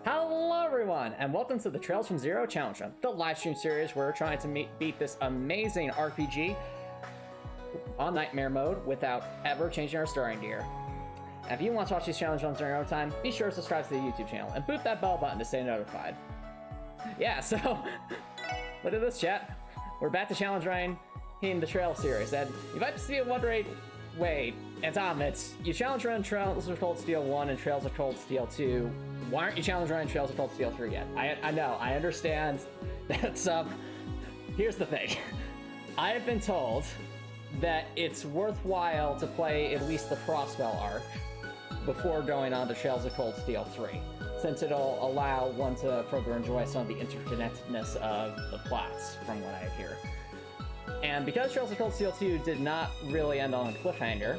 Hello everyone, and welcome to the Trails from Zero Challenge Run, the live stream series where we're trying to beat this amazing RPG on Nightmare mode without ever changing our starting gear. If you want to watch these challenge runs during your own time, be sure to subscribe to the YouTube channel and boop that bell button to stay notified. Yeah, so look at this, chat. We're back to challenge running in the Trail series, and you might be wondering, wait, Antomicx, you challenge run Trails of Cold Steel 1 and Trails of Cold Steel 2. Why aren't you challenge running Trails of Cold Steel 3 yet? I know, I understand. That's here's the thing. I have been told that it's worthwhile to play at least the Crossbell arc before going on to Trails of Cold Steel 3, since it'll allow one to further enjoy some of the interconnectedness of the plots, from what I hear. And because Trails of Cold Steel 2 did not really end on a cliffhanger,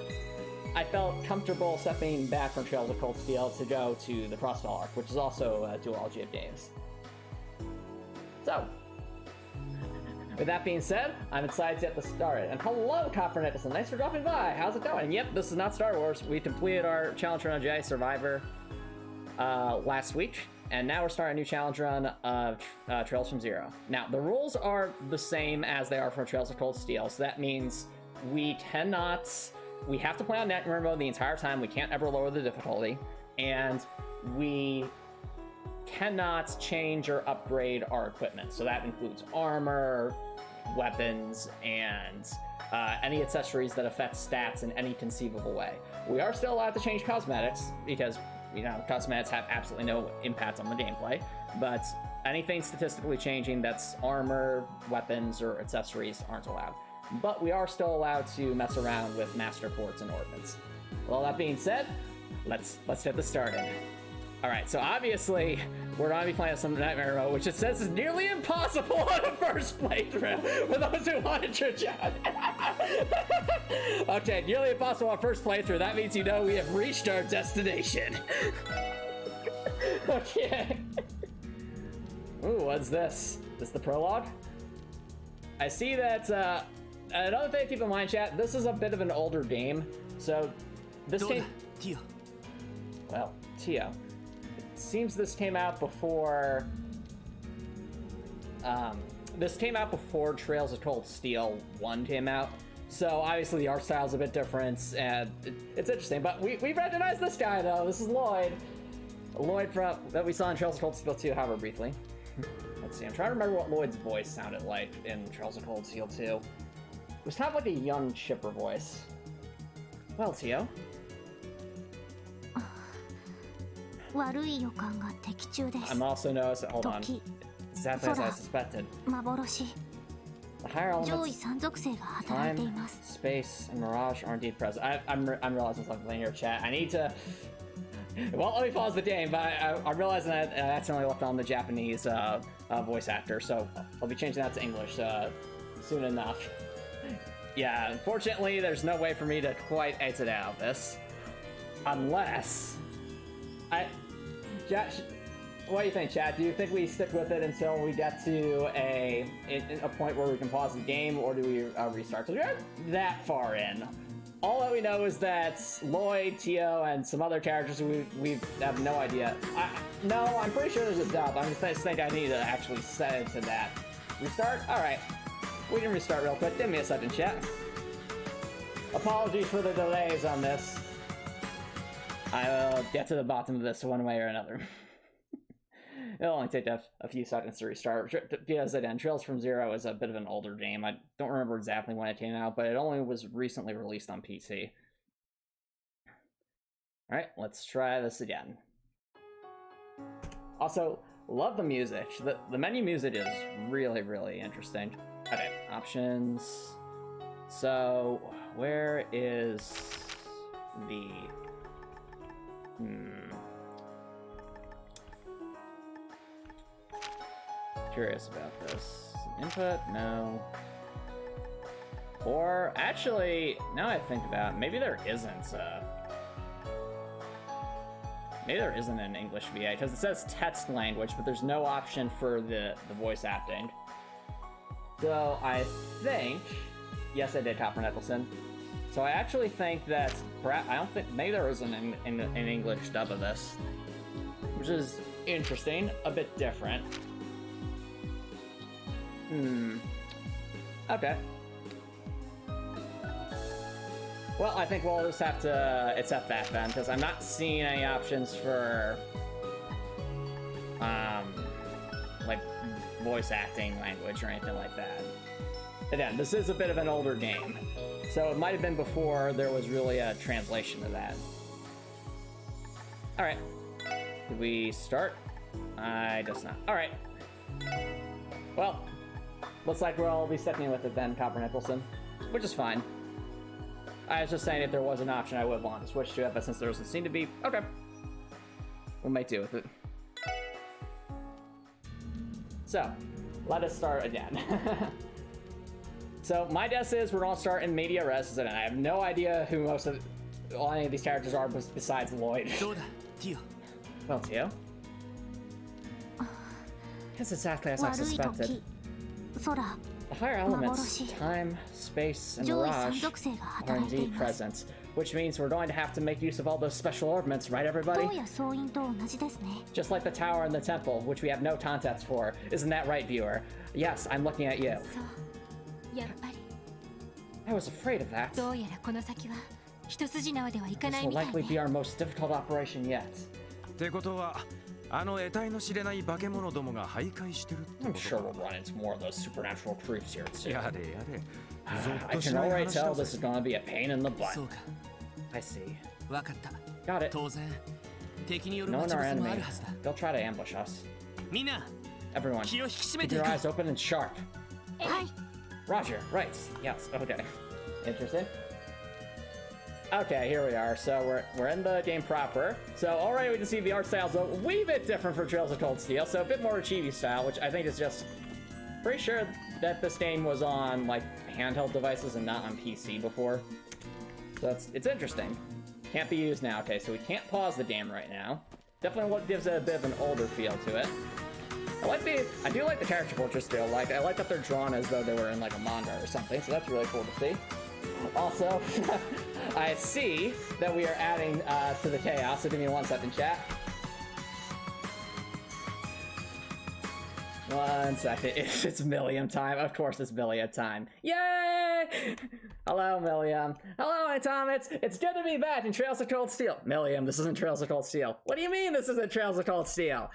I felt comfortable stepping back from Trails of Cold Steel to go to the Crossbell arc, which is also a duology of games. So, with that being said, I'm excited to get this started. And hello, Copper Nicholson, thanks for dropping by. How's it going? Yep, this is not Star Wars. We completed our challenge run on Jedi Survivor last week, and now we're starting a new challenge run of Trails from Zero. Now, the rules are the same as they are for Trails of Cold Steel, so that means we have to play on Nightmare mode the entire time. We can't ever lower the difficulty, and we cannot change or upgrade our equipment. So that includes armor, weapons, and any accessories that affect stats in any conceivable way. We are still allowed to change cosmetics because, you know, cosmetics have absolutely no impact on the gameplay, but anything statistically changing that's armor, weapons, or accessories aren't allowed. But we are still allowed to mess around with master ports and ordnance. With all that being said, let's get this started. Alright, so obviously, we're going to be playing some Nightmare mode, which it says is nearly impossible on a first playthrough, for those who want to trick out. Okay, nearly impossible on first playthrough. That means you know we have reached our destination. Okay. Ooh, what's this? Is this the prologue? I see that, another thing to keep in mind, chat, this is a bit of an older game, so this game... Tio. Well, Tio. It seems this came out before... this came out before Trails of Cold Steel 1 came out, so obviously the art style's a bit different, and it's interesting, but we recognize this guy, though. This is Lloyd. Lloyd that we saw in Trails of Cold Steel 2, however, briefly. Let's see, I'm trying to remember what Lloyd's voice sounded like in Trails of Cold Steel 2. It was kind of like a young chipper voice. Well, Tio. I'm also noticing, hold on, exactly as I suspected. The higher elements, time, space, and mirage are indeed present. I'm realizing something here, chat. I need to... Well, let me pause the game, but I'm realizing that I accidentally left on the Japanese voice actor, so I'll be changing that to English soon enough. Yeah, unfortunately, there's no way for me to quite exit out of this. Unless... what do you think, chat? Do you think we stick with it until we get to a point where we can pause the game, or do we restart? So we're not that far in. All that we know is that Lloyd, Tio, and some other characters we have no idea. No, I'm pretty sure there's a dub. I just think I need to actually set it to that. Restart? Alright. We can restart real quick. Give me a second, chat. Apologies for the delays on this. I will get to the bottom of this one way or another. It'll only take a few seconds to restart, because again, Trails from Zero is a bit of an older game. I don't remember exactly when it came out, but it only was recently released on PC. Alright, let's try this again. Also, love the music. The menu music is really, really interesting. Okay, options. So, where is the... Curious about this. Input? No. Or, actually, now I think about it, maybe there isn't an English VA, because it says text language, but there's no option for the voice acting. So, I think... Yes, I did, Copper Nicholson. So I actually think that... maybe there isn't an English dub of this. which is interesting, a bit different. Okay. Well, I think we'll just have to accept that then, because I'm not seeing any options for, like, voice acting language or anything like that. Again, this is a bit of an older game, so it might have been before there was really a translation of that. Alright. Did we start? I guess not. Alright. Well, looks like we'll be sticking with it then, Copper Nicholson, which is fine. I was just saying if there was an option I would want to switch to it, but since there doesn't seem to be, okay. We'll make do with it. So, let us start again. So, my guess is we're going to start in media res, and I have no idea who most of any of these characters are besides Lloyd. Well, Tio. It's exactly as I suspected. The higher elements, time, space, and mirage, are indeed present, which means we're going to have to make use of all those special ornaments, right everybody? Just like the tower and the temple, which we have no context for. Isn't that right, viewer? Yes, I'm looking at you. I was afraid of that. This will likely be our most difficult operation yet. I'm sure we'll run into more of those supernatural creeps here soon. I can already tell this is going to be a pain in the butt. I see. Got it. Knowing our enemy, they'll try to ambush us. Everyone, keep your eyes open and sharp. Roger, right. Yes, okay. Interesting. Okay, here we are. So we're in the game proper. So already we can see the art style's a wee bit different from Trails of Cold Steel. So a bit more chibi style, which I think is just pretty sure that this game was on like handheld devices and not on PC before. So it's interesting. Can't be used now. Okay, so we can't pause the game right now. Definitely what gives it a bit of an older feel to it. I do like the character portraits still. Like I like that they're drawn as though they were in like a manga or something. So that's really cool to see. Also, I see that we are adding to the chaos, so give me 1 second, chat. 1 second, it's Milliam time. Of course it's Milliam time. Yay! Hello, Milliam. Hello, Antomicx. It's good to be back in Trails of Cold Steel. Milliam, this isn't Trails of Cold Steel. What do you mean this isn't Trails of Cold Steel?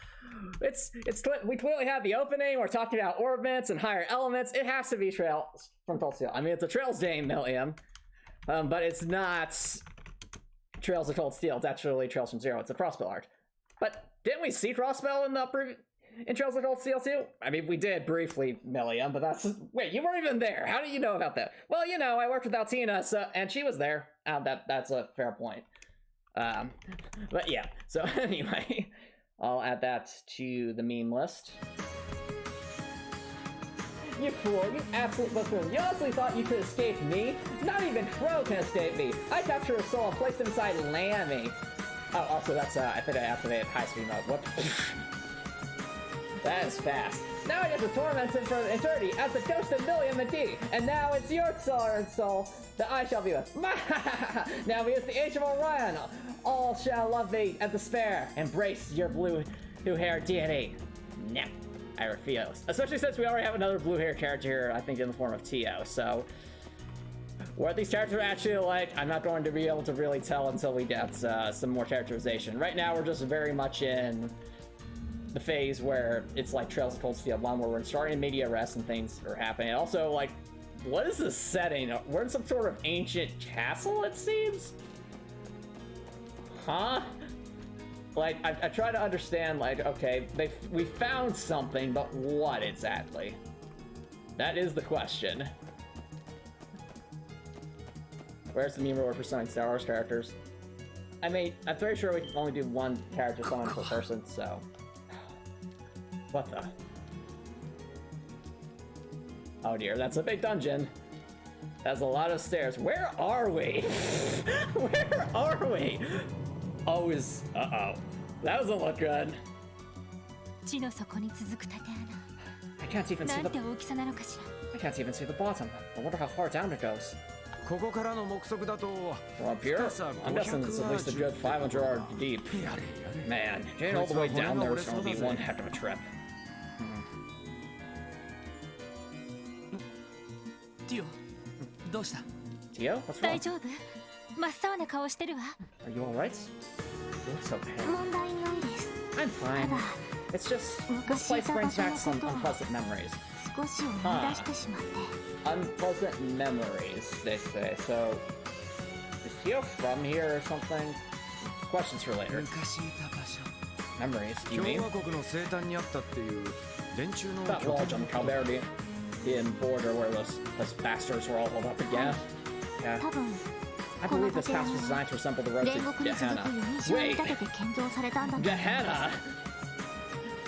We clearly have the opening, we're talking about orbits and higher elements. It has to be Trails from Cold Steel. I mean, it's a Trails game, Milliam. But it's not Trails of Cold Steel. It's actually Trails from Zero. It's a Crossbell art. But didn't we see Crossbell in Trails of Cold Steel too? I mean, we did briefly, Milliam, but that's... Wait, you weren't even there. How do you know about that? Well, you know, I worked with Altina, so, and she was there. That's a fair point. But yeah, so anyway, I'll add that to the meme list. You fool, you absolute buffoon. You honestly thought you could escape me? Not even Crow can escape me. I captured a soul and placed it inside Lammy. Oh, also that's, I think I activated high-speed mode. What? That is fast. Now I get to torment him for eternity as the ghost of Milliam McGee. And now it's your soul that I shall be with. Now we use the Age of Orion. All shall love thee and despair. Embrace your blue-haired deity. Now. I refuse. Especially since we already have another blue hair character here, I think in the form of Tio, so... What these characters are actually like, I'm not going to be able to really tell until we get some more characterization. Right now, we're just very much in the phase where it's like Trails of Cold Steel 1, where we're starting in media res and things are happening. Also, like, what is this setting? We're in some sort of ancient castle, it seems? Huh? Like, I try to understand, like, okay, we found something, but what exactly? That is the question. Where's the meme reward for summoning Star Wars characters? I mean, I'm pretty sure we can only do one character summon per person, so... What the? Oh dear, that's a big dungeon. That's a lot of stairs. Where are we? Where are we? Oh, uh-oh. That doesn't look good. I can't even see the bottom. I wonder how far down it goes. From up here, I'm guessing it's at least a good 500 yards deep. Man, getting all the way down there is going to be one heck of a trip. Tio, Tio, what's wrong? 大丈夫？真っ青な顔してるわ。 Are you alright? You look so pale. 問題ないです。 I'm fine. ただ It's just this place brings back some unpleasant memories. 少し思い出してしまって。Unpleasant memories, they say. So, is Tio from here or something? Questions for later. Memories, do you mean? That lodge on Calverian border where those bastards were all held up again. Yeah. 多分 I believe this pass was designed to resemble the road 煉 to 獄に続 Gehenna. く虹を見 Wait, 立てて建造されたんだと思う。 Gehenna?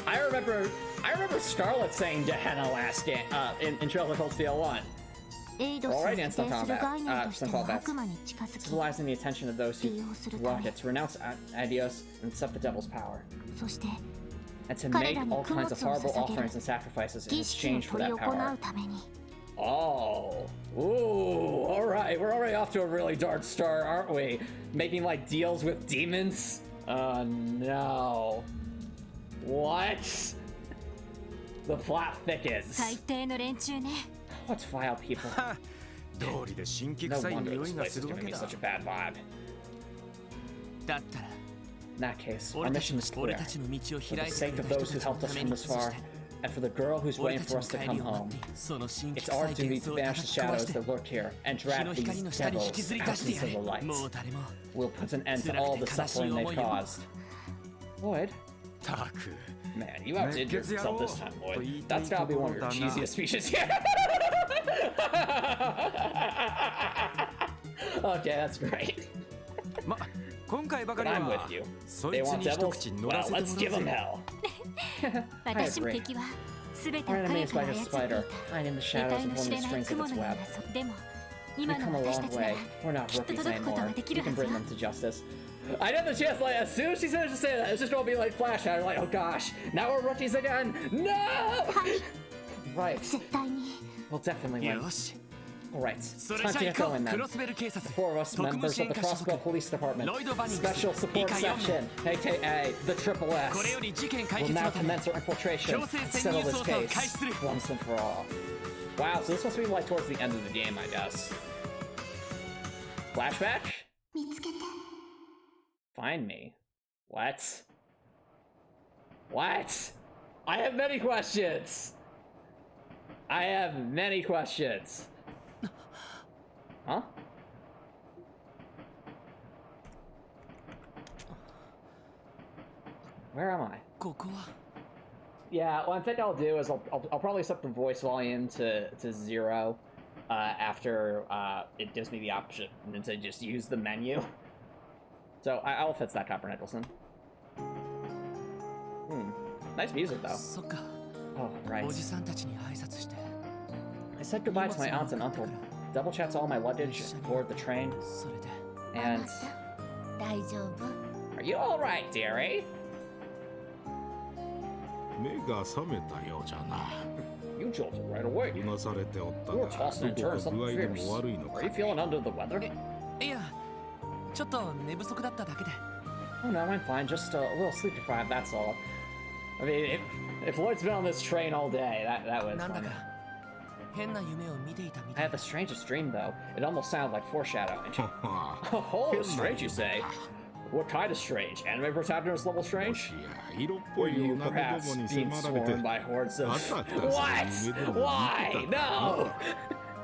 I remember Scarlet saying Gehenna last game in Trails of Cold Steel 1. エイドスを Alright, 否定 instant する combat. 概念として Instant の combat. 悪魔に近づき、 Civilizing the attention of those who 利用するた walk め it, to renounce ideas and accept the devil's power, そして and to 彼 make らに all 供 kinds of 物を horrible 捧げる offerings and sacrifices in 儀式を exchange for 執り that 行 power. うために。 Oh, ooh, alright, we're already off to a really dark start, aren't we? Making like deals with demons? Oh no. What? The plot thickens. 最低の連中ね。 What vile people? No wonder this place is gonna be such a bad vibe. だったら In that case, our 俺た mission ちの is 俺 clear. たちの道を For 開 the いて sake く of れた those 人 who たち helped の us ため from に this そ far, して and for the girl who's 俺 waiting た for ち us の to 帰 come りを待 home. ってその神 It's 経 our 臭 duty い to 幻想を banish 叩 the き壊 shadows して that lurk here and 日 drag の these 光の下に引 devils きずり出 out して into や the る light. もう誰も We'll put an end to 辛くて all the 悲しい suffering they 思いを caused. Lloyd? Man, you outdid yourself this time, Lloyd. That's gotta be one of your cheesiest speeches here. Okay, that's great. But I'm with you. They want devils? Well, let's give them hell. 私も敵は全てを Our 彼 enemy is から like a 操ってい spider, た。 hiding in the 得 shadows 体 and の知 pulling れ the ない strings of 雲 its のよう web. なそうでも We've 今の come a 私 long たちなら way. We're not きっと rookies 届くことが anymore. でき We るは can ず bring よ。 them to justice. I know the chance, like, as soon as she said to say that, it's just gonna be like Flash out. Like, oh gosh, now we're rookies again. No! Right. 絶対に We'll definitely win. よし Alright, そ it's れ time じ to ゃ get 行こ going う then. クロスベル警察 The four of us, 特務 members 支 of 援 the 課所 Crossbell 属 Police Department, Lloyd Bannister, Special Support 以下4 Section, aka the Triple これ S, より事件解 will 決 now のため commence our infiltration 強制 and 潜 settle 入 this 捜査を開始 case する once and for all. Wow, so this must be like towards the end of the game, I guess. Flashback? 見つけて。 Find me. What? What? I have many questions. I have many questions. Huh? Where am I? ここは Yeah, what I think I'll do is I'll probably set the voice volume to 0 after it gives me the option to just use the menu. So I'll fix that, Copper Nicholson. Nice music though. そっか Oh, right. おじさんたちに挨拶して I said goodbye to my aunt and uncle, double checked all my luggage aboard the train, それで and 大丈夫？ are you alright, dearie? 目が覚めたようじゃな。 You jolted right away. うなされておった You were が、 tossing and どこ turning か具合 something で fierce. も悪いのか Are you feeling under the weather? いやちょっと寝不足だっただけで Oh no, I'm fine. Just a little sleep deprived, that's all. I mean, if Lloyd's been on this train all day, that was なんだ fun. か変な夢を見ていたみ I た had い the strangest dream, though. It almost sounded like foreshadowing. はは Oh, strange, you say? What kind of strange? Anime protagonist level も strange? しや色っ Or ぽい you 女ど perhaps もに being 迫られて swarmed by hordes of... あたた What? その夢でも見てた Why? No!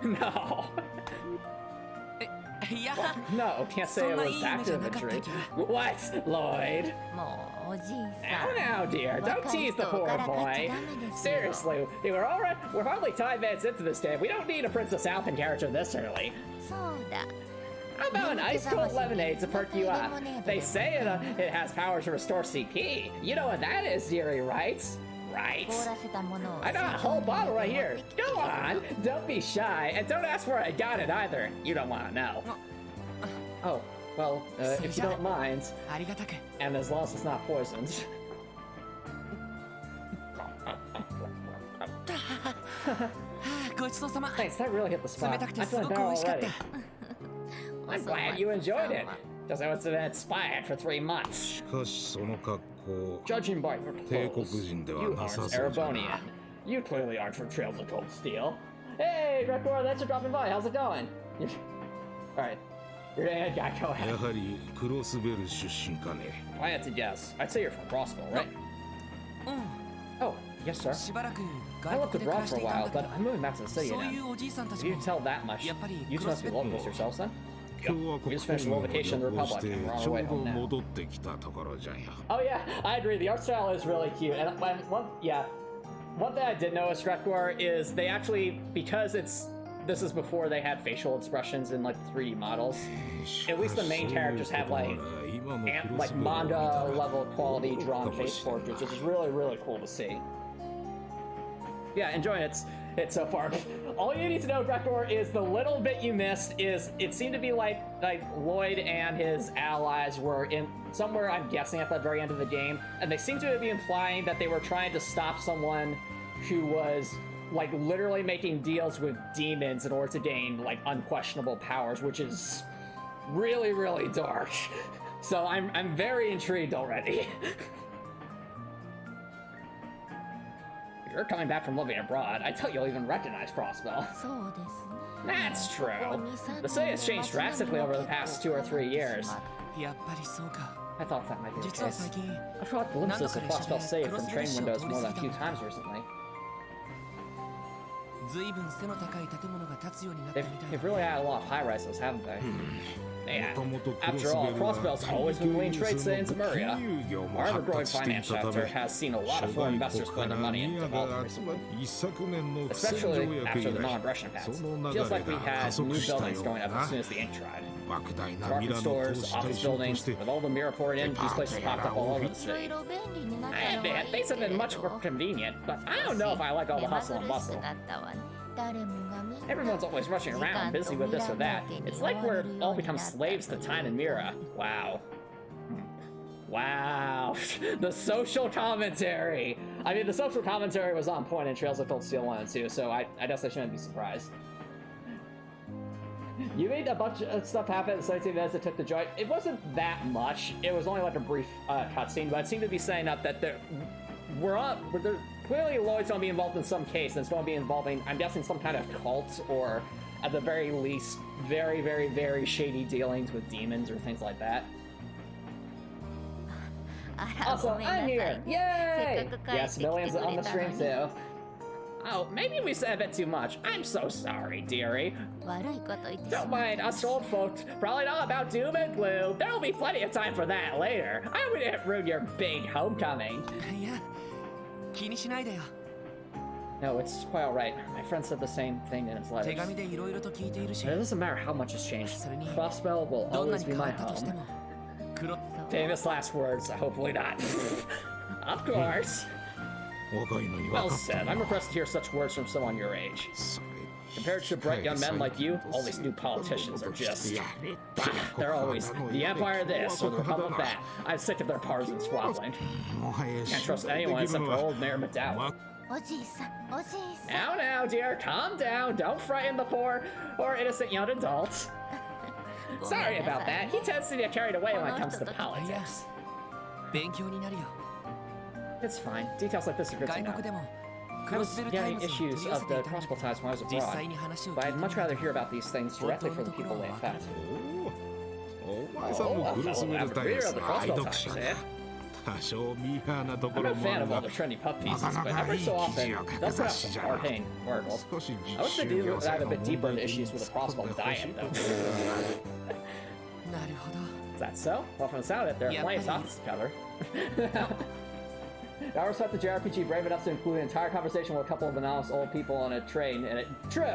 No! いや No, can't say it was active imagery. What? Lloyd? もうおじい Now, now, dear, don't tease the poor boy. Seriously, we're hardly 5 minutes into this game. We don't need a Princess Alphen character this early. そうだ。 How about an ice cold lemonade to perk you up? They say it has power to restore CP. You know what that is, dearie, right? Right. 凍らせたものを I got a whole bottle right here. Go on. Don't be shy. And don't ask where I got it either. You don't want to know. Oh, well, if you don't mind, ありがたく and as long as it's not poisoned. ごちそうさま Thanks, that really hit the spot. 冷たくて I す feel ご like く that 美味しかった already. I'm glad you enjoyed it. Just I was been expired for 3 months. かしその格好 Judging by your clothes, 帝国人では you な aren't さそうじゃな Erebonian. You clearly aren't from Trails of Cold Steel. Hey, Rektor, thanks for dropping by. How's it going? Alright. Yeah, go や ahead. はりクロスベル出身かね I had to guess. I'd say you're from Crossbell, right? う Oh, yes, sir. んしばらく I 外 lived 国で暮 abroad らし for て a いたん while, だ but け I'm moving back to the ど city そうい now. うおじいさんた If ち you も tell that much, やっぱり you ク two ロ must ス be ベル local yourselves then? 共和 We 国 just finished 本 the 土を location of the 旅行 Republic して and we're on ち our ょ way うど home now. 戻ってきたところじゃよ Oh yeah, I agree. The art style is really cute. And one thing I did notice, Rektor, is they actually, because this is before they had facial expressions in like 3D models. At least the main characters have like manga level quality drawn face portraits, which is really, really cool to see. Yeah, enjoying it so far. All you need to know, Rektor, is the little bit you missed is it seemed to be like Lloyd and his allies were in somewhere, I'm guessing, at the very end of the game, and they seem to be implying that they were trying to stop someone who was like literally making deals with demons in order to gain like unquestionable powers, which is really, really dark. So I'm very intrigued already. You're coming back from living abroad. I doubt you'll even recognize Crossbell. そうですね That's ここ true. 2、3 The city has 年 changed drastically over the past 2 or 3 years. やっぱりそうか I thought that might be the 実は case. 最近 I've caught glimpses of Crossbell safe from train windows more than a few times recently. ずいぶん背の高い建物が建つようになった They've, みたい they've だ really had a lot of high rises, haven't they? Yeah. もともとクロ After スベ all, ルは Crossbell's always been the lean trade city in 金 Zemuria. 融業も Our 発 ever-growing 達してい finance たた sector め has seen a lot 諸 of foreign 外 investors 国 put か their ら money 宮 into が Baltimore 集ま recently. り一昨年の不戦条 Especially 約 after 以 the 来 non-aggression そ pads. の Feels 流れ like we が加 had 速 new したよ buildings う going だ up な as soon as the ink dried. 莫大な Department ミラノ投 stores, 資対 office 象と buildings, して with all the mirror poured in, these places popped up all over the いろい city. ろ便利になった I のはい admit, い things have け been れ much more ど convenient, but I don't know if I like all the 目ま hustle ぐ and るしく bustle. だったわね誰もがみんな Everyone's always rushing around, busy with this or that. It's like we're all become slaves to time and Mira. Wow. Wow. The social commentary. I mean, the social commentary was on point in Trails of Cold Steel 1 and 2, so I guess I shouldn't be surprised. You made a bunch of stuff happen at the 17 minutes it took the joy. It wasn't that much. It was only like a brief cutscene, but it seemed to be setting up that clearly Lloyd's going to be involved in some case, and it's going to be involving, I'm guessing, some kind of cult, or at the very least, very, very, very shady dealings with demons or things like that. あら Also, ごめんなさ I'm い here! ね Yay! せっかく帰って Yes, きて millions くれ on the たの stream に too. Oh, maybe we said a bit too much. I'm so sorry, dearie. 悪いこと言ってし Don't まっ mind us old folks. Probably not about doom and gloom. There'll be plenty of time for that later. I hope we didn't ruin your big homecoming. いや気にしないでよ No, it's quite alright. My friend said the same thing in his 手 letters. 紙でいろいろと聞いているし It doesn't matter how much has changed. それに Crossbell will どんな always に be 変わ my ったとして home. も黒 Famous last words. Hopefully not. Of course. 若いのに Well 分かった said. な I'm impressed to hear such words from someone your age. それに Compared to bright young men like you, all these new politicians are just... They're always the empire this or the republic that. I'm sick of their partisan squabbling. もはや Can't 仕 trust 事で anyone きる except の for は old Mayor Maddow. おじいさんおじいさん Now, now, dear, calm down. Don't frighten the poor or innocent young adults. ごめん Sorry な about さい that. He tends to get carried away when it この comes 人 to と politics. 勉強になるよ It's fine. Details like this are good to 外 know. 国でも I クロ was スベルタイ getting ムズに issues 取り寄 of せて the いたんだ Crossbell times when I was 実 際 abroad, に話を but 聞い I'd てみ much る rather hear about these things directly from the people they affect. お前さん Oh, も a クロス fellow ベルタイム admirer ス of the の愛 Crossbell 読 times, 者 eh? だ多少ミーハーなとこ I'm ろ a もあ fan る of all が the trendy puff な pieces, かな but か every いい so 記 often 事を書 does く have 雑 some 誌じゃな arcane articles. 少し I wish 実 they 習 do 業 dive 者 a が bit 問 deeper 題 into 点に issues with the 突っ込ん Crossbell でほし diet, い though. なるほど Is that so? Well, from the sound of it, they're Yeah, playing buddy. opposite each other. I respect the JRPG brave enough to include an entire conversation with a couple of anonymous old people on a train in it. True,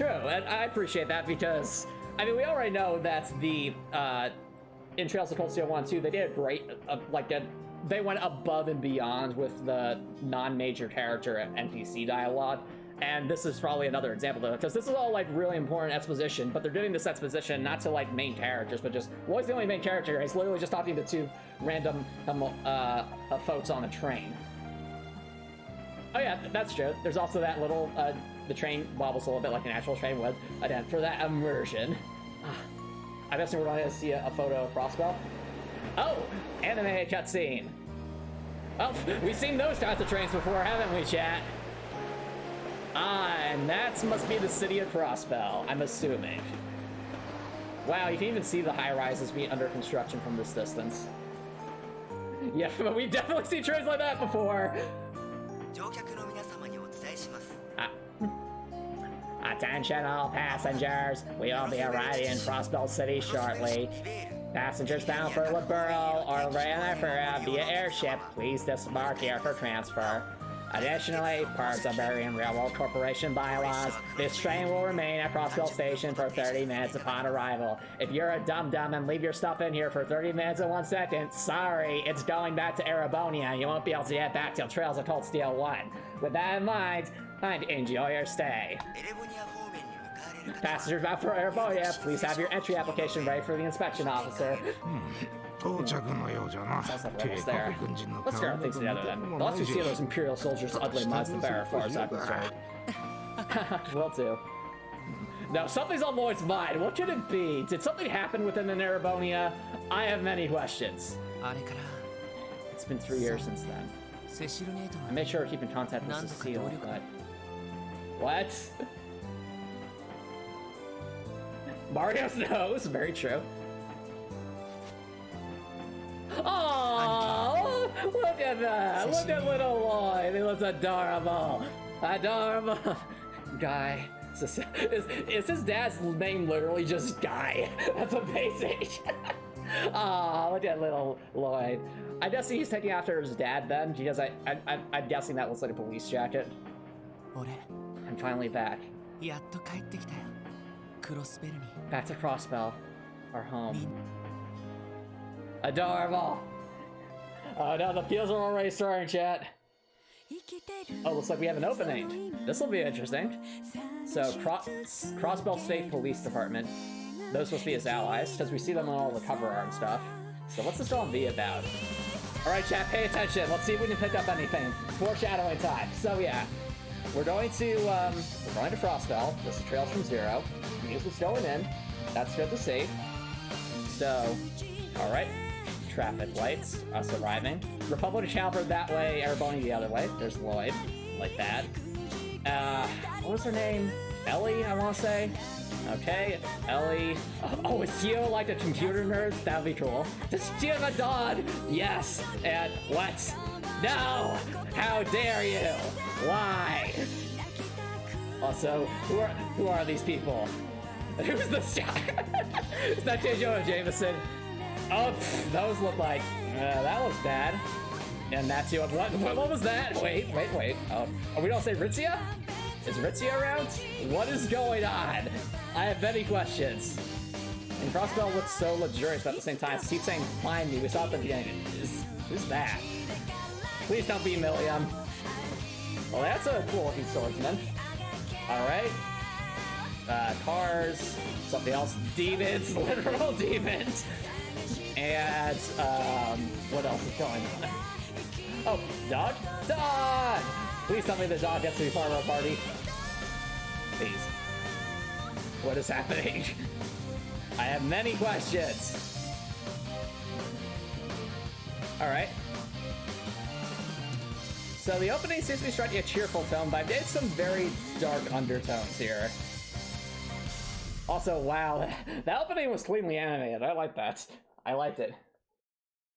and I appreciate that because, I mean, we already know that the, in Trails of Cold Steel 1 and 2, they did great, they went above and beyond with the non-major character NPC dialogue. And this is probably another example of it, because this is all like really important exposition, but they're doing this exposition not to like main characters, but just Lloyd's the only main character. He's literally just talking to two random folks on a train. Oh yeah, that's true. There's also that little the train wobbles a little bit like an actual train would. Again, for that immersion. I guess we're going to see a photo of Crossbell. Oh, anime cutscene. Oh, we've seen those types of trains before, haven't we, chat? Ah, and that must be the city of Crossbell, I'm assuming. Wow, you can even see the high-rises being under construction from this distance. Yeah, but we've definitely seen trains like that before. Attention all passengers, we will be arriving in Crossbell City shortly. Passengers bound for Liberal or Ranafura via airship, please disembark here for transfer. Additionally, per Siberian Railroad Corporation bylaws, this train will remain at Crossbell Station for 30 minutes upon arrival. If you're a dum-dum and leave your stuff in here for 30 minutes and 1 second, sorry, it's going back to Erebonia. You won't be able to get back till Trails of Cold Steel 1. With that in mind, enjoy your stay. Passengers bound for Erebonia, please have your entry application ready for the inspection officer. Sounds like we're almost there. Let's get our things together then. Let's see those Imperial soldiers' ugly muds the bear, as far as I'm concerned. Will do. Now, something's on Lloyd's mind. What could it be? Did something happen within the Erebonia? I have many questions. It's been 3 years since then. I made sure to keep in contact with Cecile, but... What? Mario's nose, very true. Oh, look at that! Look at little Lloyd. He looks adorable. Adorable. Guy. Is his dad's name literally just Guy? That's amazing. Oh, look at little Lloyd. I guess he's taking after his dad then, because I'm guessing that looks like a police jacket. I'm finally back. Back to Crossbell, our home. Adorable! Oh no, the peels are already starting, chat. Oh, looks like we have an opening. This will be interesting. So, Crossbell State Police Department. Those supposed to be his allies, because we see them on all the cover art and stuff. So what's this going to be about? Alright, chat, pay attention. Let's see if we can pick up anything. Foreshadowing time. So yeah, we're going to Crossbell. This is Trails from Zero. Music's going in. That's good to see. So, alright. Traffic lights, us arriving. Republic Caliber that way, Erebonia the other way. There's Lloyd, like that. What was her name? Ellie, I want to say. Okay, Ellie. Oh, is Tio like a computer nerd? That'd be cool. Does Tio have a dog? Yes. And what? No! How dare you? Why? Also, who are these people? Who's this guy? Is that J. Jonah Jameson? Oh, those look like, that was bad. And that's you. What was that? Wait. Oh, we don't say Ritzia? Is Ritzia around? What is going on? I have many questions. And Crossbell looks so luxurious, but at the same time, keep saying, find me. We saw at the beginning. Who's that? Please don't be Milliam. Well, that's a cool looking swordsman. Alright. Cars. Something else. Demons. Literal demons. And, what else is going on? Oh, dog? Dog! Please tell me the dog gets to be part of our party. Please. What is happening? I have many questions. Alright. So the opening seems to be striking a cheerful tone, but there's some very dark undertones here. Also, wow, that opening was cleanly animated. I like that. I liked it.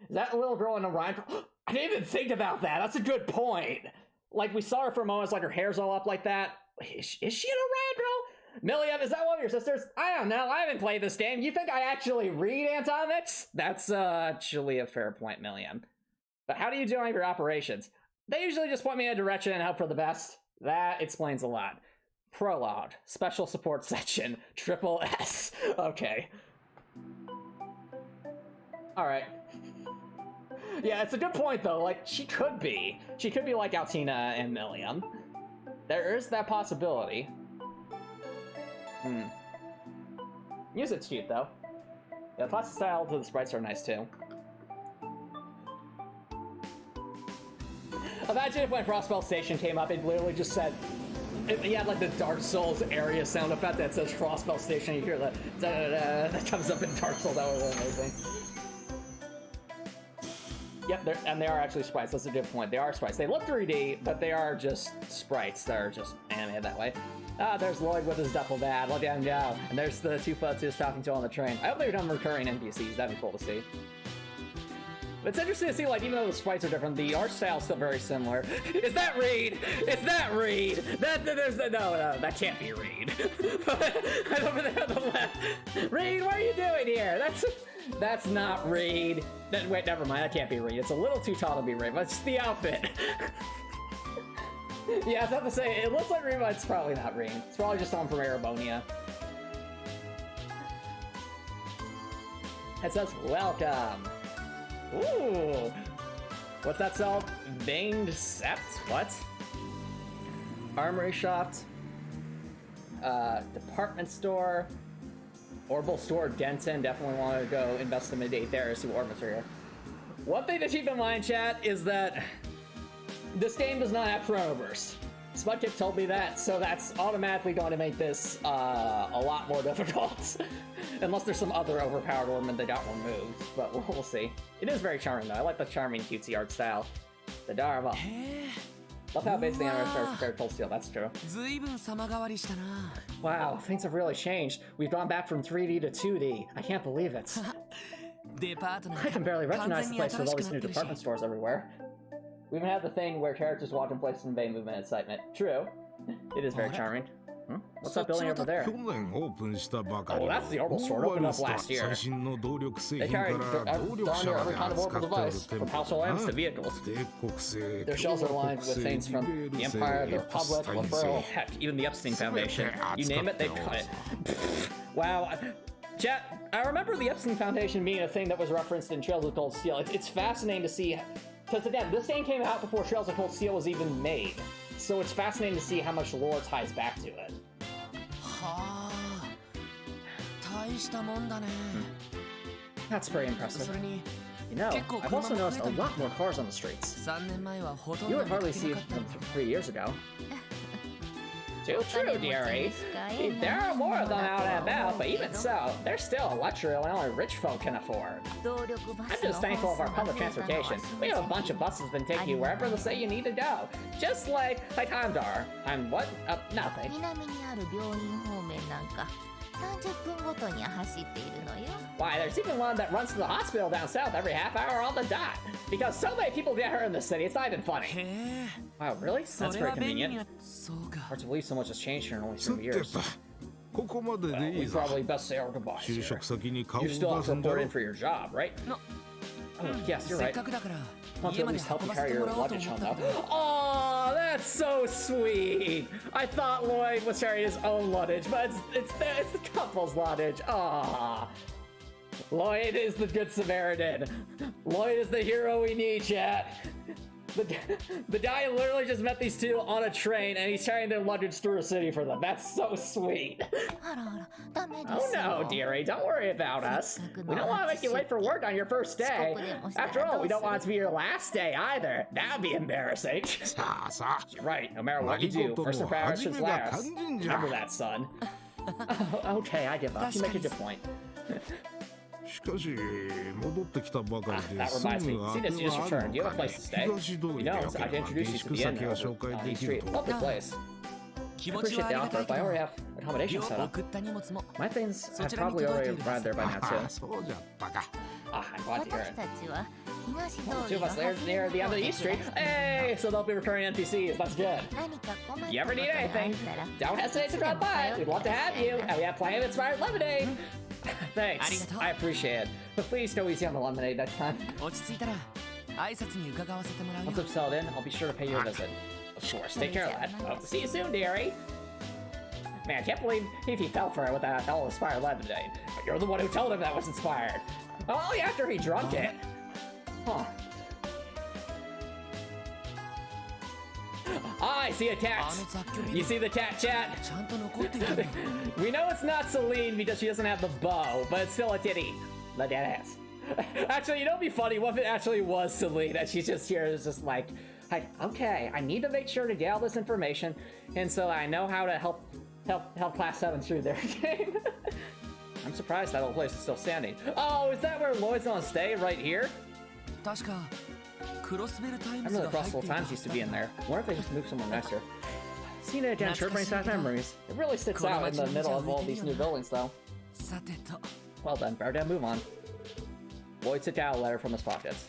Is that a little girl in a rhyme? I didn't even think about that. That's a good point. Like, we saw her for moments, like her hair's all up like that. Is she in a rhyme, girl? Milliam, is that one of your sisters? I don't know. I haven't played this game. You think I actually read Antomicx? That's actually a fair point, Milliam. But how do you do any of your operations? They usually just point me in a direction and hope for the best. That explains a lot. Prologue. Special support section. Triple S. Okay. Alright. Yeah, it's a good point, though. Like, she could be like Altina and Milliam. There is that possibility. Music's cute, though. Yeah, the plastic style to the sprites are nice, too. Imagine if when Crossbell Station came up, it literally just said... He had, like, the Dark Souls area sound effect that says Crossbell Station. You hear the da-da-da that comes up in Dark Souls. That was really amazing. Yep, and they are actually sprites. That's a good point. They are sprites. They look 3D, but they are just sprites. They're just animated that way. Ah, there's Lloyd with his duffel bag. Look at him go. And there's the two folks he was talking to on the train. I hope they become recurring NPCs. That'd be cool to see. But it's interesting to see, like, even though the sprites are different, the art style is still very similar. Is that Reed? Is that Reed? No, that can't be Reed. Over there on the left. Reed, what are you doing here? That's not Reed. Wait, never mind. That can't be Reed. It's a little too tall to be Reed, but it's the outfit. Yeah, I was about to say, it looks like Reed, but it's probably not Reed. It's probably just on from Arabonia. It says, welcome. Ooh! What's that sell? Veined Sept? What? Armory shop. Department store. Orbital store, Denton. Definitely want to go investigate there, see what orbits are here. One thing to keep in mind, chat, is that this game does not have chronoburst. Spudkip told me that, so that's automatically going to make this a lot more difficult. Unless there's some other overpowered ornament that got removed, but we'll see. It is very charming though. I like the charming cutesy art style. The Dharma. Love how basically I compared to Cold Steel, that's true. Wow, things have really changed. We've gone back from 3D to 2D. I can't believe it. I can barely recognize the place with all these new department stores everywhere. We even have the thing where characters walk in place and convey movement and excitement. True. It is very charming. What's that building over there? Oh, that's the orbital store. It opened up last year. They carry darn near every kind of orbital device, from household items to vehicles. Their shelves are lined with things from the Empire, the Republic, the Liberal, heck, even the Epstein Foundation. You name it, they've got it. Wow. Chat, I remember the Epstein Foundation being a thing that was referenced in Trails of Cold Steel. It's fascinating to see, because again, this game came out before Trails of Cold Steel was even made. So it's fascinating to see how much lore ties back to it. That's very impressive. You know, I've also noticed a lot more cars on the streets. You would hardly see them 3 years ago. Too true, dearie. There are more of them out and about, but even so, they're still a luxury only rich folk can afford. I'm just thankful for our public transportation. We have a bunch of buses that take you wherever they say you need to go. Just like Heimdar. I'm what? Nothing. Why, there's even one that runs to the hospital down south every half hour on the dot. Because so many people get hurt in the city, it's not even funny. Wow, really? That's very convenient. Hard to believe so much has changed here in only 3 years. Well, we probably best say our goodbyes here. You still have to report in for your job, right? Yes, you're right. Want to at least help you carry your luggage home, though. Oh, that's so sweet. I thought Lloyd was carrying his own luggage, but it's the couple's luggage. Aww. Lloyd is the good Samaritan. Lloyd is the hero we need, chat. The guy literally just met these two on a train, and he's carrying their luggage through a city for them. That's so sweet. Oh no, dearie, don't worry about us. We don't want to make you late for work on your first day. After all, we don't want it to be your last day either. That would be embarrassing. You're right, no matter what you do, first impressions last. Remember that, son. Oh, okay, I give up. You make a good point. That reminds me, Cetus, you just returned. Do you have a place to stay? You know, I can introduce you to the inn on East Street. Lovely place. I appreciate the offer, but I already have accommodation set up. My things have probably already arrived there by now, too. I'm glad to hear it. Well, 2 of us there near the end of the East Street. Hey, so they'll be recurring NPCs. That's good. You ever need anything, don't hesitate to drop by. We'd love to have you, and we have plenty of inspired lemonade. Thanks, I appreciate it. But please go easy on the lemonade next time. Once I'm settled in, I'll be sure to pay you a visit. Of course, take care of that. Hope to see you soon, dearie. Man, I can't believe he fell for it with that all inspired lemonade. But you're the one who told him that was inspired. Only after he drunk it. Huh. I see a cat. You see the cat, chat? We know it's not Celine because she doesn't have the bow, but it's still a titty. Look at it. Actually, you know what'd be funny? What if it actually was Celine and she's just here is just like, okay, I need to make sure to get all this information, and so I know how to help Class 7 through their game. I'm surprised that old place is still standing. Oh, is that where Lloyd's gonna stay? Right here? クロスベルタイ I ムズ remember が the 入って Crossbell いた Times は used ず to だ be in there. Wonder if they just moved someone nicer. Seeing it again, sure brings back memories. It really sticks out in the middle of all these new buildings, though. さてと Well done, Bardem, move on. Lloyd took out a letter from his pockets.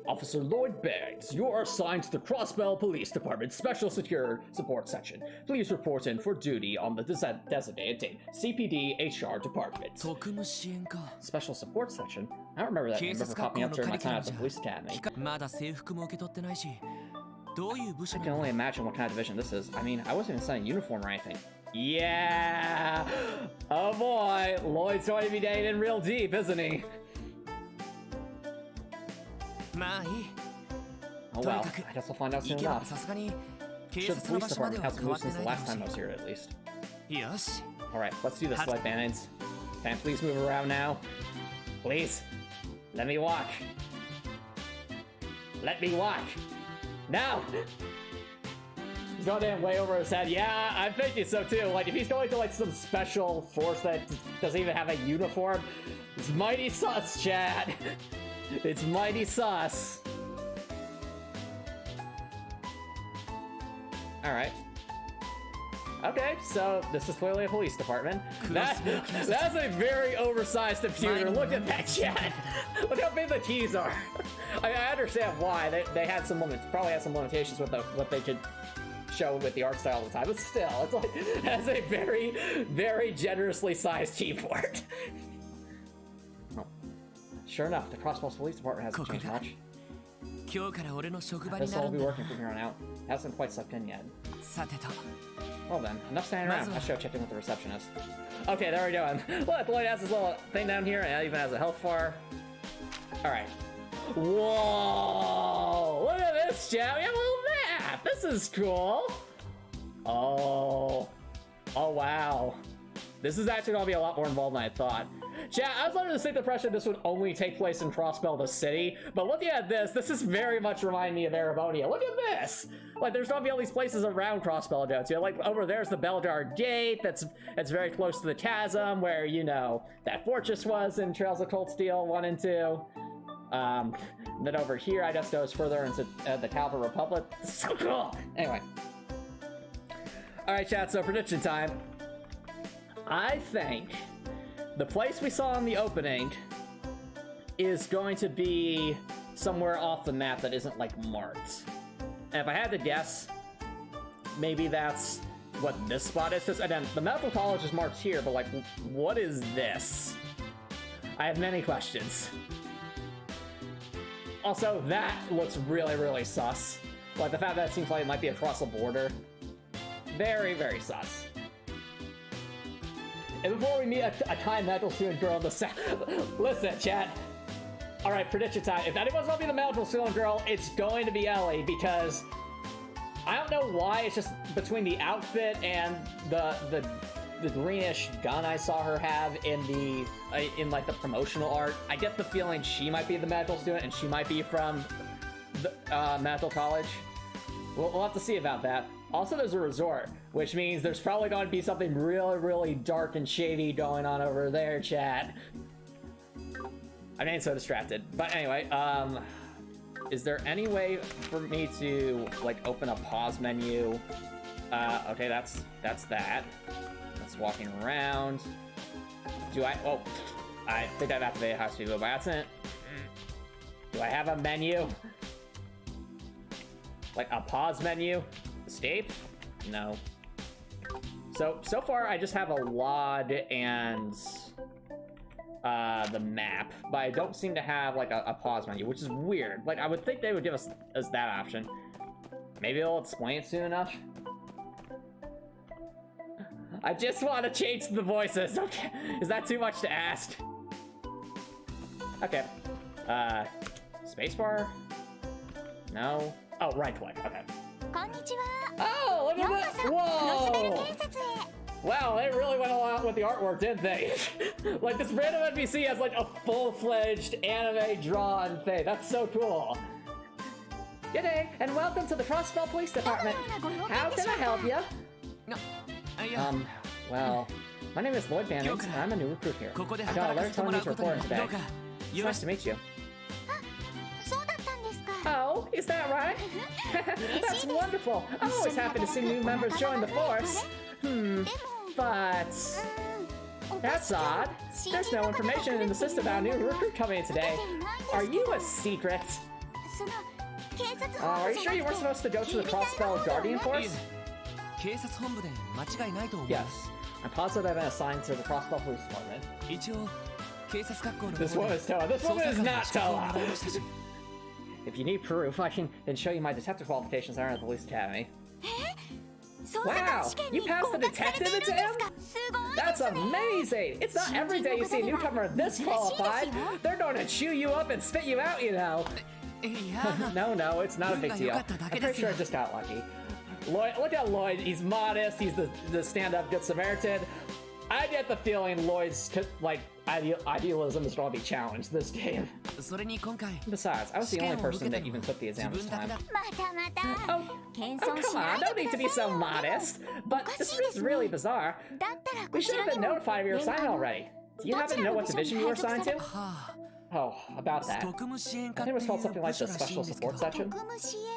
Officer Lloyd Beggs, you are assigned to the Crossbell Police Department Special Secure Support Section. Please report in for duty on the designated date. CPD HR Department. 特務支援か Special Support Section? I don't remember that 警 name 察 ever 学 popping 校 up の during カ my リキュ time ラ at ム the じゃ police academy. まだ制服も受け取ってないしどういう部署 I な can の only imagine what kind of division this is. I mean, I wasn't even sent a uniform or anything. Yeah! Oh boy, Lloyd's going to be digging in real deep, isn't he? まあいい Oh well, I guess we'll find out 行 soon けば enough. さすがに警 Sure, the 察の police 場所まで department は hasn't 変わ moved って since ない the か last も time I し was れ here, at least. ないよし Alright, let's do this, Slight Band-Aids. Can I please move around now? Please. Let me walk. Let me walk. Now! He's going in way over his head. Yeah, I'm thinking so too. Like, if he's going to like some special force that doesn't even have a uniform, it's mighty sus, Chad. It's mighty sus. Alright. Okay, so this is clearly a police department. That's a very oversized computer. Look at that, Chad. Look how big the keys are. I understand why they had some probably had some limitations with what they could show with the art style at the time, but still, it's like it has a very, very generously sized keyboard. Oh. Sure enough, the Crossbell Police Department hasn't changed much. 今日から俺の職場に This な will るん be だ working from here on out. Hasn't quite slept in yet. さてと Well then, enough standing around. I should have checked in with the receptionist. Okay, there we go. Look, Lloyd has this little thing down here, and it even has a health bar. Alright. Whoa! Look at this, chat! We have a little map! This is cool! Oh. Oh, wow. This is actually going to be a lot more involved than I thought. Chat, I was under the distinct impression this would only take place in Crossbell, the city, but looking at this is very much reminding me of Erebonia. Look at this! Like, there's gonna be all these places around Crossbell to go to. Like, over there's the Beldar Gate, that's very close to the chasm, where, you know, that fortress was in Trails of Cold Steel 1 and 2. Then over here, I just goes further into the Calvary Republic. So cool! Anyway. Alright, chat, so prediction time. I think the place we saw in the opening is going to be somewhere off the map that isn't, like, marked. And if I had to guess, maybe that's what this spot is. Because, again, the medical college is marked here, but, like, what is this? I have many questions. Also, that looks really, really sus. Like, the fact that it seems like it might be across the border. Very, very sus. And before we meet a kind medical student girl in the set, listen, chat. All right, prediction time. If anyone's gonna be the medical student girl, it's going to be Ellie, because I don't know why. It's just between the outfit and the greenish gun I saw her have in like the promotional art. I get the feeling she might be the medical student and she might be from the medical college. We'll have to see about that. Also, there's a resort, which means there's probably going to be something really, really dark and shady going on over there, chat. I'm getting so distracted. But anyway, is there any way for me to, like, open a pause menu? Okay, that's that. That's walking around. Do I, oh, I think I've activated high speed mode by accident. Do I have a menu? Like a pause menu? Escape? No. So far I just have a LOD and the map, but I don't seem to have like a pause menu, which is weird. Like, I would think they would give us that option. Maybe they'll explain it soon enough. I just want to change the voices. Okay, is that too much to ask? Okay. Spacebar? No. Oh, right click. Okay. こんにちは。 Oh, look at that! クロスベル Whoa! 建設へ。 Wow, they really went all out with the artwork, didn't they? Like, this random NPC has like a full-fledged anime drawn thing. That's so cool. Good day, and welcome to the Crossbell Police Department. How can I help you? No, いや Well, my name is Lloyd Bannings, and I'm a new recruit here. ここで I got a 働か letter せても telling ら me う to ことに report どう today. か It's よろ nice し to meet you. そうだった Oh, is that right? That's wonderful. I'm always happy to see new members join the force. But that's odd. There's no information in the system about a new recruit coming in today. Are you a secret? Are you sure you weren't supposed to go to the Crossbell Guardian Force? 警察本部で間違いないと思う。 Yes. I'm positive I've been assigned to the Crossbell Police Department. 一応警察学校の This woman is Toa. This woman is not Toa. If you need proof, I can then show you my detective qualifications that are at the police academy. Wow, you passed the detective exam? That's amazing! It's not every day you see a newcomer this qualified. They're going to chew you up and spit you out, you know. No, it's not a big deal. I'm pretty sure I just got lucky. Lloyd, look at Lloyd. He's modest. He's the stand-up good Samaritan. I get the feeling Lloyd's idealism is going to be challenged this game. それに今回 Besides, I was the only person that even took the exam this time. Oh, come on, don't need to be so modest. But this is really bizarre. We should have been notified of your assignment already. Do you happen to know what division you were assigned to? Oh, about that. I think it was called something like the Special Support Section.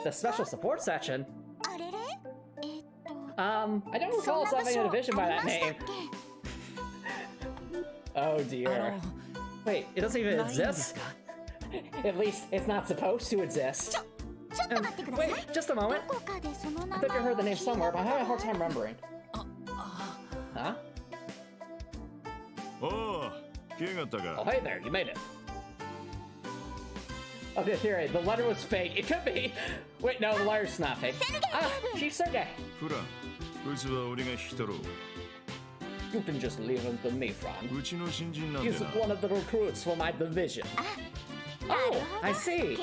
The Special Support Section? I don't recall us having a division by that name. Oh dear. Wait, it doesn't even exist? At least it's not supposed to exist. Wait, just a moment. I think I heard the name somewhere, but I'm having a hard time remembering. Huh? Oh, hey there, you made it. Okay, theory, the letter was fake. It could be. Wait, no, the letter's not fake. Ah, Chief Sergey. You can just leave him to me, Fran. He's one of the recruits for my division. Oh, I see.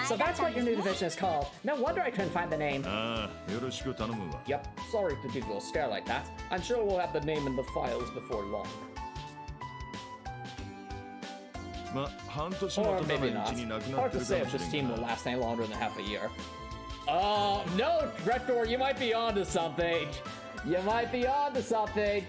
So that's what your new division is called. No wonder I couldn't find the name. Yep, sorry to give you a scare like that. I'm sure we'll have the name in the files before long. Or maybe not. Hard to say if this team will last any longer than half a year. No, Rector, you might be onto something. You might be onto something.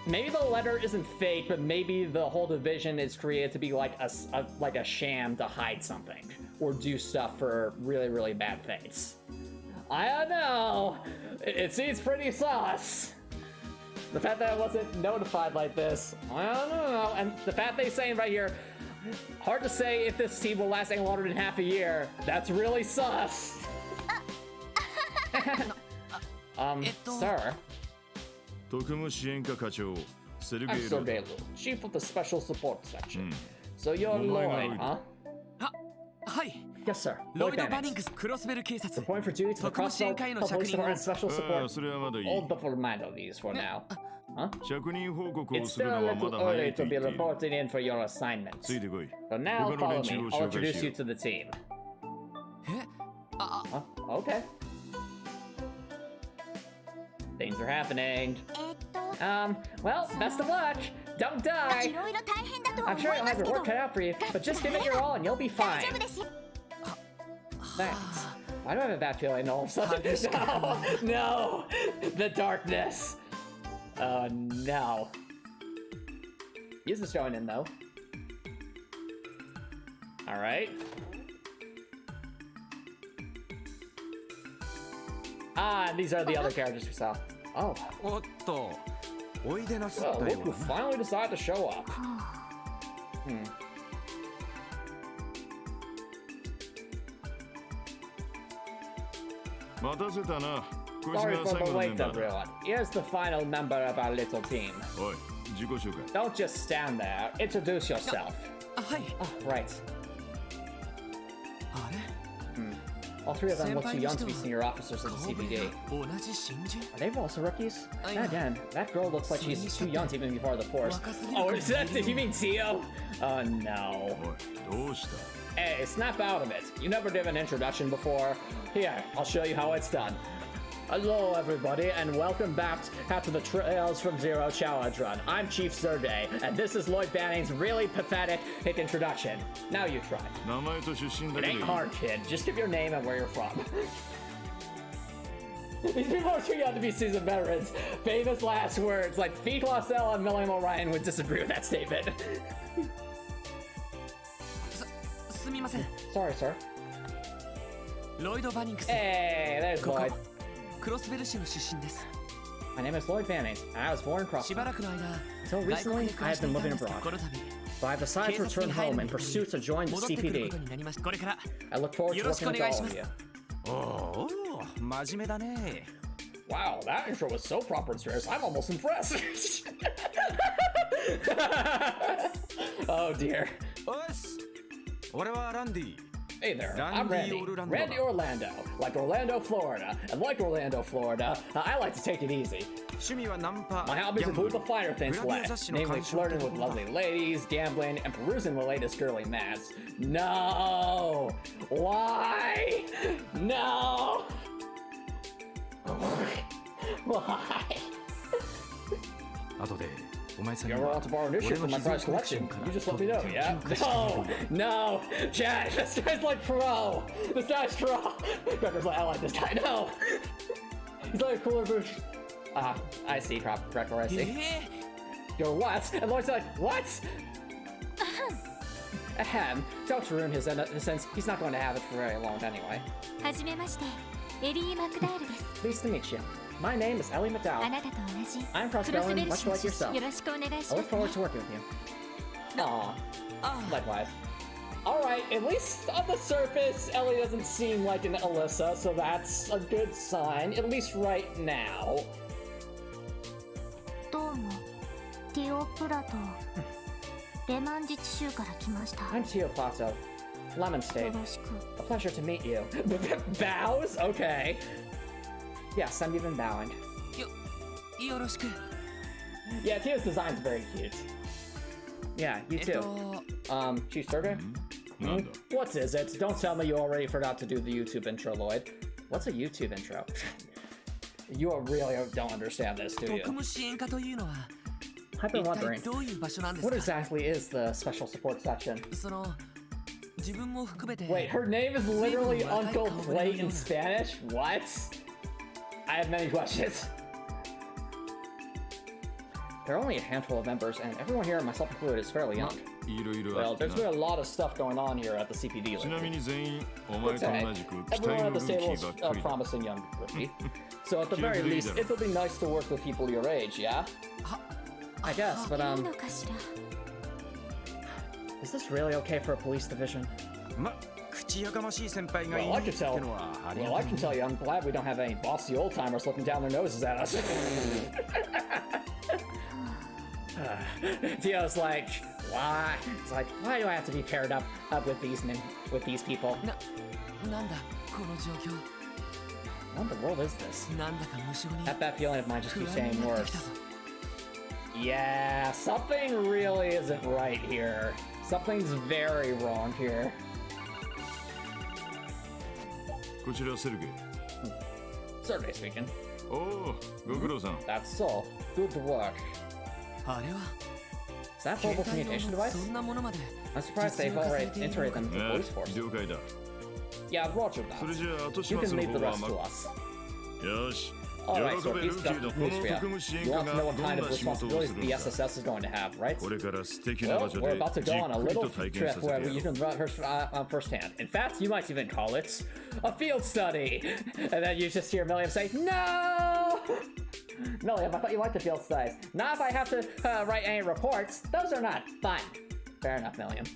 Maybe the letter isn't fake, but maybe the whole division is created to be like a sham to hide something or do stuff for really, really bad things. I don't know. It seems pretty sus. The fact that I wasn't notified like this, I don't know. And the fact they're saying right here, hard to say if this team will last any longer than half a year. That's really sus. Sir. I'm Sergey, Chief of the Special Support Section. So you're Lloyd, huh? Yes, sir. Lloyd Bannings. Reporting for duty to the Crossbell Police Department Special Support. Hold the formalities for now. Huh? It's still a little early to be reporting in for your assignments. So now follow me. I'll introduce you to the team. Huh? Okay. Things are happening. Well, best of luck. Don't die. I'm sure you'll have your work cut out for you, but just give it your all and you'll be fine. Thanks. Why do I have a bad feeling all of a sudden? No, the darkness. Oh no. He's just going in though. All right. Ah, these are the other characters we saw. Oh. Oh, look who finally decided to show up. Sorry for the wait, everyone. Here's the final member of our little team. Don't just stand there. Introduce yourself. Oh, right. All three of them look too young to be senior officers of the CBD. Are they also rookies? Again, that girl looks like she's too young to even be part of the force. Oh, is that, did you mean Tio? Oh no. Hey, snap out of it. You never did an introduction before. Here, I'll show you how it's done. Hello everybody, and welcome back to the Trails from Zero challenge run. I'm Chief Sergey, and this is Lloyd Banning's really pathetic introduction. Now you try. It ain't hard, kid. Just give your name and where you're from. These people are too young to be seasoned veterans. Famous last words, like Feet Lossell and Milliam O'Ryan would disagree with that statement. ません。 Sorry, sir. ロイド・バニンクス。 Hey, there's ここ Lloyd. クロスベル市の出身です。 My name is Lloyd Bannings, and I was born in し Crossbell. ばらくの間、 Until 外国 recently, で暮 I ら have してい been たん living ですが、 abroad. この度 But I've decided 警 to 察 return に入 home る in にあたり pursuit to join the 戻ってくるこ CPD. とになりました。これから I look forward to よろし working くお with 願い all しま of す。 you. おお、真面目だね。 Wow, that intro was so proper and serious. I'm almost impressed. Oh dear. おっす。俺はランディ。 Hey there, I'm Randy Randy. Orlando. Randy Orlando. Like Orlando, Florida. And like Orlando, Florida, I like to take it easy. 趣味はナンパ。 My hobbies ギャンブ include ル the finer things in グラビア life, 雑誌の namely 鑑賞 flirting って with ことだ。 lovely ladies, gambling, and perusing the latest girly mads. No! Why? No! Why? 後でお前さん You に ever は want to borrow a new 俺 shit の from my 秘蔵 prized コレクショ collection? ンから You just と let っ me て know, おき yeah? を貸してくれ No! る。 No! Chad, this guy's like pro! This guy's pro! Gregor's like, I like this guy. No! He's like a cooler version. I see, Gregor, I え see. Yo, what? And Lloyd's like, what? Ahem. Don't ruin his innocence. He's not going to have it for very long anyway. はじめまして、エリー・マクダールです。 Pleased to meet you. My name is Ellie あ McDowell. なたと同じ I'm クロス Crossbell, ベル much 市の like 出 yourself. 身。よろしくお願いし I ます look forward ね。 to working with you. Aw. あ Likewise. Alright, at least on the surface, Ellie doesn't seem like an Alyssa, so that's a good sign, at least right now. どうも、ティオプラトレマン自治州から来ました。 I'm Tio Plato, Lemon よ State. ろしく。 A pleasure to meet you. Bows? Okay. Yes, I'm even bowing. よろしく。 Yeah, Tio's design's very cute. Yeah, you too. Cheeseburger? なんだ What is it? Don't tell me you already forgot to do the YouTube intro, Lloyd. What's a YouTube intro? You really don't understand this, do 特 you? 務支援課というのは I've been 一体 wondering, どういう場所なんです what か。 exactly is the special support section? その自分も含めて Wait, her name is literally Uncle Plate in Spanish? What? I have many questions. There are only a handful of members, and everyone here, myself included, is fairly young. いろいろ Well, あって there's な been a lot of stuff going on here at the CPD ちなみ lately. に全員お前と Okay. 同じく期待 Everyone の at ル the ーキ table ー is ばっ a かりだ promising young rookie. So at the very Cheerleader. least, it would be nice to work with people your age, yeah? I guess, but いいのかしら。 is this really okay for a police division? ま、口やかましい先輩がい Well, な I いっ can て tell. のはあり Well, が I たい can tell you, I'm glad we don't have any bossy old timers looking down their noses at us. Tio's like, why? It's like, why do I have to be paired up with these men, with these people? なんだこの状況。 What in the world is this? なんだか無性に That bad feeling of mine just 不 keeps 安 getting になってき worse. たぞ。 Yeah, something really isn't right here. Something's very wrong here. こちらセルゲイ Certainly speaking. おおご苦労さん That's so. Good work. あれは Is that a 携 portable 帯 communication 用の device? そんなものまで I'm surprised they've already integrated them into the あ police force. 了解だ Yeah, roger それ that. じゃあ後始 You 末 can の leave the 方は rest ま to us. よし Alright, 喜 so べ he's ルーキー got の the この news 特 for you. 務支援 You 課 want が to know ど what ん kind な of 仕事を responsibilities する the んだ SSS is going to have, right? これから素敵な Well, 場所 we're で about to じ go っ on a くり little と体験 trip させ where てや you る can firsthand. In fact, you might even call it a field study. And then you just hear Milliam say, no! Milliam, I thought you liked the field studies. Not if I have to write any reports. Those are not fun. Fair enough, Milliam.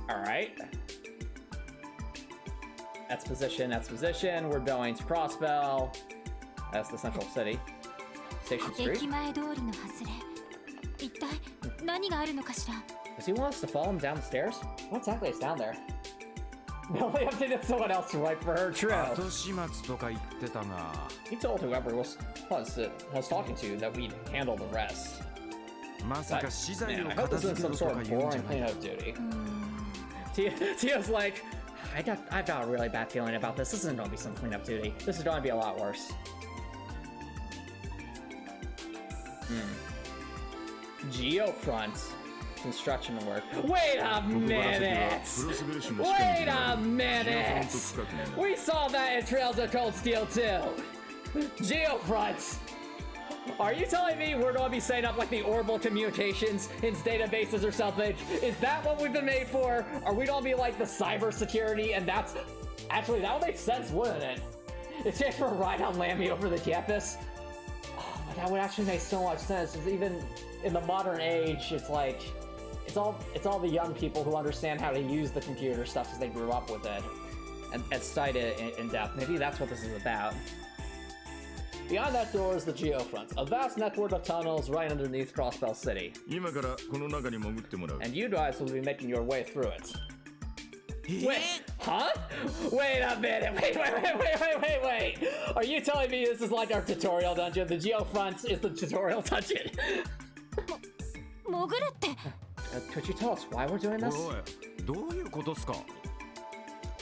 Alright. Exposition. We're going to Crossbell. That's the central city. Station 駅 Street. 前通りの外れ。一体何があるのかしら。 Does he want us to follow him down the stairs? What exactly is down there? No, we have to get someone else to write for her. True. 後始末とか言ってたが He told whoever was talking to that we'd handle the rest. まさ But, か資材 man, を I hope 片 this 付 isn't け some ろと sort か of 言うんじゃ boring ない cleanup duty. Tio's like, I've got a really bad feeling about this. This isn't going to be some cleanup duty. This is going to be a lot worse. Geofront construction work. Wait a ここから先は minute! プロスベル市の試 Wait 験 a 場 minute! ジオフロント区画に We saw that in Trails of Cold Steel too! Geofront! Are you telling me we're going to be setting up like the orbital communications in databases or something? Is that what we've been made for? Are we going to be like the cybersecurity? And that's actually, that would make sense, wouldn't it? It's just for a ride on Lammy over the campus. Oh, that would actually make so much sense. Because even in the modern age, it's like it's all the young people who understand how to use the computer stuff because they grew up with it and studied it in depth. Maybe that's what this is about. Beyond that door is the Geofront, a vast network of tunnels right underneath Crossbell City. 今からこの中に潜ってもらう。 And you guys will be making your way through it. え Wait, huh? Wait a minute. Wait. Are you telling me this is like our tutorial dungeon? The Geofront is the tutorial dungeon. 潜るって。 Could you tell us why we're doing おい this? おいどういうことっすか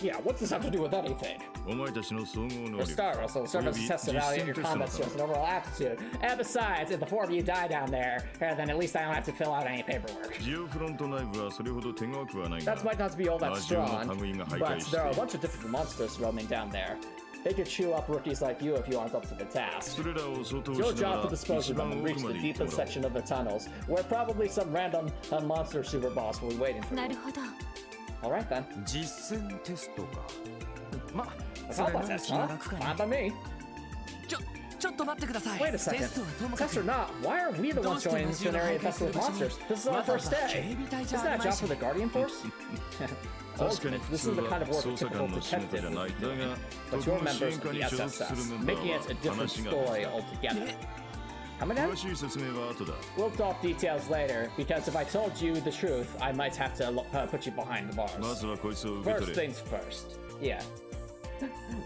Yeah, what's this have to do with anything? お前たちの総合能 For 力。 starters, it'll serve as a test to evaluate your combat skills and overall aptitude. And besides, if the four of you die down there, then at least I don't have to fill out any paperwork. ジオフロント内部はそれほど手強くはないが。 That might not be all that 魔獣の strong, 類が徘 but 徊して there are a bunch of different monsters roaming down there. They could chew up rookies like you if you aren't up to the task. それらを外 It's を your しなが job to ら dispose 一 of them 番 and 奥 reach ま the で行って deepest もらう。 section of the tunnels, where probably some random monster super boss will be waiting for な you. るほど。 Alright then. 実践テストかま A それ combat なら test, 気が huh? 楽か Fine な by me. ちょっと待ってください Wait a テ second. ストはともか Test or く not, why are we the どう ones して going 魔 into 獣 an が area 徘徊 infested する with 場所に monsters? This is our わざわ first ざ警 day. 備隊じゃ Isn't あり that a ま job せ for ん the Guardian Force? 確かに Ultimate, 普 this 通 is the は kind of work a 捜査 typical 官の仕事じ detective ゃない would だ do. が But 特 you're に支 members 援 of 課 the に所属する SSS, メンバ making ー it a は different 話が story 別だ altogether. Come again? 詳しい説明は後だ We'll talk details later, because if I told you the truth, I might have to put you behind the ま bars. ずはこいつを受け First 取れ things first. Yeah.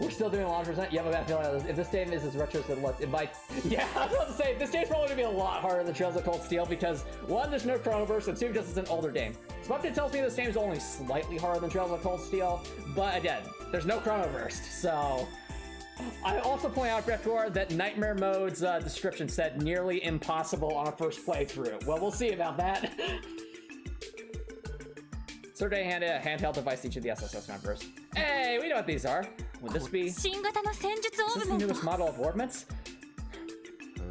We're still doing 100%. Yeah, but I feel like if this game is as retro as it looks, it might. Yeah, I was about to say, this game's probably gonna be a lot harder than Trails of Cold Steel because one, there's no Chronoverse, and two, because it's an older game. Something tells me this game's only slightly harder than Trails of Cold Steel, but again, there's no Chronoverse, so. I also point out, Grettor, that Nightmare Mode's description said nearly impossible on a first playthrough. Well, we'll see about that. Survey handheld device to each of the SSS members. Hey, we know what these are. Would this be? 新型の戦術オ Is ー this ブ the メント newest model of ordnance?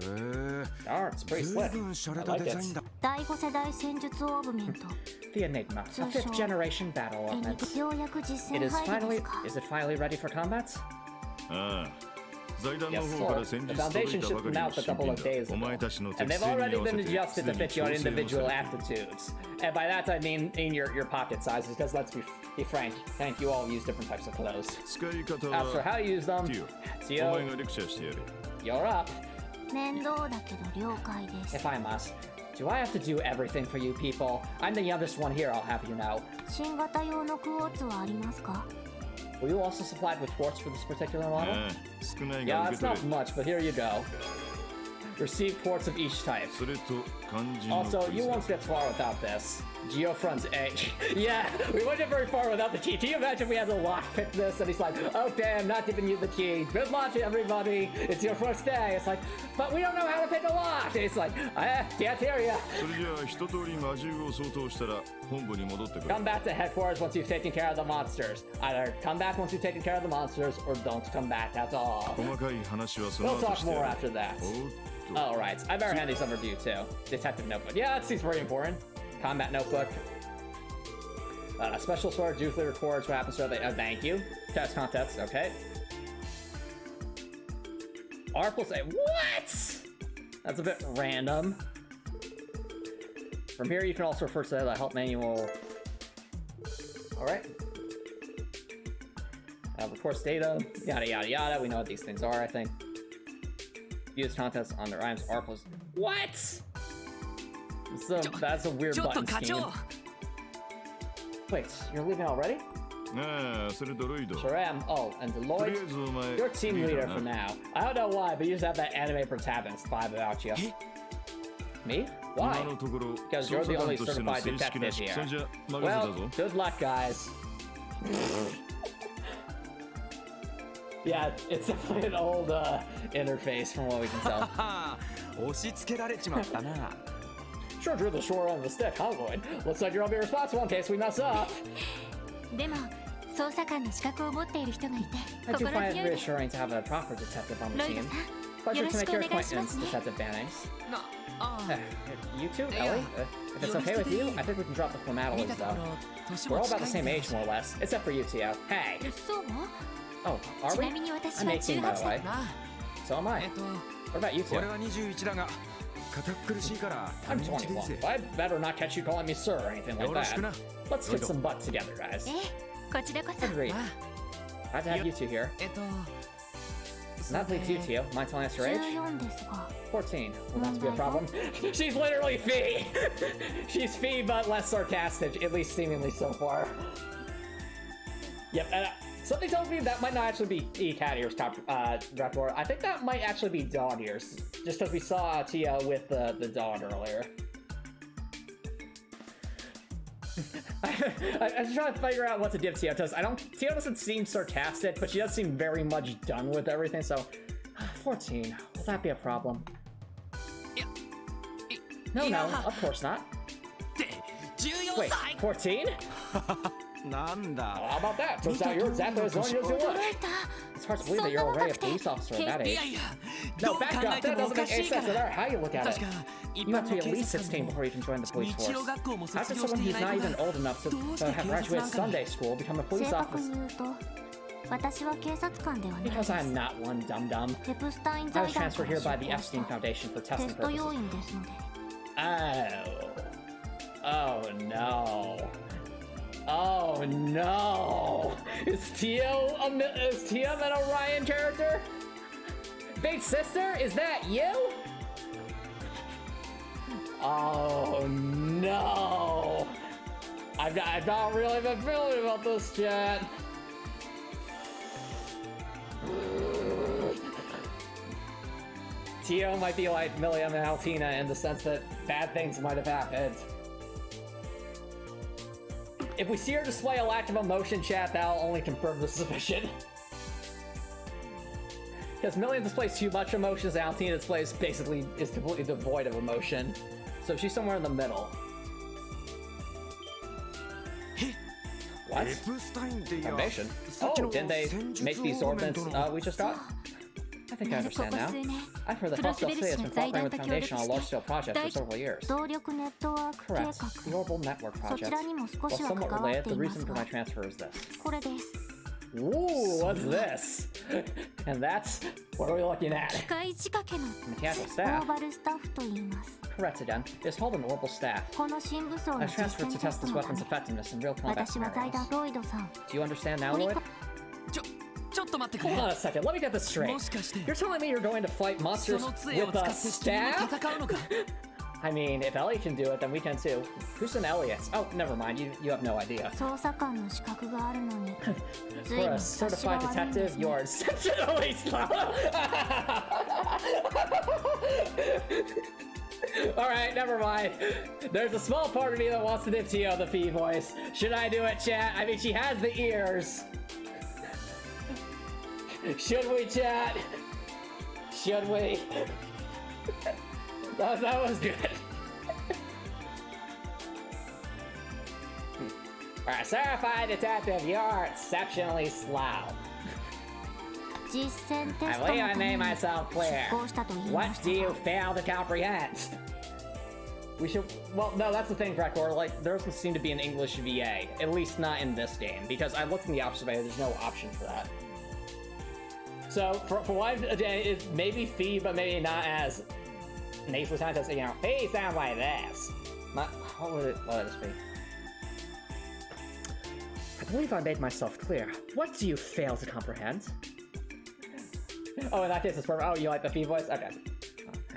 へ Darn, it's え pretty ずい slick. ぶん洒 I 落た like デザイン it. だ第5世代戦術オーブメント The Enigma, a So fifth short. generation battle え ordnance. ようやく実 It 戦 is 配備で finally. すか Is it finally ready for combat? ああ財団の Yes, 方から sir. 先 The 日届 foundation いたば shipped かり them の out a 新 couple 品 of だ days お前 ago. たちの And 適 they've 性に already 合わせ been て adjusted す to でに fit your 調整をされ individual て aptitudes. And by that I mean in your pocket sizes, because let's be frank, you all use different types of clothes. 使い方 As for は how you use them, ティオお前 Tio, がレクチャーしてやる you're up. 面倒だけど了解です If I must. Do I have to do everything for you people? I'm the youngest one here, I'll have you know. 新型用のクォーツはありますか Were you also supplied with quartz for this particular model? ああ少ない Yeah, が it's 受け取 not れ much, but here you go. Receive quartz of each type. それと肝心の Also, クイ you ズ won't get far without this. Geofront's edge. Yeah, we wouldn't get very far without the key. Can you imagine if we had to lockpick this and he's like, okay, I'm not giving you the key. Good luck, everybody. It's your first day. It's like, but we don't know how to pick a lock. And it's like, can't hear ya. それじゃあ一通り魔獣を相当したら本部に戻ってくる Come back to headquarters once you've taken care of the monsters. Either come back once you've taken care of the monsters or don't come back at all. 細かい話はその We'll 後 talk して more やる after that. おっと Oh, right. I better hand these over to you, too. Detective notebook. Yeah, that seems very important. Combat notebook. Special sword, dutifully records what happens to the... thank you. Test contest, okay. Arpal say... What? That's a bit random. From here, you can also refer to the help manual. Alright. Reports data. Yada, yada, yada. We know what these things are, I think. Use contests on their items. Arpals. What? So that's a weird ちょっと button 課 scheme. 長 Wait, you're leaving already? ああそれドロイド Sure am. Oh, and とりあ Lloyd, えずお前 you're team リー leader ダ for ーな now. I don't know why, but you just have that anime protagonist vibe about you. え Me? 今 Why? のところ Because 捜 you're 査 the 官 only としての certified 正式な detective 色 here. 彩じゃ任せた Well, ぞ good luck, guys. Yeah, it's definitely an old interface from what we can tell. はは押し付けられちまったな Sure drew the short end of the stick, huh, Lloyd? Looks like you're gonna be responsible in case we mess up. でも捜査官の資格を持っている人がいて I do 心 find it 強いです reassuring to have a proper detective on the ロイド team. さん Pleasure to make your よろしくお願いします acquaintance, ね。 Detective Bannings. あ You too, Yeah. Ellie? If it's okay with you, I think we can drop the 見 formalities たと though. ころ年 We're も all 近 about い the ん same で age, more or less. Except for you, Tio. Hey! そう Oh, are ち we? なみに私 I'm は 18, 18 by the だ way. な So am I. What about you 俺 two? は21だが堅苦しいから I'm 他人知れ 21. ぜ Well, I'd better not catch you calling me sir or anything like よろしく that. な Let's Lloyd. kick some butt together, guys. えこちらこそ Agreed. な Glad to have you two here. そ Not れ leaves you, で Tio. Mind telling us your age? 14ですが 14. Will that be a problem? She's literally Fee! She's Fee, but less sarcastic, at least seemingly so far. Yep, something tells me that might not actually be Cat Ears top Raptor. I think that might actually be Dog Ears, just because we saw Tia with the dog earlier. I'm trying to figure out what to give Tia, because Tia doesn't seem sarcastic, but she does seem very much done with everything, so 14, will that be a problem? No, no, of course not. って14 Wait, 歳 14? なんだ How about that? Turns out you're exactly as young as you 驚 look. いた It's hard to believe that you're already a police officer at that い age. やいや No, どう考 back up. えて That もお doesn't か make し any いか sense no ら matter how you look at 確 it. か一 You 般 have to の be at 警 least 察 16 官 before you can join the でも police 日曜 force. 学校も How 卒 does 業し someone てい who's ない not 子 even が old enough to どうして have 警察 graduated なんかに Sunday school become a 正 police 確 officer? に言うと私は警察官ではないで Because す I'm not one dum-dum. エプスタイン I 財 was 団 transferred から here by the 出向し Epstein た Foundation for テ testing スト要 purposes. 員ですので Oh. Oh no. Oh no. Is Tio an Orion character? Big sister, is that you? Oh no. I've not really been feeling about this yet. Tio might be like Milliam and Altina in the sense that bad things might have happened. If we see her display a lack of emotion, chat, that'll only confirm the suspicion. Because Milliam displays too much emotions, and Altina displays basically is completely devoid of emotion. So she's somewhere in the middle. What? エプスタインっていや Foundation? さっき Oh, の didn't they 戦術 make these オーメン ordnance トの we just got? I think I ここ understand now. 数年 I've heard that クロス Crossbell ベル City 市 has の been 財 partnering 団 with と the 協力 Foundation on a し large-scale て project 大 for several years. 動力ネットワーク計 Correct. 画 The Orbital Network そ Project. ちらにも少 Well, しは somewhat 関わっ related, て the いま reason す for が my transfer is this. これです Ooh, what's this? And that's... What are we looking at? 機械仕掛けの Mechanical オ staff. ーバルスタッフと言います Correct again. It's called an orbital staff. この新武装 I の実 transferred 戦 to テ test スト this のた weapon's め effectiveness in real combat 私は財団 scenarios. ロイドさん Do you understand now, 折り Lloyd? かちょっと待ってくれ Hold on a second. Let me get this straight. もしかして You're telling me you're going to fight そ monsters の杖を with 使 a って君も staff? 戦うのか I mean, if Ellie can do it, then we can too. Who's an Elliot? Oh, never mind. You have no idea. 捜査官の資格があるのに随 For 分 a 察しが certified 悪いんで detective, すね you're exceptionally slow. Alright, never mind. There's a small part of me that wants to dip Tio the Fee voice. Should I do it, chat? I mean, she has the ears. Should we, chat? Should we? that was good. Alright, certified detective, you're exceptionally slow. 実践テ I ストの believe た I め made に myself 出 clear. 向したと言いま What し do た you が fail to comprehend? We should. Well, no, that's the thing, Gregor. Like, there doesn't seem to be an English VA, at least not in this game, because I looked in the option survey. There's no option for that. So, for one, it may be Fee, but maybe not as nasally sounds as, you know, Fee sound like this. Not, what would this be? I believe I made myself clear. What do you fail to comprehend? Oh, in that case, it's perfect. Oh, you like the Fee voice? Okay.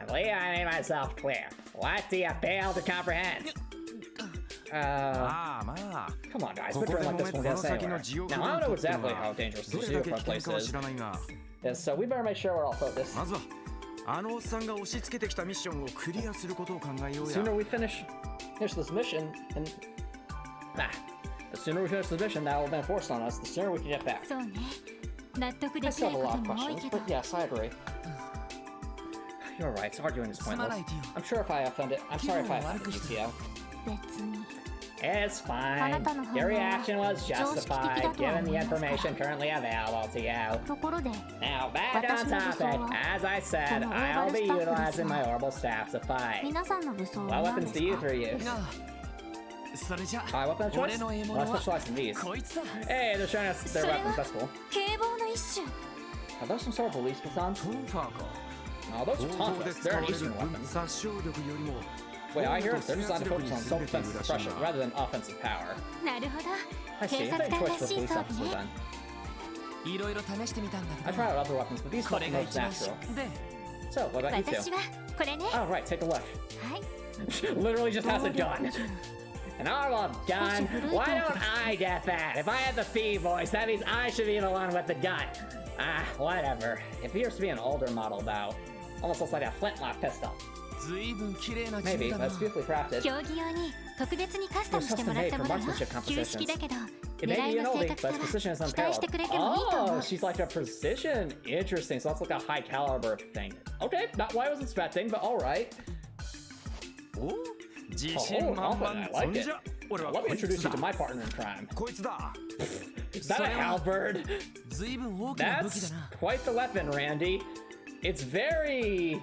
I believe I made myself clear. What do you fail to comprehend? まあまあ Come on, guys. こ We're こで doing like 揉 this め when こ we の get 先 anywhere. のジオグ Now, ラ I ン don't ト know っていうの exactly は how dangerous ど the れだけ危 Geofront 険 place かは is. 知らないが Yeah, so we better make sure we're all focused. まずはあのおっさんが押し付けてきたミッションをクリアすることを考えよう The や sooner we finish this mission, and the sooner we finish the mission that will be enforced on us, the sooner we can get back. そうね納得で I き still ない have a こ lot と of も多い questions, けど but yes, I agree. You're right. Arguing is すま pointless. ないティ I'm sure if I offended, I'm sorry if I offended you, Tio. 別に It's fine. あなたの反応は Your reaction was 常識的だ justified とは given 思 the いますから information currently available to you. ところで Now, back on 私の武装 topic. は As I said, この I'll be オーバルスタッフです utilizing が my orbital staff to fight. 皆さんの武装は What 何 weapons です do you か three use? なあそれじゃ My weapon of 俺 choice? の獲 Well, 物 let's は specialize in these. こいつだ Hey, they're showing us their それ weapons. は That's cool. 警棒の一種 Are those some sort of police batons? トンファーか Oh, those are 方法で tonfas. 使 They're わ an れる Eastern 分 weapons. 殺傷力よりも Wait, I hear 防御と they're 制 designed 圧 to 力 focus に on 優れてい self-defense るらしい suppression な rather than offensive power. なるほど I see. 警 I 察 think 官 choice ら for しい police 装 officer 備ね then. いろいろ試してみたんだ I けど tried out other weapons, but these こ felt れ the が most 一番 natural. で So, what about you 私 two? はこれね Oh, right, take a look. はい Literally just has a gun. An Arlov gun? Why don't I get that? If I had the Fee voice, that means I should be the one with the gun. Ah, whatever. It appears to be an older model, though. Almost looks like a flintlock pistol. ずいぶん綺麗な銃 Maybe, だ but な it's beautifully crafted. 競技用に特別にカスタムしてもらったものよ It was custom made for marksmanship compositions. 旧式だけど It may 狙 be い an の正 oldie, 確さ but は its precision is 期待してくれてもいいと思 Oh, う she's like a precision. Interesting. So that's like a high caliber thing. Okay, not what I was expecting, but alright. お自 Oh, 信満 confident. 々 I そ like ん it. じゃ俺は Let me こい introduce つ you だ to my partner in crime. こいつだ Is that a halberd? ずいぶん大きな武器 That's だな quite the weapon, Randy. It's very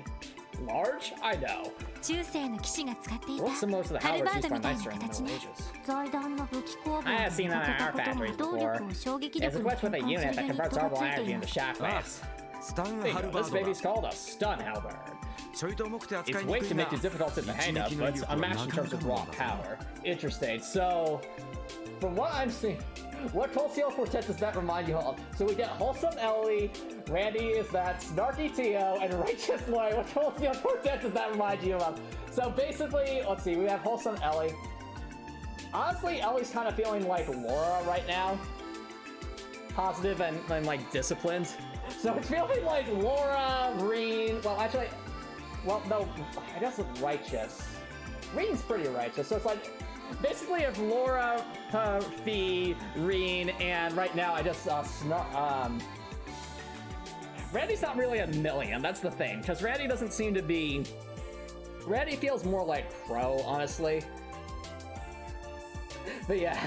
large, I know. 中世の騎士が使ってい It looks similar to the たハルバ halberds ー used ド by みたい knights な during the 形 Middle ね Ages. 財団の武器工房 I で have 見 seen that か in け our たことも factories 動 before. 力を衝撃 It's 力に equipped with a 変換す unit る that ユニッ converts トが orbital ついて energy い into ます shockwaves. スタン There ハ you ル go. バ This ード baby's だ called a stun halberd. ちょいと重くて扱い It's に way くい too な make it difficult to hang up, 一撃 but の威 it's 力は unmatched in なかな terms か of の raw ものだぞ power. Interesting. So, from what I'm seeing, what Tulsiel Quartet does that remind you of? So we get Wholesome Ellie, Randy is that Snarky Tio, and Righteous Lloyd. What Tulsiel Quartet does that remind you of? So basically, let's see, we have Wholesome Ellie. Honestly, Ellie's kind of feeling like Laura right now. Positive and like disciplined. So it's feeling like Laura, Reen, well actually, well no, I guess it's Righteous. Reen's pretty righteous, so it's like, basically if Laura, Fee, Reen, and right now I just, Randy's not really a million, that's the thing, because Randy doesn't seem to be, Randy feels more like Crow, honestly. But yeah,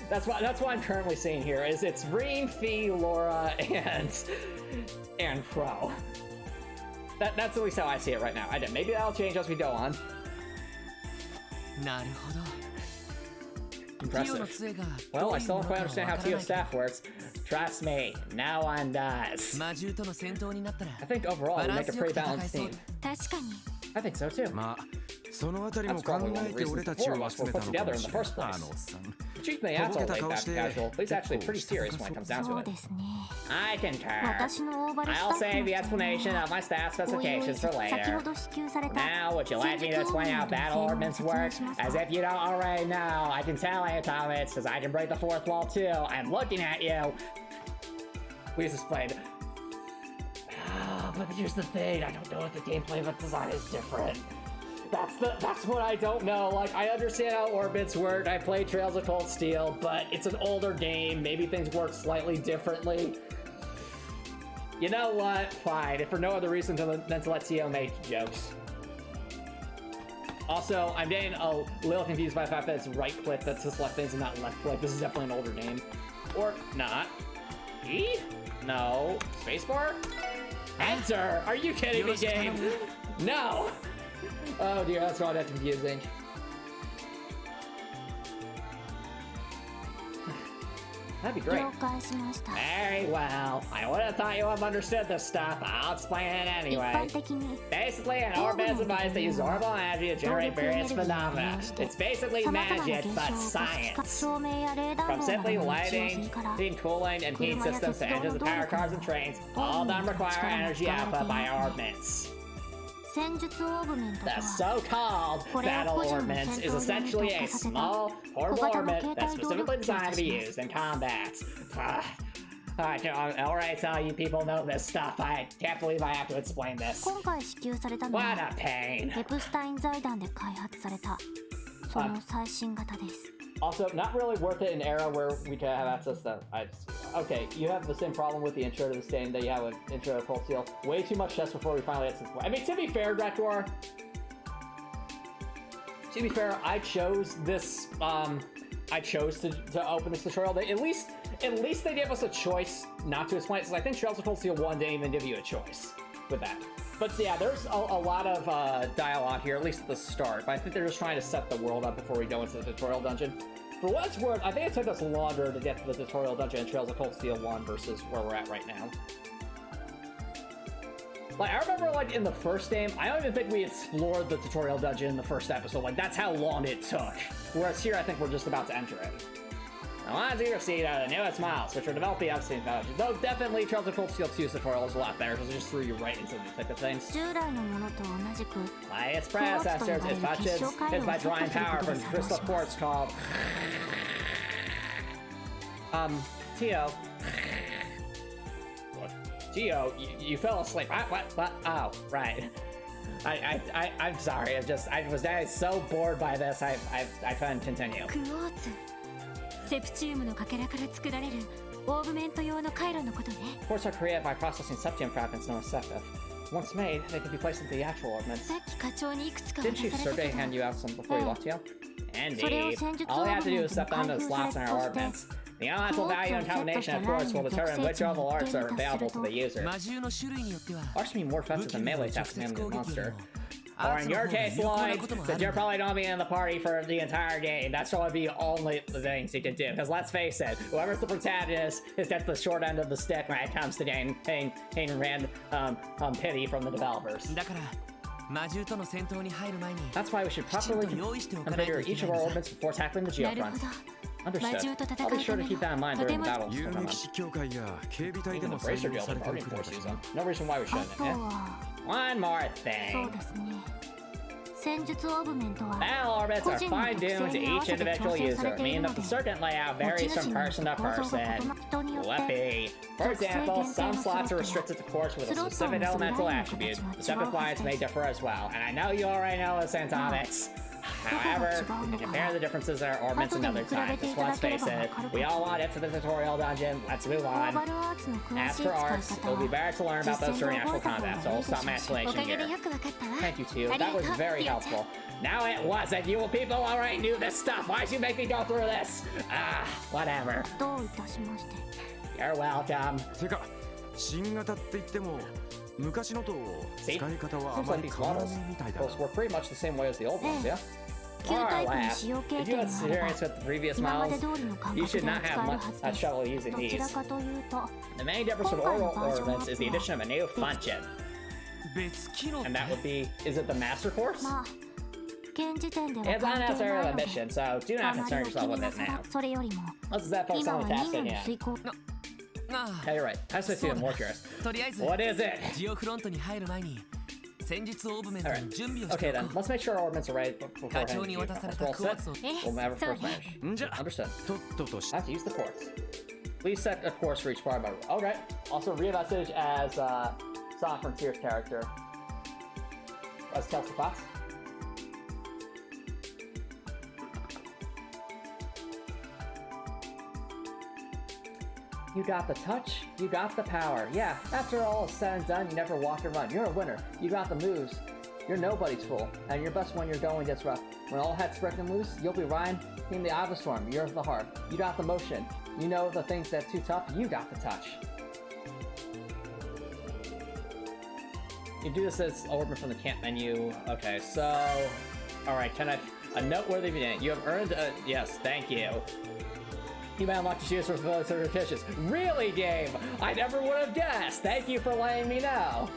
that's what I'm currently seeing here. Is it's Reen, Fee, Laura, and Crow. That's at least how I see it right now. Maybe that'll change as we go on. なるほど Impressive. Well, I still don't quite understand how Tio's staff works. Trust me, no one does. 魔獣との戦闘になったら I think overall we make a pretty balanced team. 確かに I think so too. まあそのあたりも That's 考 probably one of え the て俺 reasons た the ち four を of us 集 were め put たの together か in も the しれ first ない place. あのおっさん The chief may act all laid back and casual, but he's actually pretty serious when it comes down そ to う it. ですね I concur. 私のオーバルスタッ I'll フ save the の explanation of my staff おいおい specifications for 先 later. ほど支給された Now, would you like me to explain how battle ordnance work? As if you don't already know, I can tell Antomicx, because I can break the fourth wall too. I'm looking at you. Please explain. But here's the thing, I don't know if the gameplay but design is different. That's what I don't know. Like, I understand how orbits work. I played Trails of Cold Steel, but it's an older game. Maybe things work slightly differently. You know what? Fine. If for no other reason than to let Tio make jokes. Also, I'm getting a little confused by the fact that it's right click that's to select things and not left click. This is definitely an older game. Or not. E? No. Spacebar? Enter! Are you kidding me, game? No! Oh dear, that's why that's confusing. That'd be great. 了解しました Very well. I would have thought you would have understood this stuff. I'll explain it 一 anyway. 般的に Basically, an orb is a device that uses orbital energy to generate various phenomena. It's basically さまざまな magic, 現象を but 起こす比較 science. 照明やレーダー From 網な simply どの日用 lighting, 品から heating, cooling, and heat 車や systems to 鉄道 engines の and 動 power 力 cars and trains, all of them require 力も energy 使われて output い by ますね orbments. 戦術オーブメントと The は so-called これは battle 個人の orbments 戦 is 闘用に essentially 特 a 化させた small, 小 portable 型の orbit 携 that's 帯動 specifically 力機を designed to 指 be します used in combat. Alright, so you people know this stuff. I can't believe I have to explain this. 今回支給されたの What は a pain. エプスタイン財団で開発されたその最新型です Also, not really worth it in an era where we can have access to. Okay, you have the same problem with the intro to this game that you have with intro to Cold Steel. Way too much just before we finally get to this point. I mean, to be fair, Drakor, To be fair, I chose this. I chose to open this tutorial. At least they gave us a choice not to explain it. Because I think Trails of Cold Steel 1 didn't even give you a choice with that. But yeah, there's a lot of dialogue here, at least at the start. But I think they're just trying to set the world up before we go into the tutorial dungeon. For what it's worth, I think it took us longer to get to the tutorial dungeon in Trails of Cold Steel 1 versus where we're at right now. Like, I remember, like, in the first game, I don't even think we explored the tutorial dungeon in the first episode. Like, that's how long it took. Whereas here, I think we're just about to enter it. I want you to see the newest models, which are developed the upstream technology. Though, definitely, Trails of Cold Steel 2's tutorial is a lot better, because it just threw you right into the thick of things. Like its predecessors, it's by drawing power from crystal quartz called... Tio. Geo, you fell asleep. What? Oh, right. I'm sorry. I was so bored by this. I couldn't continue. Quartz are created by processing septium fragments known as sepith. Once made, they can be placed into the actual ordnance. Didn't Chief Sergey hand you out some before you left here? Indeed. All we have to do is step onto the slots in our ordnance. The elemental value and combination of quartz will determine which level arts are available to the user. Arts can be more effective than melee attacks to the monster. Or in your case, Lloyd, since you're probably not being in the party for the entire game, that's probably the only things you can do. Because let's face it, whoever's the protagonist gets the short end of the stick when it comes to getting random pity from the developers. That's why we should properly configure each of our orbits before tackling the Geofront. Understood. I'll be sure to keep that in mind during the battle. Even the Bracer Guild and Guardian Force use them. No reason why we shouldn't, eh? One more thing. Battle orbits are fine-tuned to each individual user, meaning that the circuit layout varies from person to person. Whoopee. For example, some slots are restricted to quartz with a specific elemental attribute. The separate lines may differ as well, and I know you already know this, Antomicx. However, we can compare the differences in our orbits another time. Just let's face it, we all want it for the tutorial dungeon. Let's move on. As for arts, it will be better to learn about those during actual combat, so I'll stop my explanation here. Thank you, Tio. That was very helpful. Now it wasn't. You people already knew this stuff. Why'd you make me go through this? Whatever. You're welcome. Seems like these models were pretty much the same way as the old ones, yeah? More or less. If you had experience with the previous models, you should not have much trouble using these. The main difference with oral ornaments is the addition of a new function. And that would be, is it the Master Course? It's not necessarily a mission, so do not concern yourself with it now. Let's just focus on the task at hand. Yeah, you're right. I was supposed to be more curious. What is it? Alright. Okay then, let's make sure our orbits are right beforehand. We'll set. We'll never first manage. Understood. I have to use the quartz. Please set a course for each part of my route. Okay. Also, re-message as Sonic Frontier's character. As Kelsey Fox. You got the touch, you got the power. Yeah, after all is said and done, you never walk or run. You're a winner. You got the moves. You're nobody's fool. And you're best when you're going gets rough. When all heads break and loose, you'll be Ryan in the eye of the storm. You're the heart. You got the motion. You know the things that's too tough. You got the touch. You do this as orbit from the camp menu. Okay, so... Alright, a noteworthy beginning. You have earned a... Yes, thank you. You may unlock the shoes for those certifications. Really, Gabe? I never would have guessed. Thank you for letting me know.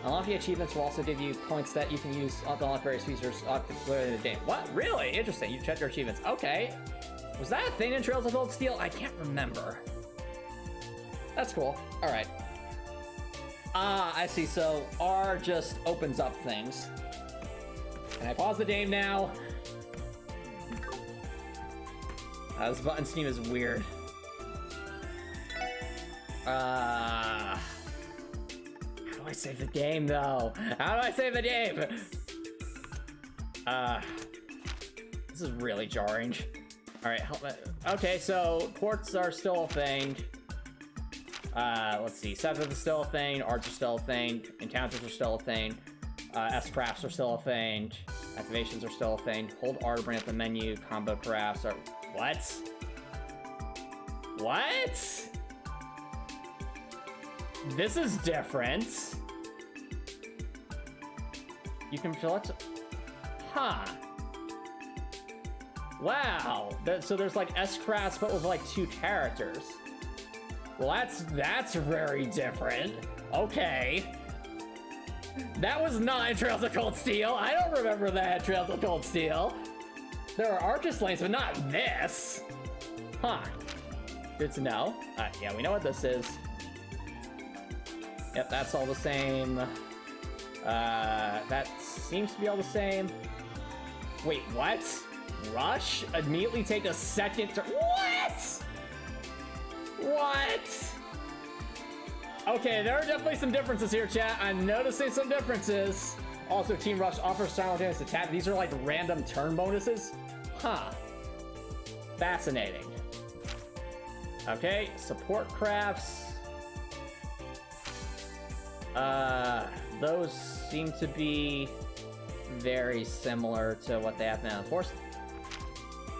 Unlocking achievements will also give you points that you can use to unlock various features later in the game. What? Really? Interesting. You checked your achievements. Okay. Was that a thing in Trails of Cold Steel? I can't remember. That's cool. All right. I see. So R just opens up things. Can I pause the game now? This button scheme is weird. How do I save the game, though? How do I save the game? This is really jarring. Alright, help me. Okay, so ports are still a thing. Let's see. Seventh is still a thing. Arch is still a thing. Encounters are still a thing. S-crafts are still a thing. Activations are still a thing. Hold R to bring up the menu. Combo crafts are... What? What? This is different. You can select... Huh. Wow. So there's like S-crafts, but with like 2 characters. Well, that's very different. Okay. That was not in Trails of Cold Steel. I don't remember that in Trails of Cold Steel. There are Archer Lanes, but not this. Huh. Good to know. Yeah, we know what this is. Yep, that's all the same. That seems to be all the same. Wait, what? Rush? Immediately take a second turn. What? What? Okay, there are definitely some differences here, chat. I'm noticing some differences. Also, Team Rush offers simultaneous attack. These are like random turn bonuses. Huh. Fascinating. Okay, support crafts. Those seem to be very similar to what they have now. Of course.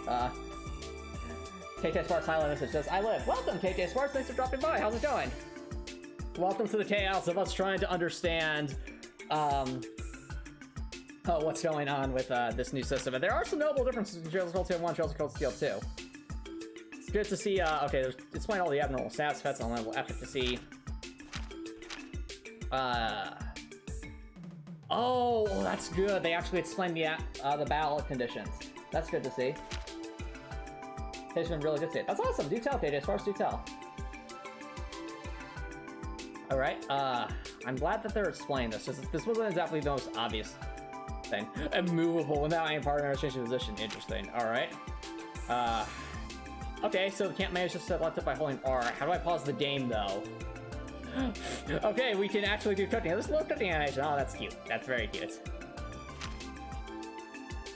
KK Sparks highlight message says, I live. Welcome, KK Sparks. Thanks for dropping by. How's it going? Welcome to the chaos of us trying to understand what's going on with this new system. And there are some notable differences between Trails of Cold Steel 1 and Trails of Cold Steel 2. It's good to see, okay, there's displaying all the abnormal stats, effects on level efficacy. Oh, that's good. They actually explained the battle conditions. That's good to see. It's been really good to see it. That's awesome. Do tell, KJ. As far as do tell. All right. I'm glad that they're explaining this. This wasn't exactly the most obvious thing. Immovable without any partner change of position. Interesting. All right. Okay. So the can't manage to select it by holding R. How do I pause the game though? Okay, we can actually do cooking. There's a little cooking animation. Oh, that's cute. That's very cute.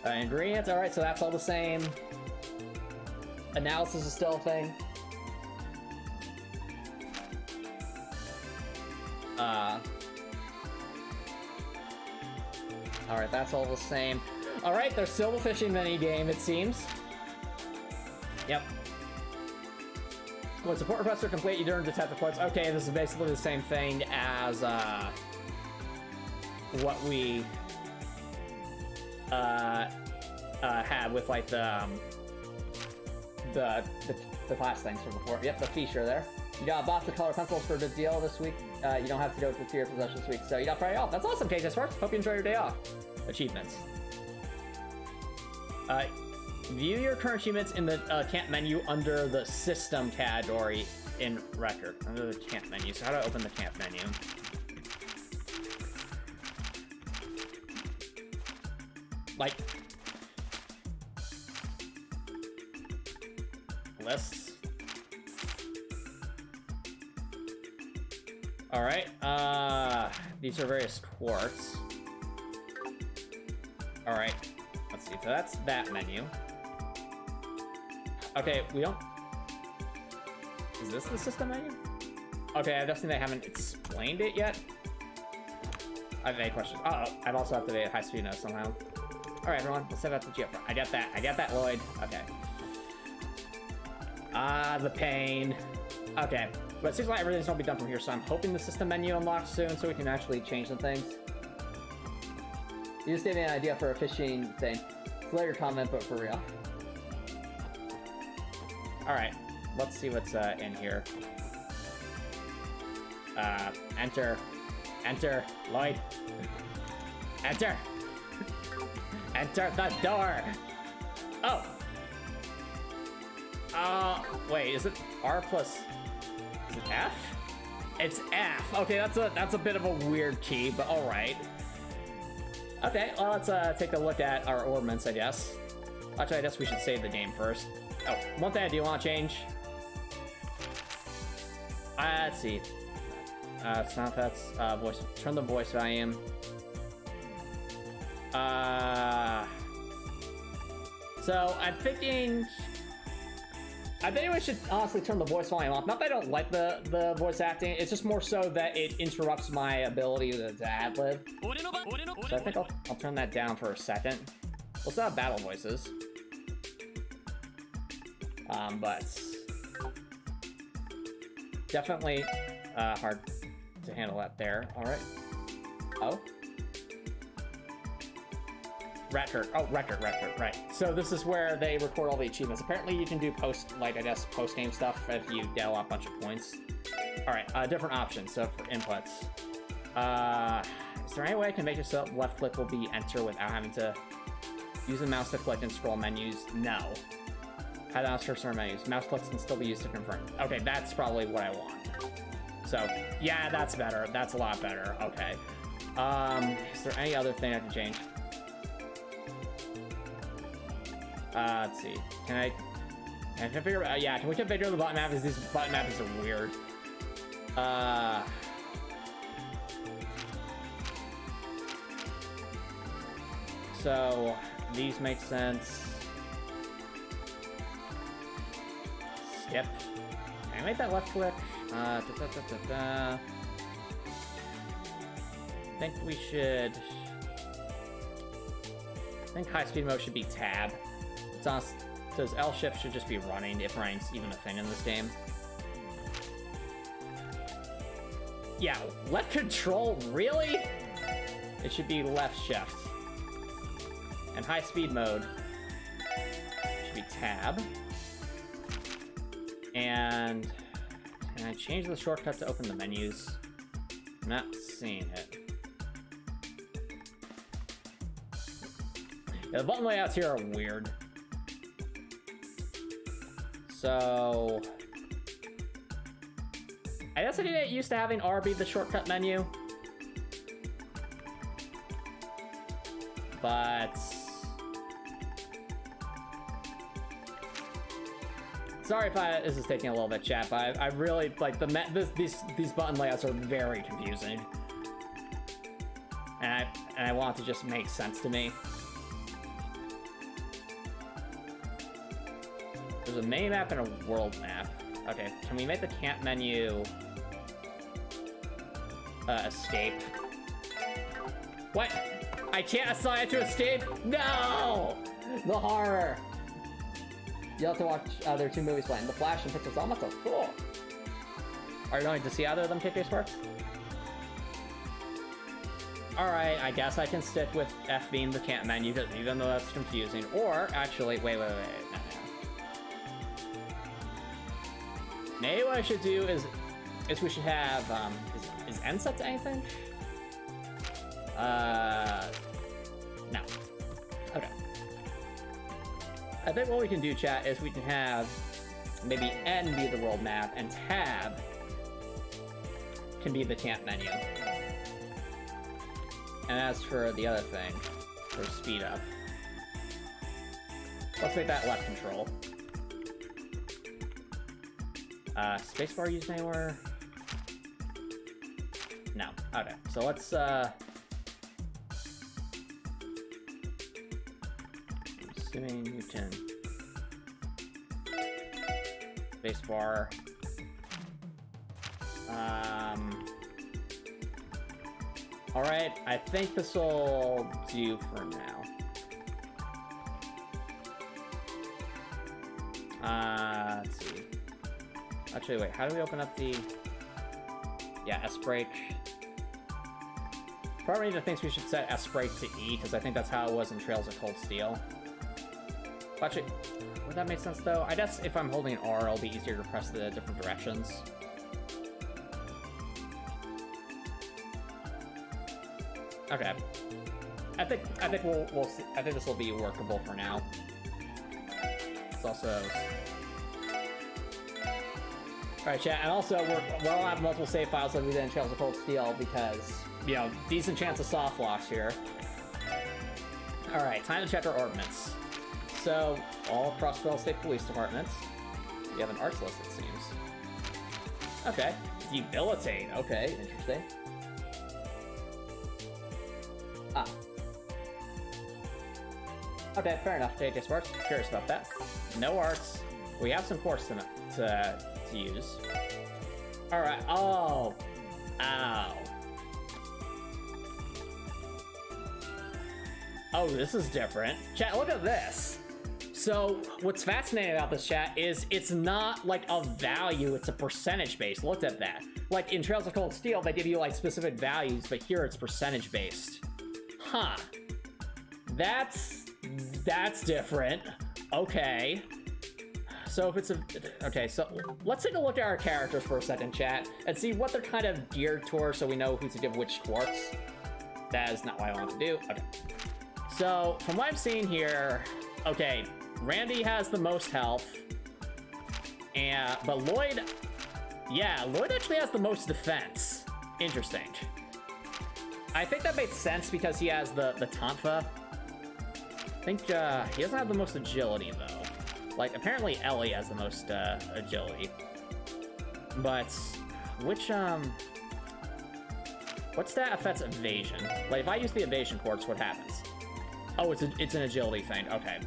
Ingredients. All right. So that's all the same. Analysis is still a thing. Alright, that's all the same. Alright, there's still the fishing mini game, it seems. Yep. When support requests are complete, you don't detect the points. Okay, this is basically the same thing as what we had with like the class things from before. Yep, the feature there. You got bought the color pencils for a good deal this week. You don't have to go with the tier possession this week, so you got Friday off. That's awesome, KJ Sparks. Hope you enjoy your day off. Achievements. View your current achievements in the camp menu under the system category in record. Under the camp menu. So how do I open the camp menu? Like lists. All right. These are various quartz. All right. Let's see. So that's that menu. Okay, we don't... Is this the system menu? Okay, I just think they haven't explained it yet. I have any questions. Uh-oh, I've also activated high speed notes somehow. All right, everyone, let's set up the Geofront. I got that, Lloyd. Okay. The pain. Okay, but it seems like everything's gonna be done from here, so I'm hoping the system menu unlocks soon so we can actually change some things. You just gave me an idea for a fishing thing. Later comment, but for real. Alright, let's see what's in here. Enter. Enter, Lloyd. Enter! Enter the door! Oh! Wait, is it R plus... Is it F? It's F! Okay, that's a bit of a weird key, but alright. Okay, well, let's take a look at our ornaments, I guess. Actually, I guess we should save the game first. Oh, one thing I do want to change. Let's see. Sound effects, voice. Turn the voice volume. So I'm thinking. I think we should honestly turn the voice volume off. Not that I don't like the voice acting, it's just more so that it interrupts my ability to ad-lib. So I think I'll turn that down for a second. We'll still have battle voices. But definitely hard to handle that there. All right. Oh. Record, right. So this is where they record all the achievements. Apparently you can do post-game stuff if you get a bunch of points. All right, different options. So for inputs, is there any way I can make it so left click will be enter without having to use the mouse to click and scroll menus? No. How to mouse for certain menus. Mouse clicks can still be used to confirm. Okay, that's probably what I want. So yeah, that's better. That's a lot better. Okay. Is there any other thing I can change? Let's see. Can I configure? Yeah, can we configure the button map? These button maps are weird. So these make sense. Skip. Can I make that left click? I think we should. I think high speed mode should be tab. It's on, says L shift should just be running if running's even a thing in this game. Yeah, left control, really? It should be left shift. And high speed mode should be tab. And can I change the shortcut to open the menus? I'm not seeing it. Yeah, the button layouts here are weird. So I guess I didn't get used to having R be the shortcut menu. But sorry if this is taking a little bit, chat, but I really like these button layouts are very confusing. And I want it to just make sense to me. There's a main map and a world map. Okay, can we make the camp menu escape? What? I can't assign it to escape? No! The horror! You'll have to watch their 2 movies playing. The Flash and Pixels Almost so cool. Are you going to see either of them kick their sparks? Alright, I guess I can stick with F being the camp menu, even though that's confusing. Or, actually, wait. No. Maybe what I should do is we should have, is N set to anything? No. Okay. I think what we can do, chat, is we can have maybe N be the world map and tab can be the camp menu. And as for the other thing, for speed up, let's make that left control. Spacebar used anywhere? No. Okay, so let's assuming you can spacebar. All right, I think this will do for now. Let's see. Actually, wait, how do we open up the... Yeah, S-brake. Probably the things we should set S-brake to E, because I think that's how it was in Trails of Cold Steel. Actually, would that make sense, though? I guess if I'm holding R, it'll be easier to press the different directions. Okay. I think we'll see. I think this will be workable for now. It's also... Alright, chat, and also we'll have multiple save files like we did in Trails of Cold Steel because, you know, decent chance of soft locks here. Alright, time to check our ordnance. So, all Crossbell State Police Departments. We have an arts list, it seems. Okay. Debilitate. Okay, interesting. Ah. Okay, fair enough. Take sparks. Curious about that. No arts. We have some quartz to use. All right. Oh. Ow. Oh, this is different. Chat, look at this. So what's fascinating about this, chat, is it's not like a value, it's a percentage based. Look at that. Like in Trails of Cold Steel, they give you like specific values, but here it's percentage based. Huh. That's different. Okay. So if it's okay, so let's take a look at our characters for a second, chat, and see what they're kind of geared towards so we know who to give which quartz. That is not what I want to do. Okay. So from what I'm seeing here, okay, Randy has the most health, but Lloyd, yeah, Lloyd actually has the most defense. Interesting. I think that makes sense because he has the Tonfa. I think he doesn't have the most agility though. Like apparently Ellie has the most agility. But which what's that affects evasion? Like if I use the evasion quartz, what happens? Oh, it's an agility thing. Okay.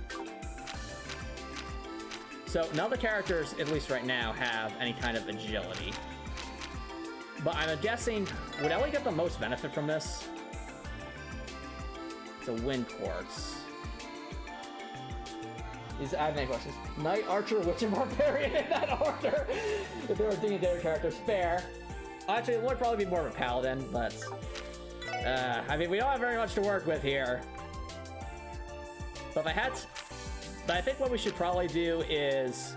So none of the characters, at least right now, have any kind of agility. But I'm guessing, would Ellie get the most benefit from this? It's a wind quartz. I have many questions. Knight, Archer, Witch, and Barbarian in that order. If they were D&D characters, fair. Actually, it would probably be more of a Paladin, but... I mean, we don't have very much to work with here. But I think what we should probably do is...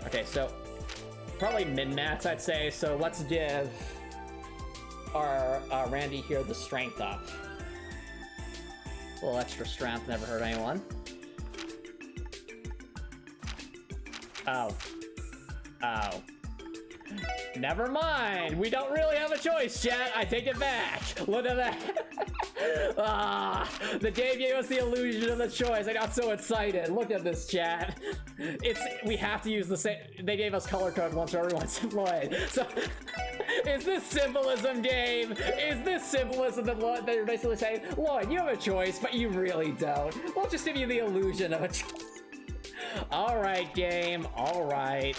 Okay, so... Probably min-mats, I'd say. So let's give our Randy here the strength up. A little extra strength, never hurt anyone. Oh. Oh. Never mind. We don't really have a choice, chat. I take it back. Look at that. The game gave us the illusion of the choice. I got so excited. Look at this, chat. We have to use the same. They gave us color code once for everyone's Lloyd. So, is this symbolism, game? Is this symbolism that you're basically saying, Lloyd, you have a choice, but you really don't? We'll just give you the illusion of a choice. All right, game. All right.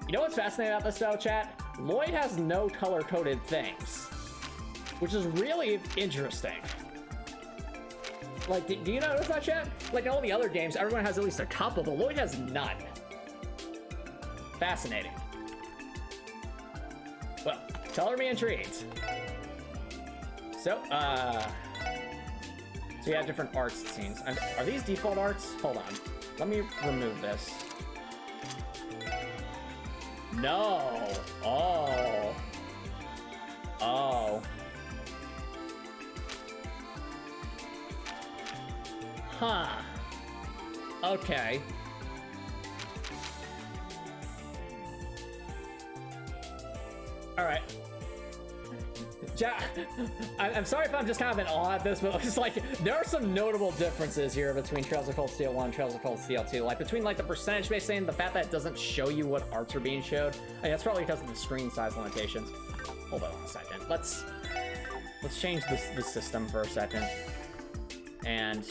You know what's fascinating about this though, chat? Lloyd has no color-coded things, which is really interesting. Like, do you notice that, chat? Like in all the other games, everyone has at least a couple, but Lloyd has none. Fascinating. Well, color me intrigued. So you have different arts, it seems. Are these default arts? Hold on. Let me remove this. No. Oh. Oh. Huh. Okay. All right. I'm sorry if I'm just kind of in awe at this, but it's like there are some notable differences here between Trails of Cold Steel 1 and Trails of Cold Steel 2. Like between like the percentage based thing, the fact that it doesn't show you what arts are being showed. I mean, that's probably because of the screen size limitations. Hold on a second. Let's change this system for a second. And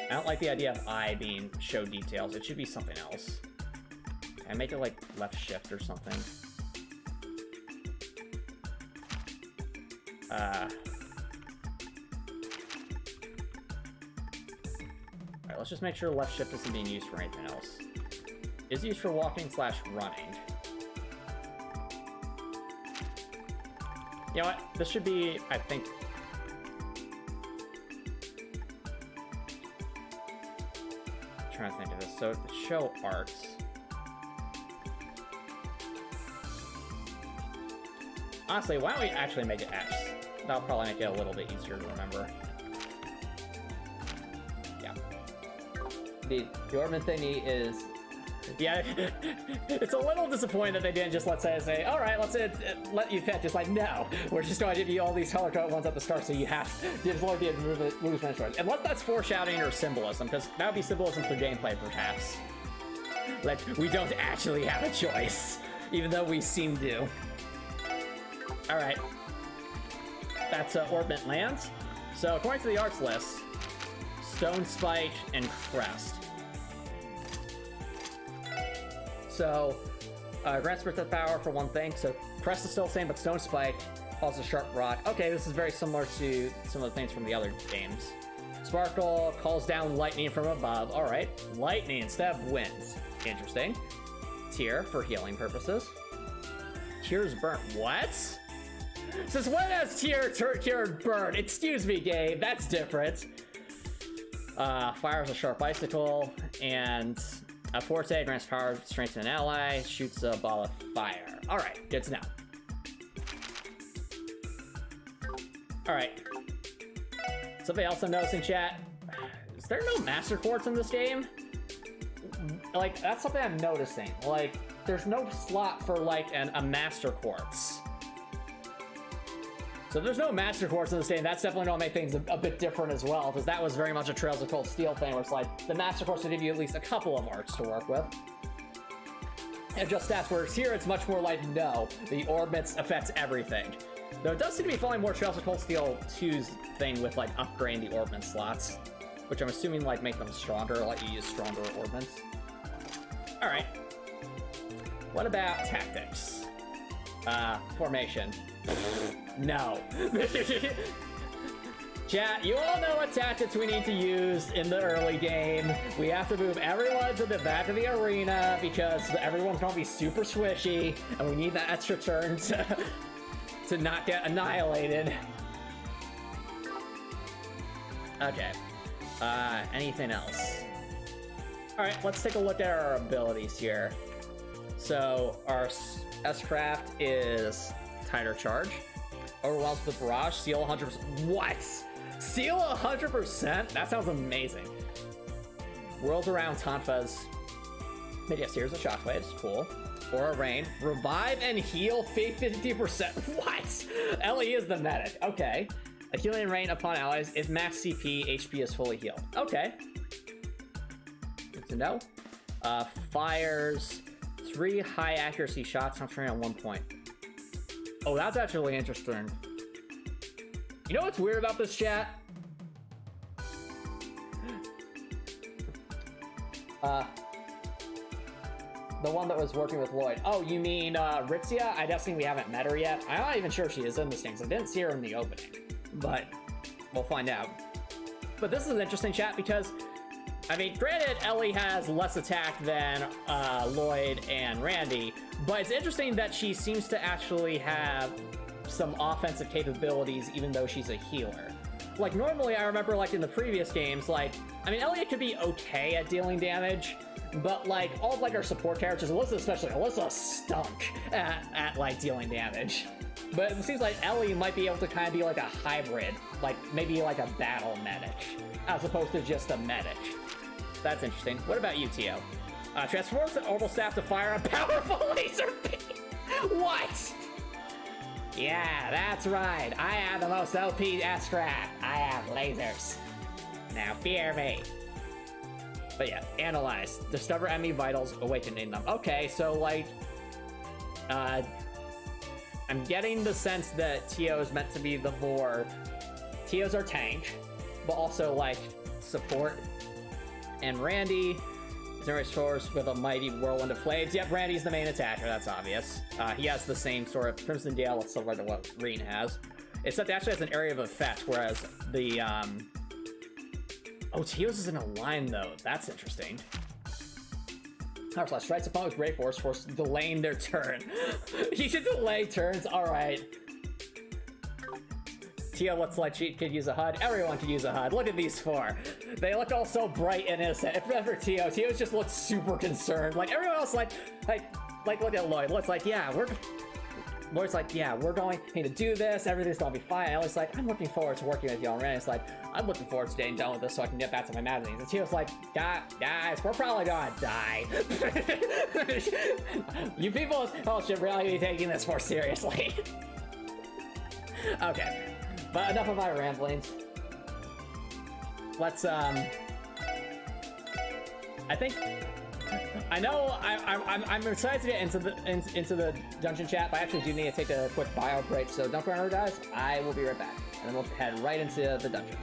I don't like the idea of I being show details. It should be something else. Can I make it like left shift or something? Alright, let's just make sure left shift isn't being used for anything else. Is used for walking / running. You know what? This should be, I think... I'm trying to think of this. So, show arts. Honestly, why don't we actually make it X? That'll probably make it a little bit easier to remember. Yeah. The orbit thingy is... Yeah, it's a little disappointing that they didn't just say, all right, let's let you pick. It's like, no, we're just going to give you all these color code ones at the start, so you have to just let you lose finish choice. Unless that's foreshadowing or symbolism, because that would be symbolism for gameplay, perhaps. Like, we don't actually have a choice, even though we seem to. All right, that's Orbit Lands. So according to the arts list, Stone Spike and Crest. So, grants protect power for one thing. So, Crest is still the same, but Stone Spike causes Sharp Rock. Okay, this is very similar to some of the things from the other games. Sparkle calls down lightning from above. All right, lightning instead of winds. Interesting. Tear for healing purposes. Tears burnt. What? Since when has tear burn? Excuse me, game. That's different. Fires a sharp icicle, and a Forte grants power strength to an ally, shoots a ball of fire. All right, good to know. All right. Something else I'm noticing, chat. Is there no Master Quartz in this game? Like, that's something I'm noticing. Like, there's no slot for, like, a Master Quartz. So if there's no Master Quartz in this game, that's definitely going to make things a bit different as well, because that was very much a Trails of Cold Steel thing, where it's like, the Master Quartz will give you at least a couple of arts to work with. And just stats works here, it's much more like, no, the Orbits affects everything. Though it does seem to be following more Trails of Cold Steel 2's thing with, like, upgrading the Orbment slots, which I'm assuming, like, make them stronger, let you use stronger Orbments. Alright. What about tactics? Formation. No. Chat, you all know what tactics we need to use in the early game. We have to move everyone to the back of the arena because everyone's gonna be super swishy, and we need that extra turn to not get annihilated. Okay. Anything else? Alright, let's take a look at our abilities here. So, our S-Craft is Tighter Charge. Overwhelms with Barrage, Seal 100%. What? Seal 100%? That sounds amazing. Whirls around Tonfa's mid series of shockwaves. Cool. Aura Rain. Revive and heal 50%. What? Ellie is the medic. Okay. A healing rain upon allies. If max CP, HP is fully healed. Okay. Good to know. Fires 3 high accuracy shots concentrating on 1 point. Oh, that's actually interesting. You know what's weird about this, chat? The one that was working with Lloyd. Oh, you mean Ritzia? I guess we haven't met her yet. I'm not even sure if she is in this game, because I didn't see her in the opening. But we'll find out. But this is an interesting chat because, I mean, granted, Ellie has less attack than Lloyd and Randy, but it's interesting that she seems to actually have some offensive capabilities even though she's a healer. Like, normally I remember, like, in the previous games, like, I mean, Elliot could be okay at dealing damage, but, like, all of, like, our support characters, Alyssa especially, Alyssa stunk at like, dealing damage. But it seems like Ellie might be able to kind of be like a hybrid, like, maybe like a battle medic, as opposed to just a medic. That's interesting. What about you, Tio? Transforms the orbital staff to fire a powerful laser beam. What? Yeah, that's right. I have the most OP S-Craft. I have lasers. Now fear me. But yeah, analyze. Discover enemy vitals, awakening them. Okay, so like, I'm getting the sense that Tio is meant to be the more... Tio's our tank, but also like support. And Randy is source with a mighty whirlwind of flames. Yep, Randy's the main attacker, that's obvious. He has the same sort of Crimson Gale with similar to what Reen has. Except it actually has an area of effect, whereas the, Oh, Tio's is in a line, though. That's interesting. Power Slash strikes upon with great force, delaying their turn. You should delay turns, alright. Tio looks like she could use a HUD. Everyone could use a HUD. Look at these four. They look all so bright and innocent. Except for Tio. Tio just looks super concerned. Like, everyone else, like, look at Lloyd. Lloyd's like, yeah, Lloyd's like, yeah, we're going to do this. Everything's going to be fine. Ellie's like, I'm looking forward to working with you. And Randy's like, I'm looking forward to getting done with this so I can get back to my magazines. And Tio's like, guys, we're probably going to die. You people should really be taking this more seriously. Okay. But enough of my ramblings. Let's, I think, I know I'm excited to get into the dungeon chat, but I actually do need to take a quick bio break, so don't go anywhere, guys. I will be right back, and then we'll head right into the dungeon.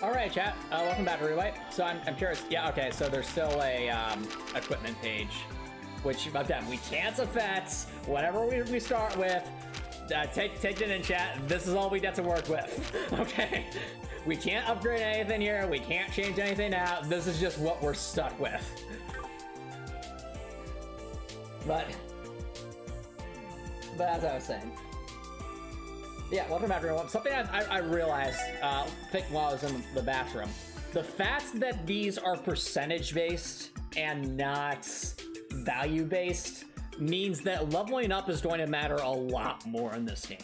All right, chat. Welcome back to Rewipe. So I'm curious. Yeah, okay. So there's still a equipment page, which again we can't affect. Whatever we start with, take it in chat. This is all we get to work with. Okay. We can't upgrade anything here. We can't change anything out. This is just what we're stuck with. But as I was saying. Yeah, welcome back, everyone. Something I realized, while I was in the bathroom. The fact that these are percentage-based and not value-based means that leveling up is going to matter a lot more in this game.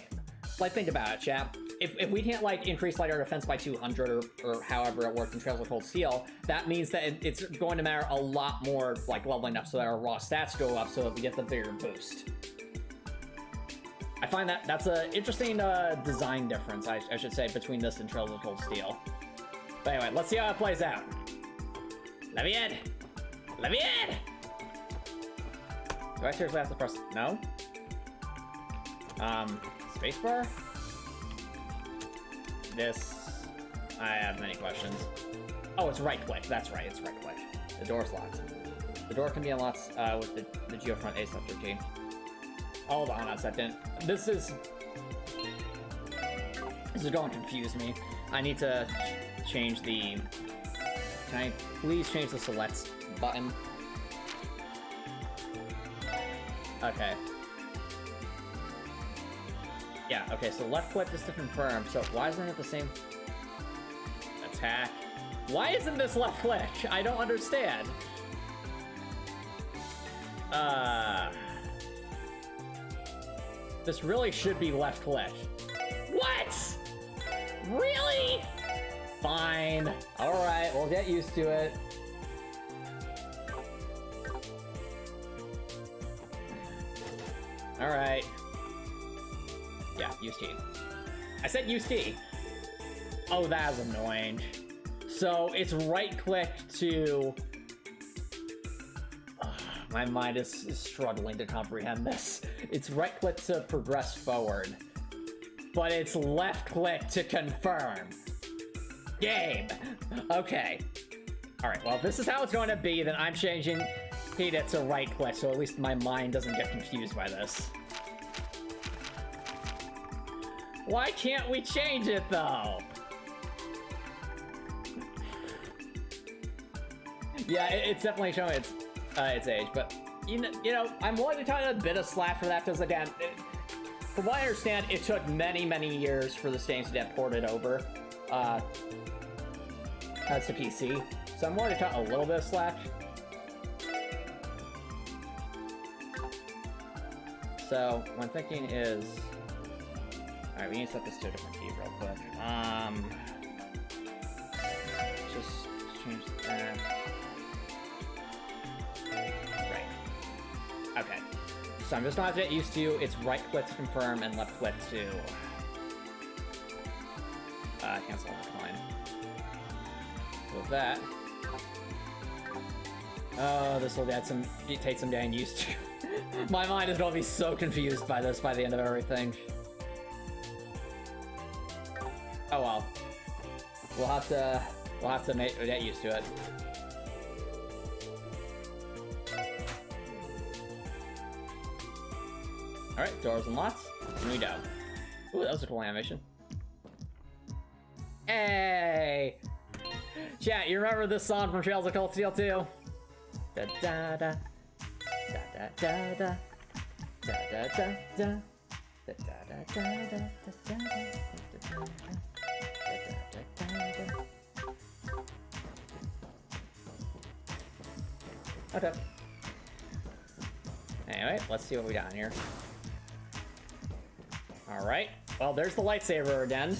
Like, think about it, chap. If we can't, like, increase light air defense by 200 or however it works in Trails of Cold Steel, that means that it's going to matter a lot more, like, leveling up so that our raw stats go up so that we get the bigger boost. I find that's an interesting design difference, I should say, between this and Trails of Cold Steel. But anyway, let's see how it plays out. Let me in! Let me in! Do I seriously have to press... No? Spacebar? This... I have many questions. Oh, it's right-click. That's right, it's right-click. The door's locked. The door can be unlocked with the Geofront A sector key. Hold on a second. This is going to confuse me. I need to change the... Can I please change the select button? Okay. Yeah, okay, so left click is to confirm. So why isn't it the same attack? Why isn't this left click? I don't understand. This really should be left click. What? Really? Fine. Alright, we'll get used to it. Alright. Yeah, use T. I said use T. Oh, that's annoying. So it's right click to... My mind is struggling to comprehend this. It's right click to progress forward, but it's left click to confirm. Game. Okay. All right, well, if this is how it's going to be, then I'm changing it to right click, so at least my mind doesn't get confused by this. Why can't we change it, though? Yeah, it's definitely showing its age, but you know, I'm willing to cut a bit of slack for that because again, from what I understand, it took many years for this game to get ported over to PC. So I'm willing to cut a little bit of slack. So what I'm thinking is, all right, we need to set this to a different key real quick. Just change that. Okay, so I'm just gonna have to get used to it's right click to confirm and left click to cancel and decline. So with that, oh, this will take some getting used to. My mind is gonna be so confused by this by the end of everything. Oh well, we'll have to get used to it. Alright, doors unlocked. Here we go. Ooh, that was a cool animation. Hey! Chat, you remember this song from Trails of Cold Steel 2? Da da da. Da da da da. Da da da da. Da da da da da. Da da da da. Okay. Anyway, let's see what we got in here. Alright, well, there's the lightsaber again.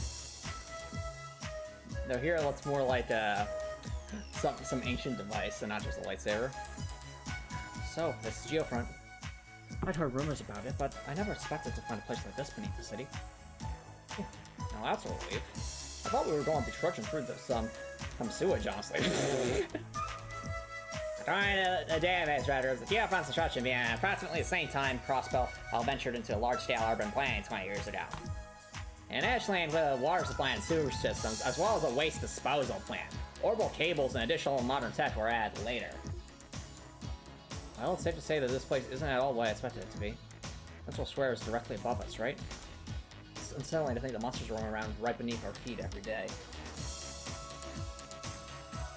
Now here, looks more like some ancient device and not just a lightsaber. So, this is Geofront. I'd heard rumors about it, but I never expected to find a place like this beneath the city. Now that's a relief. I thought we were going to be trudging through this, some sewage, honestly. According to the database writers, the Geofront's construction began at approximately the same time Crossbell ventured into large-scale urban planning 20 years ago. An ash land with a water supply and sewer systems, as well as a waste disposal plant. Orbital cables and additional modern tech were added later. Well, it's safe to say that this place isn't at all what I expected it to be. Central Square is directly above us, right? It's unsettling to think that monsters roam around right beneath our feet every day.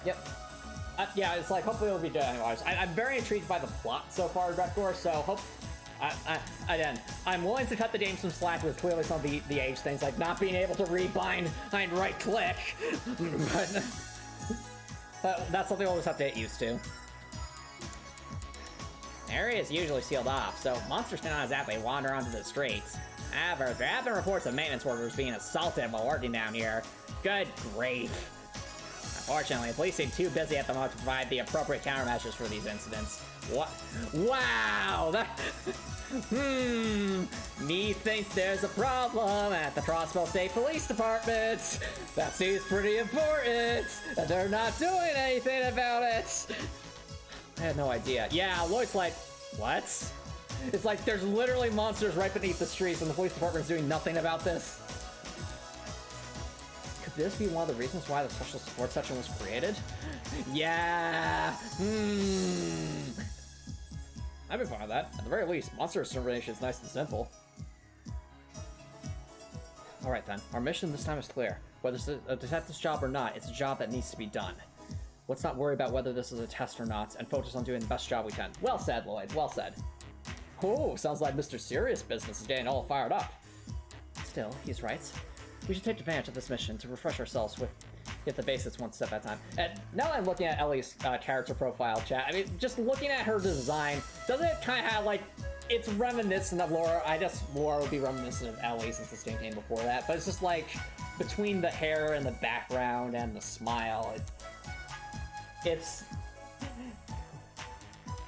Yep. Yeah, it's like, hopefully it'll be good anyways. I'm very intrigued by the plot so far, Rector, so hope... Again, I'm willing to cut the game some slack with clearly some of the age things, like not being able to rebind and right-click. But that's something we'll just have to get used to. The area is usually sealed off, so monsters cannot exactly wander onto the streets. However, there have been reports of maintenance workers being assaulted while working down here. Good grief. Unfortunately, the police seem too busy at the moment to provide the appropriate countermeasures for these incidents. What? Wow! That... Me thinks there's a problem at the Crossbell State Police Department. That seems pretty important, and they're not doing anything about it. I had no idea. Yeah, Lloyd's like, what? It's like there's literally monsters right beneath the streets, and the police department's doing nothing about this. Could this be one of the reasons why the special support section was created? Yeah. I'd be fine with that. At the very least, monster extermination is nice and simple. Alright then, our mission this time is clear. Whether it's a detective's job or not, it's a job that needs to be done. Let's not worry about whether this is a test or not, and focus on doing the best job we can. Well said, Lloyd, well said. Oh, sounds like Mr. Serious Business is getting all fired up. Still, he's right. We should take advantage of this mission to refresh ourselves with get the basics one step at a time. And now I'm looking at Ellie's character profile chat. I mean, just looking at her design, doesn't it kind of have like, it's reminiscent of Laura. I guess Laura would be reminiscent of Ellie since this game came before that, but it's just like, between the hair and the background and the smile, it's...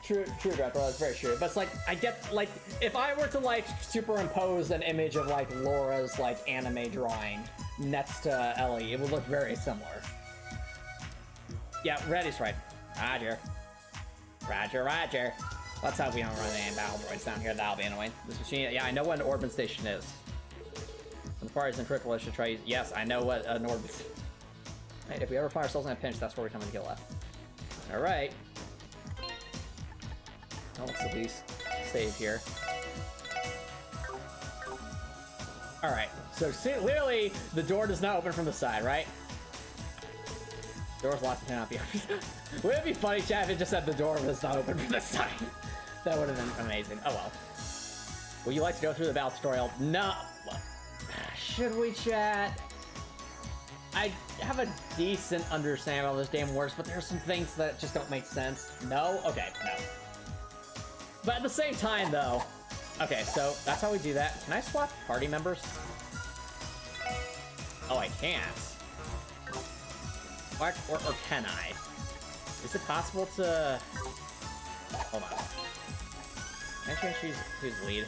True, Greco, that's very true. But it's like, I get, like, if I were to, like, superimpose an image of, like, Laura's, like, anime drawing next to Ellie, it would look very similar. Yeah, Reddy's right. Roger. Roger. Let's hope we don't run any battle droids down here. That'll be annoying. This machine, yeah, I know what an Orban station is. When the party's in critical, I should try. Yes, I know what an Orban. Hey, if we ever find ourselves in a pinch, that's where we come and kill that. All right. Let's at least save here. Alright, so clearly the door does not open from the side, right? Door's locked and cannot be opened. Would it be funny, chat, if it just said the door does not open from the side? That would have been amazing. Oh well. Would you like to go through the battle tutorial? No. Should we, chat? I have a decent understanding of how this game works, but there are some things that just don't make sense. No? Okay, no. But at the same time, though... Okay, so that's how we do that. Can I swap party members? Oh, I can't. Or can I? Is it possible to... Hold on. Can I change who's lead?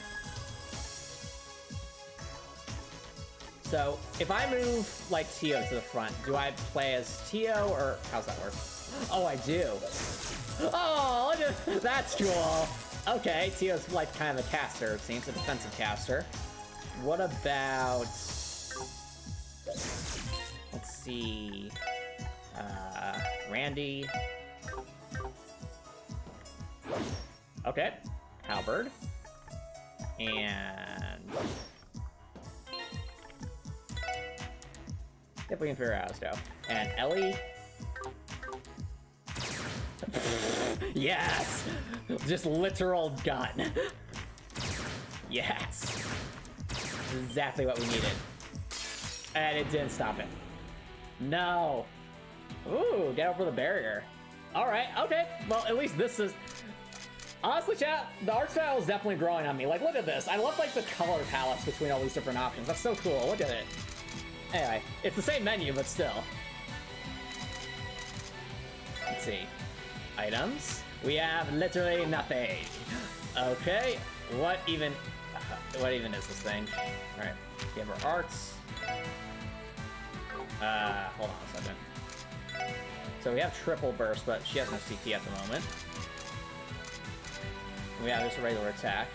So, if I move, like, Tio to the front, do I play as Tio, or how's that work? Oh, I do. Oh, that's cool. Okay, Tio's like kind of a caster, it seems, a defensive caster. What about... Let's see... Randy... Okay, Halberd. And... If we can figure out how to go. And Ellie... Yes! Just literal gun. Yes. Exactly what we needed. And it didn't stop it. No. Ooh, get over the barrier. Alright, okay. Well, at least this is... Honestly, chat, the art style is definitely growing on me. Like, look at this. I love, like, the color palettes between all these different options. That's so cool. Look at it. Anyway, it's the same menu, but still. Let's see. Items. We have literally nothing. Okay, what even is this thing? All right, we have our arts. Hold on a second. So we have triple burst, but she has no CP at the moment. We have just a regular attack.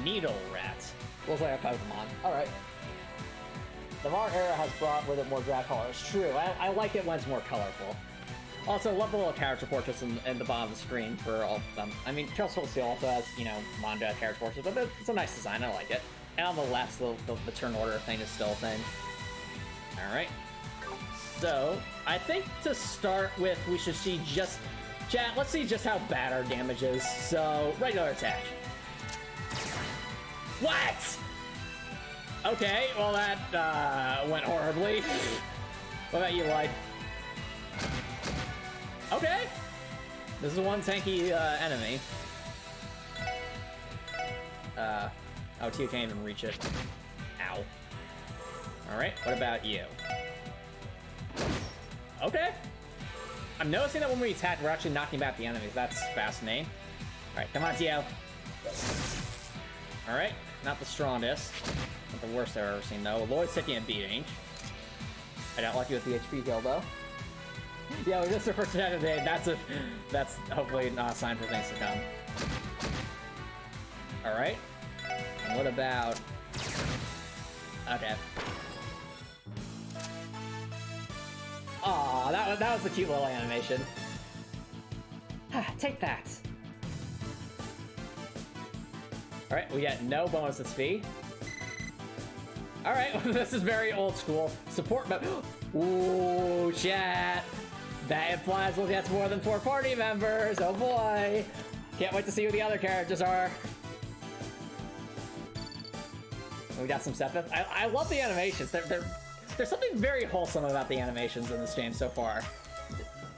Needle rat. Looks like a Pokemon. Alright. The modern era has brought with it more drab colors. True, I like it when it's more colorful. Also, love the little character portraits in the bottom of the screen for all of them. I mean, Trails Full Steel also has, you know, manga character portraits, but it's a nice design, I like it. And on the left, the turn order thing is still a thing. Alright. So, I think to start with, we should see just... Chat, let's see just how bad our damage is. So, regular attack. What?! Okay, well that, went horribly. What about you, Lloyd? Okay! This is one tanky, enemy. Oh, Tio can't even reach it. Ow. Alright, what about you? Okay! I'm noticing that when we attack, we're actually knocking back the enemies. That's fascinating. Alright, come on, Tio. Alright, not the strongest. Not the worst I've ever seen, though. Lloyd's taking a beating. I don't like you with the HP kill, though. Yeah, we just the first attack of the day. That's hopefully not a sign for things to come. Alright. And what about... Okay. Aw, that was a cute little animation. Take that. Alright, we get no bonus at speed. Alright, this is very old school. Support mode. Ooh, chat. That implies we'll get more than 4 party members. Oh boy. Can't wait to see who the other characters are. We got some Sepith. I love the animations. There's something very wholesome about the animations in this game so far.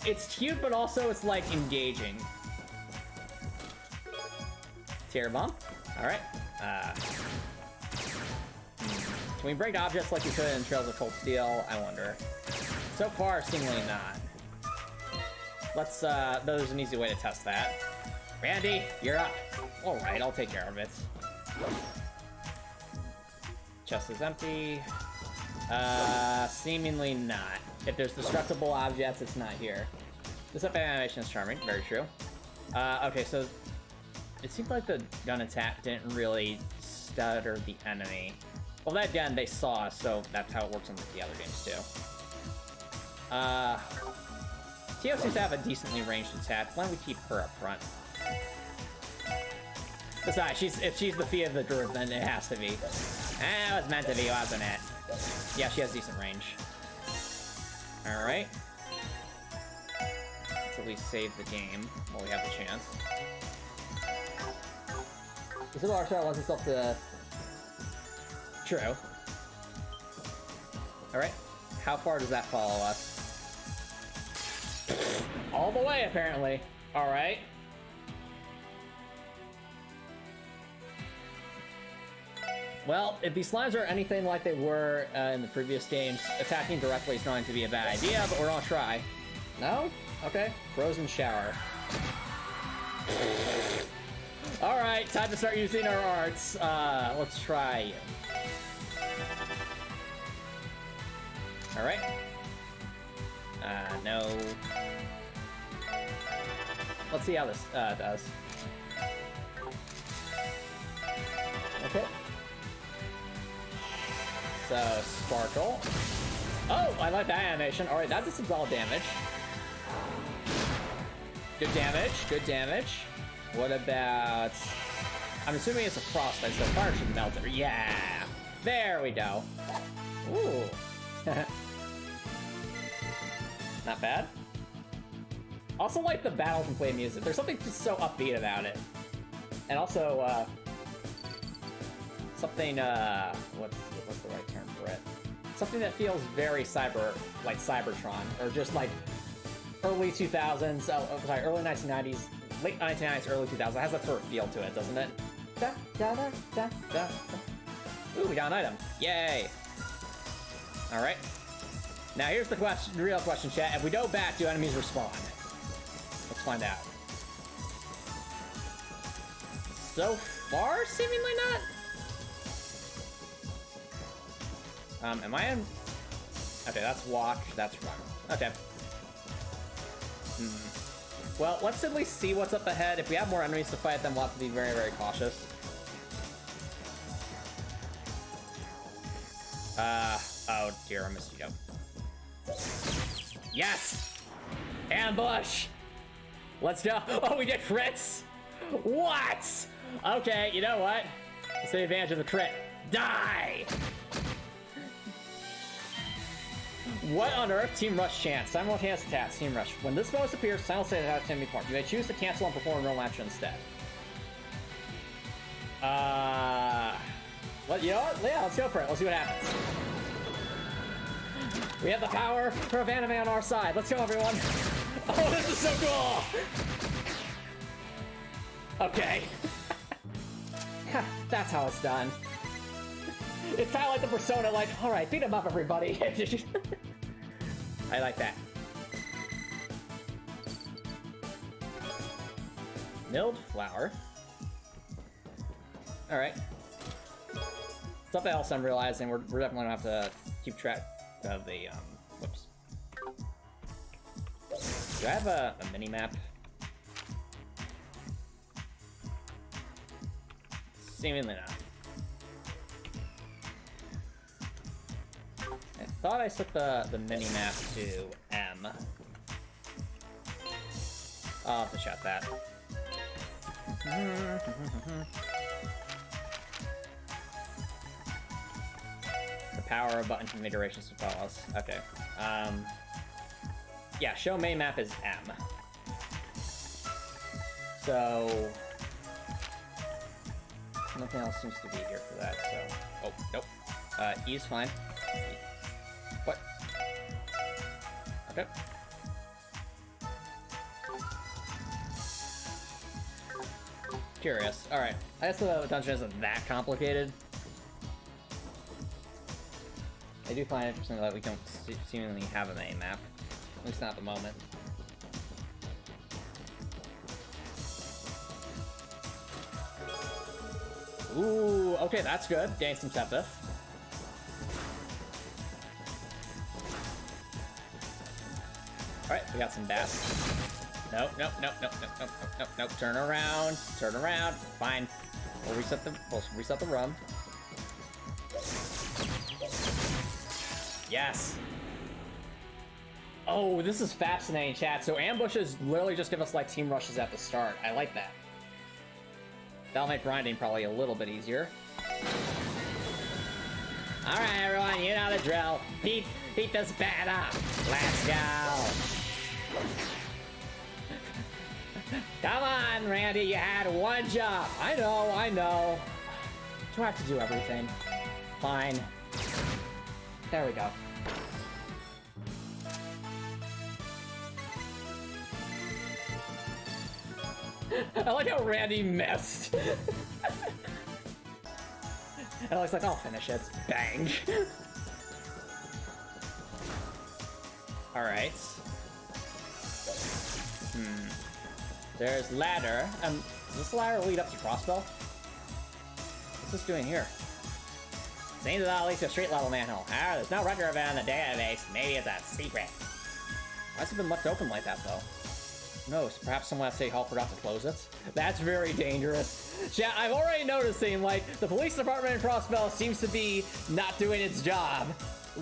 It's cute, but also it's like engaging. Tear bomb. Alright. Can we break objects like we could in Trails of Cold Steel? I wonder. So far, seemingly not. Let's, there's an easy way to test that. Randy, you're up. Alright, I'll take care of it. Chest is empty. Seemingly not. If there's destructible objects, it's not here. This up animation is charming, very true. Okay, so it seems like the gun attack didn't really stutter the enemy. Well, that gun they saw us, so that's how it works in the other games too. Tio seems to have a decently ranged attack. Why don't we keep her up front? Besides, if she's the fee of the druid, then it has to be. It was meant to be, wasn't it? Yeah, she has decent range. Alright. Let's at least save the game while we have the chance. The Civil Archer lends itself to... True. Alright. How far does that follow us? All the way, apparently. Alright. Well, if these slimes are anything like they were in the previous games, attacking directly is going to be a bad idea, but we're gonna try. No? Okay. Frozen shower. Alright, time to start using our arts. Let's try you. Alright. No. Let's see how this does. Okay. So, Sparkle. Oh, I like that animation. Alright, that did some solid damage. Good damage, good damage. What about... I'm assuming it's a frostbite, so fire should melt it. Yeah! There we go. Ooh. Not bad. Also like the battle and play music. There's something just so upbeat about it. And also, something, what's the right term for it? Something that feels very like Cybertron, or just like early 2000s, sorry, early 1990s, late 1990s, early 2000s. It has that sort of feel to it, doesn't it? Da, da, da, da, da. Ooh, we got an item. Yay! Alright. Now here's the question, the real question, chat. If we go back, do enemies respawn? Let's find out. So far, seemingly not. Am I in? Okay, that's walk, that's run. Okay. Well, let's at least see what's up ahead. If we have more enemies to fight, then we'll have to be very, very cautious. Oh dear, I missed you. Yes! Ambush! Let's go. Oh, we did crits? What? Okay, you know what? Let's take advantage of the crit. Die! What on earth? Team Rush chance. Simultaneous attack. Team Rush. When this bonus appears, simultaneous attack can be performed. You may choose to cancel and perform a normal action instead. Well, you know what? Yeah, let's go for it. Let's see what happens. We have the power of anime on our side. Let's go, everyone. Oh, this is so cool. Okay. That's how it's done. It's kind of like the Persona, like, all right, beat him up, everybody. I like that. Milled flour. All right. Something else I'm realizing, we're definitely gonna have to keep track of the, whoops. Do I have a mini-map? Seemingly not. I thought I set the mini-map to M. I'll have to check that. The power of button configurations to follows. Okay. Yeah, show main map is M. So nothing else seems to be here for that, so. Oh, nope. E is fine. What? Okay. Curious. Alright. I guess the dungeon isn't that complicated. I do find it interesting that we don't seemingly have a main map. At least not at the moment. Ooh, okay, that's good. Gain some Sepith. Alright, we got some bats. Nope, nope, nope, nope, nope, nope, nope, nope, nope. Turn around. Turn around. Fine. We'll reset the run. Yes. Oh, this is fascinating, chat. So ambushes literally just give us like team rushes at the start. I like that. That'll make grinding probably a little bit easier. All right, everyone, you know the drill. Beat this bat up. Let's go. Come on, Randy, you had one job. I know. Do I have to do everything? Fine. There we go. I like how Randy missed. And I was like, I'll finish it. Bang. Alright. There's ladder. Does this ladder lead up to Crossbell? What's this doing here? Seems that leads to a street level manhole. However, there's no record of it in the database. Maybe it's a secret. Why has it been left open like that, though? Who knows? Perhaps someone at City Hall forgot to close it? That's very dangerous. Yeah, I'm already noticing, like, the police department in Crossbell seems to be not doing its job.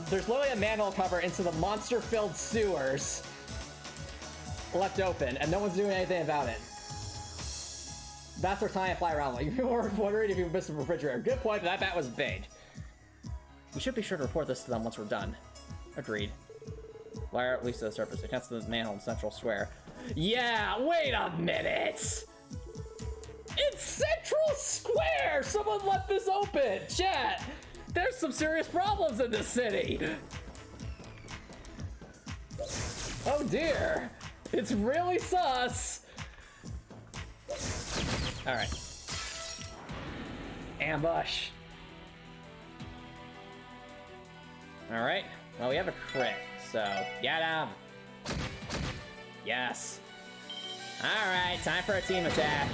There's literally a manhole cover into the monster-filled sewers left open, and no one's doing anything about it. That's our time to fly around. Like, people were wondering if you missed the refrigerator. Good point, but that bat was big. We should be sure to report this to them once we're done. Agreed. Wire at least to the surface. It cuts the manhole in Central Square. Yeah, wait a minute! It's Central Square! Someone left this open! Chat! There's some serious problems in this city! Oh dear! It's really sus! Alright. Ambush. Alright. Well, we have a crit, so get him! Yes. Alright, time for a team attack.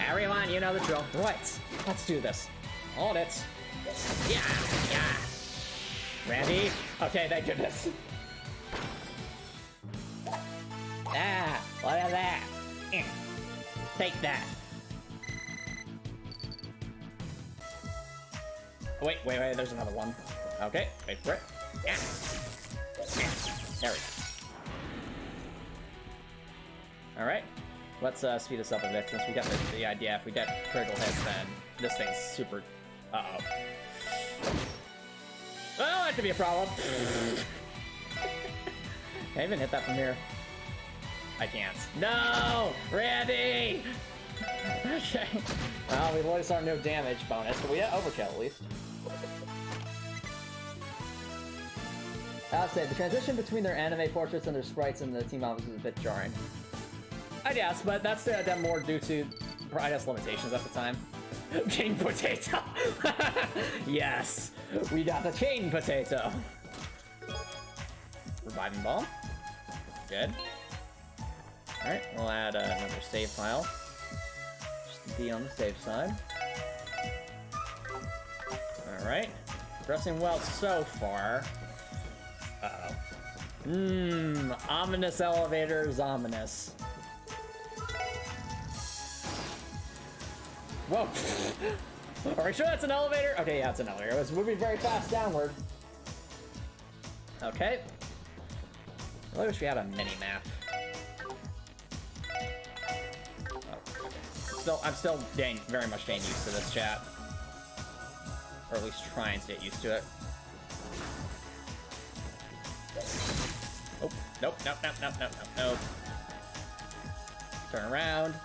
Everyone, you know the drill. Right. Let's do this. Hold it. Yeah, yeah. Randy? Okay, thank goodness. Ah, look at that. Take that. Wait, there's another one. Okay, wait for it. Yeah. There we go. Alright. Let's speed this up a bit since we got the idea. If we get critical hits, then this thing's super... Uh-oh. Well, that could be a problem. Can I even hit that from here? I can't. No! Randy! Okay. Well, we lost our no damage bonus, but we got overkill at least. I'll say, the transition between their anime portraits and their sprites in the team office is a bit jarring. I guess, but that's more due to, I guess, limitations at the time. Chain potato! Yes! We got the chain potato! Reviving bomb. Good. Alright, we'll add another save file. Just to be on the safe side. Alright. Progressing well so far. Uh-oh. Ominous elevators, ominous. Whoa! Are we sure that's an elevator? Okay, yeah, it's an elevator. It was moving very fast downward. Okay. I really wish we had a mini-map. Oh, okay. I'm still very much getting used to this, chat. Or at least trying to get used to it. Oh, nope, nope, nope, nope, nope, nope, nope. Turn around.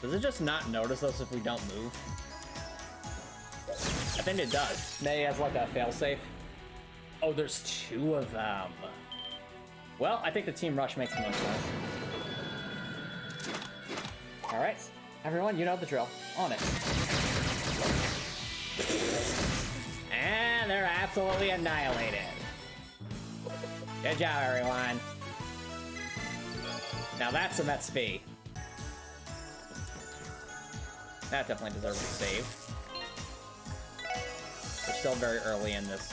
Does it just not notice us if we don't move? I think it does. Maybe it has like a failsafe. Oh, there's two of them. Well, I think the team rush makes the most sense. Alright, everyone, you know the drill. On it. And they're absolutely annihilated. Good job, everyone. Now that's some XP. That definitely deserves a save. We're still very early in this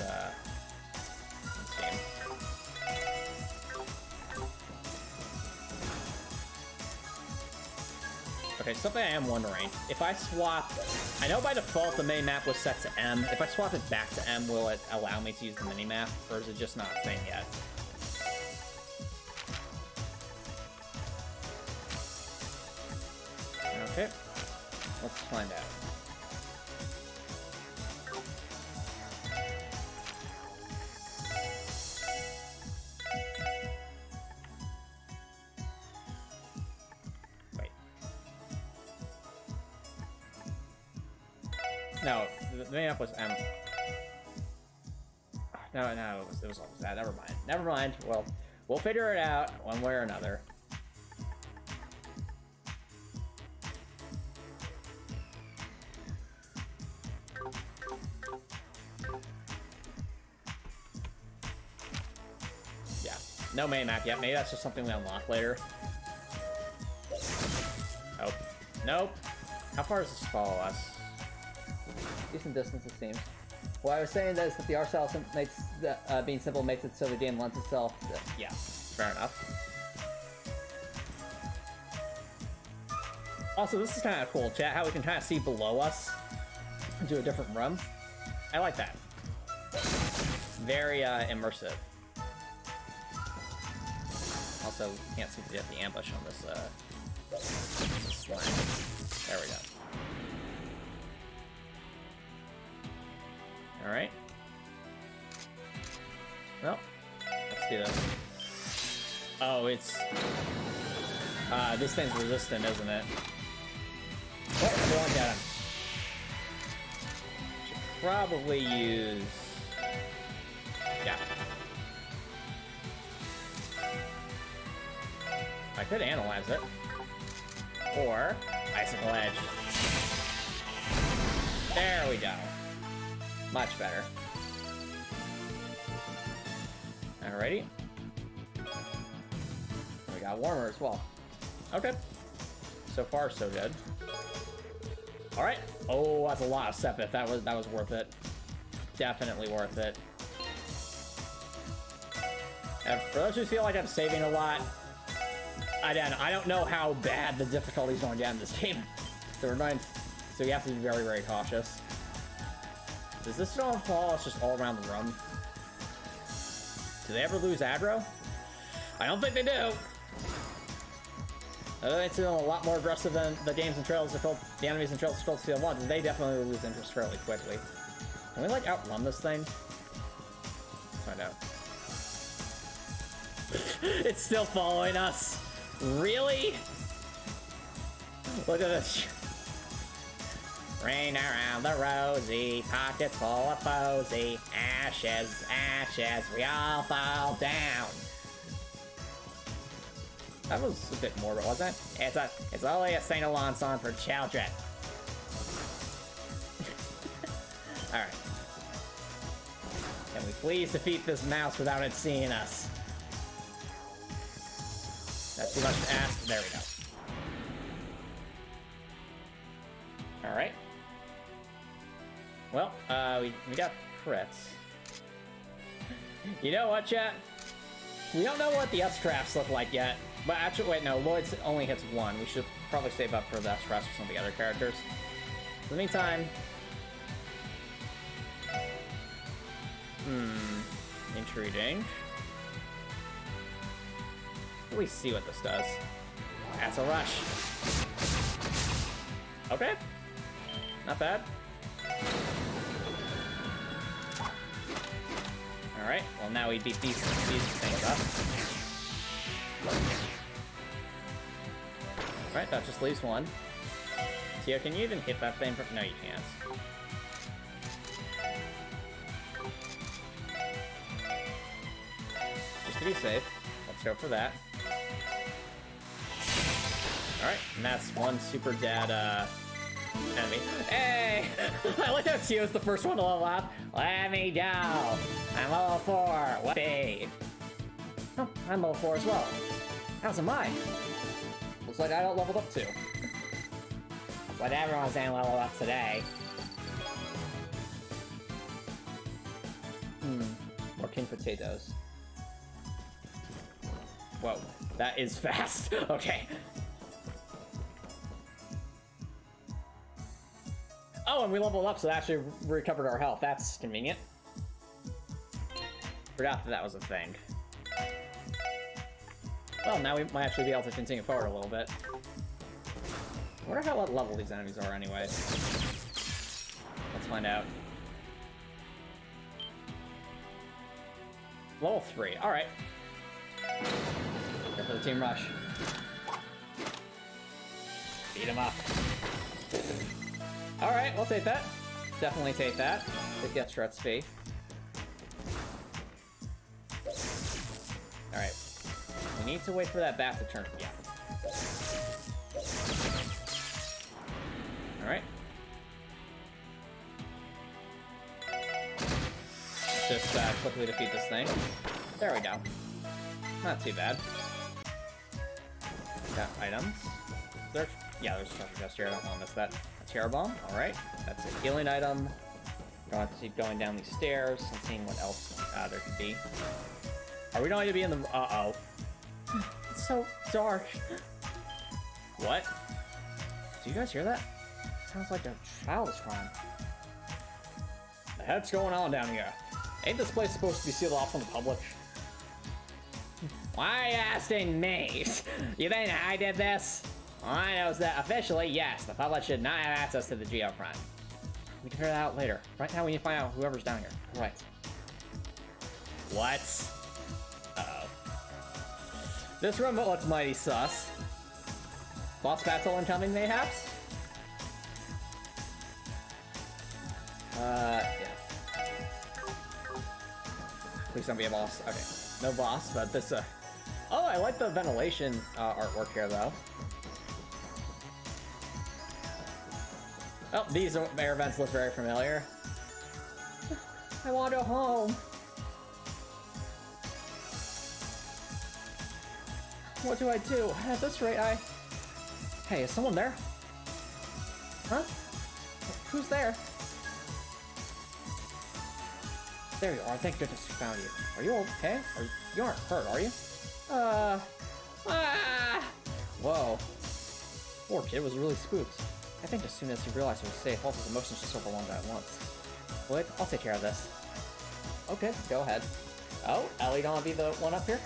game. Okay, something I am wondering. If I swap... I know by default the main map was set to M. If I swap it back to M, will it allow me to use the mini-map? Or is it just not a thing yet? Okay. Let's find out. Wait. No, the main up was M. No, it was always that. Never mind. Never mind. Well, we'll figure it out one way or another. No main map yet. Maybe that's just something we unlock later. Nope. Nope. How far does this follow us? Decent distance, it seems. What I was saying is that the art style makes being simple makes it so the game lends itself. Yeah, fair enough. Also, this is kind of cool, chat. How we can kind of see below us into a different room. I like that. Very immersive. Also, can't seem to get the ambush on this, this slime. There we go. Alright. Well, let's do this. Oh, it's... this thing's resistant, isn't it? Oh, everyone got him. Should probably use... Yeah. I could analyze it. Or Icicle Edge. There we go. Much better. Alrighty. We got warmer as well. Okay. So far, so good. Alright. Oh, that's a lot of Sepith. That was worth it. Definitely worth it. And for those who feel like I'm saving a lot, I don't know how bad the difficulty is going down in this game. So so you have to be very, very cautious. Does this don't fall? It's just all around the room. Do they ever lose aggro? I don't think they do. It's a lot more aggressive than the games and trails are told, the enemies and trails are told to Steel 1. They definitely lose interest fairly quickly. Can we like outrun this thing? Let's find out. It's still following us. Really? Look at this. Rain around the rosy, pockets full of posy. Ashes, ashes, we all fall down. That was a bit morbid, wasn't it? It's only a sing-along song for children. Alright. Can we please defeat this mouse without it seeing us? That's too much to ask. There we go. Alright. Well, we got crits. You know what, chat? We don't know what the S-traps look like yet. But actually, wait, no, Lloyd's only hits one. We should probably save up for the S-traps for some of the other characters. In the meantime... Intriguing. Let me see what this does. That's a rush. Okay. Not bad. Alright, well now we beat these things up. Alright, that just leaves one. Tio, can you even hit that thing? No, you can't. Just to be safe, let's go for that. Alright, and that's one super dead, enemy. Hey! I like how Tio's the first one to level up. Let me go! I'm level 4. What? Oh, I'm level 4 as well. How's am I? Looks like I don't leveled up too. That's what everyone's saying level up today. More king potatoes. Whoa, that is fast. Okay. Oh, and we leveled up, so that actually recovered our health. That's convenient. Forgot that was a thing. Well, now we might actually be able to continue forward a little bit. I wonder what level these enemies are anyway. Let's find out. Level 3, alright. Go for the team rush. Beat him up. Alright, we'll take that. Definitely take that. It gets Strut's fee. Alright. We need to wait for that bat to turn. Yeah. Alright. Let's just quickly defeat this thing. There we go. Not too bad. Got items. There's a treasure chest here. I don't want to miss that. A terror bomb. Alright. That's a healing item. Going to keep going down these stairs and seeing what else there could be. Are we going to be in the... Uh-oh. It's so dark. What? Do you guys hear that? It sounds like a child is crying. The heck's going on down here? Ain't this place supposed to be sealed off from the public? Why are you asking me? You think I did this? All I know is that officially, yes, the public should not have access to the Geofront. We can figure that out later. Right now we need to find out whoever's down here. Right. What? Uh-oh. This room looks mighty sus. Boss battle incoming, mayhaps? Yeah. Please don't be a boss. Okay. No boss, but this, Oh, I like the ventilation artwork here, though. Oh, these air vents look very familiar. I want to go home. What do I do? At this rate, Hey, is someone there? Huh? Who's there? There you are. Thank goodness we found you. Are you okay? You aren't hurt, are you? Whoa. Poor kid was really spooked. I think as soon as he realized he was safe, all his emotions just overwhelmed at once. Lloyd, I'll take care of this. Okay, go ahead. Oh, Ellie don't want to be the one up here?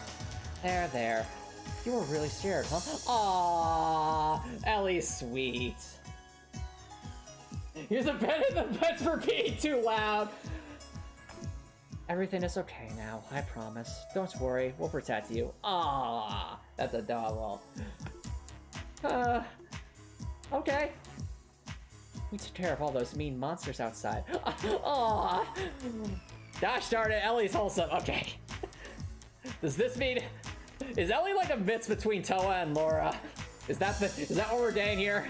There. You were really scared, huh? Aww, Ellie's sweet. Here's a bed in the beds for being too loud. Everything is okay now, I promise. Don't worry, we'll protect you. Aww, that's adorable. Okay. We took care of all those mean monsters outside. Aww. Gosh darn it, Ellie's wholesome. Okay. Does this mean... Is Ellie like a mix between Toa and Laura? Is that what we're getting here?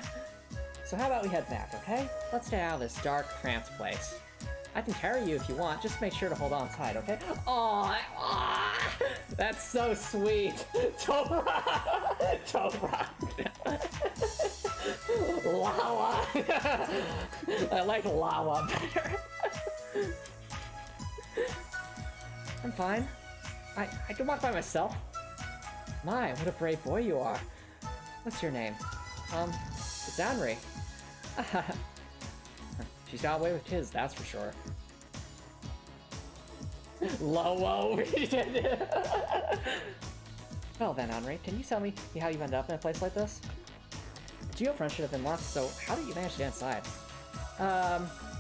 So how about we head back, okay? Let's get out of this dark, cramped place. I can carry you if you want, just make sure to hold on tight, okay? Aww, that's so sweet. Toa! Lava! I like lava better. I'm fine. I can walk by myself. My, what a brave boy you are. What's your name? It's Henry. She's got away with kids, that's for sure. Lowo! Well then, Henry, can you tell me how you ended up in a place like this? Geofront should have been locked, so how did you manage to get inside?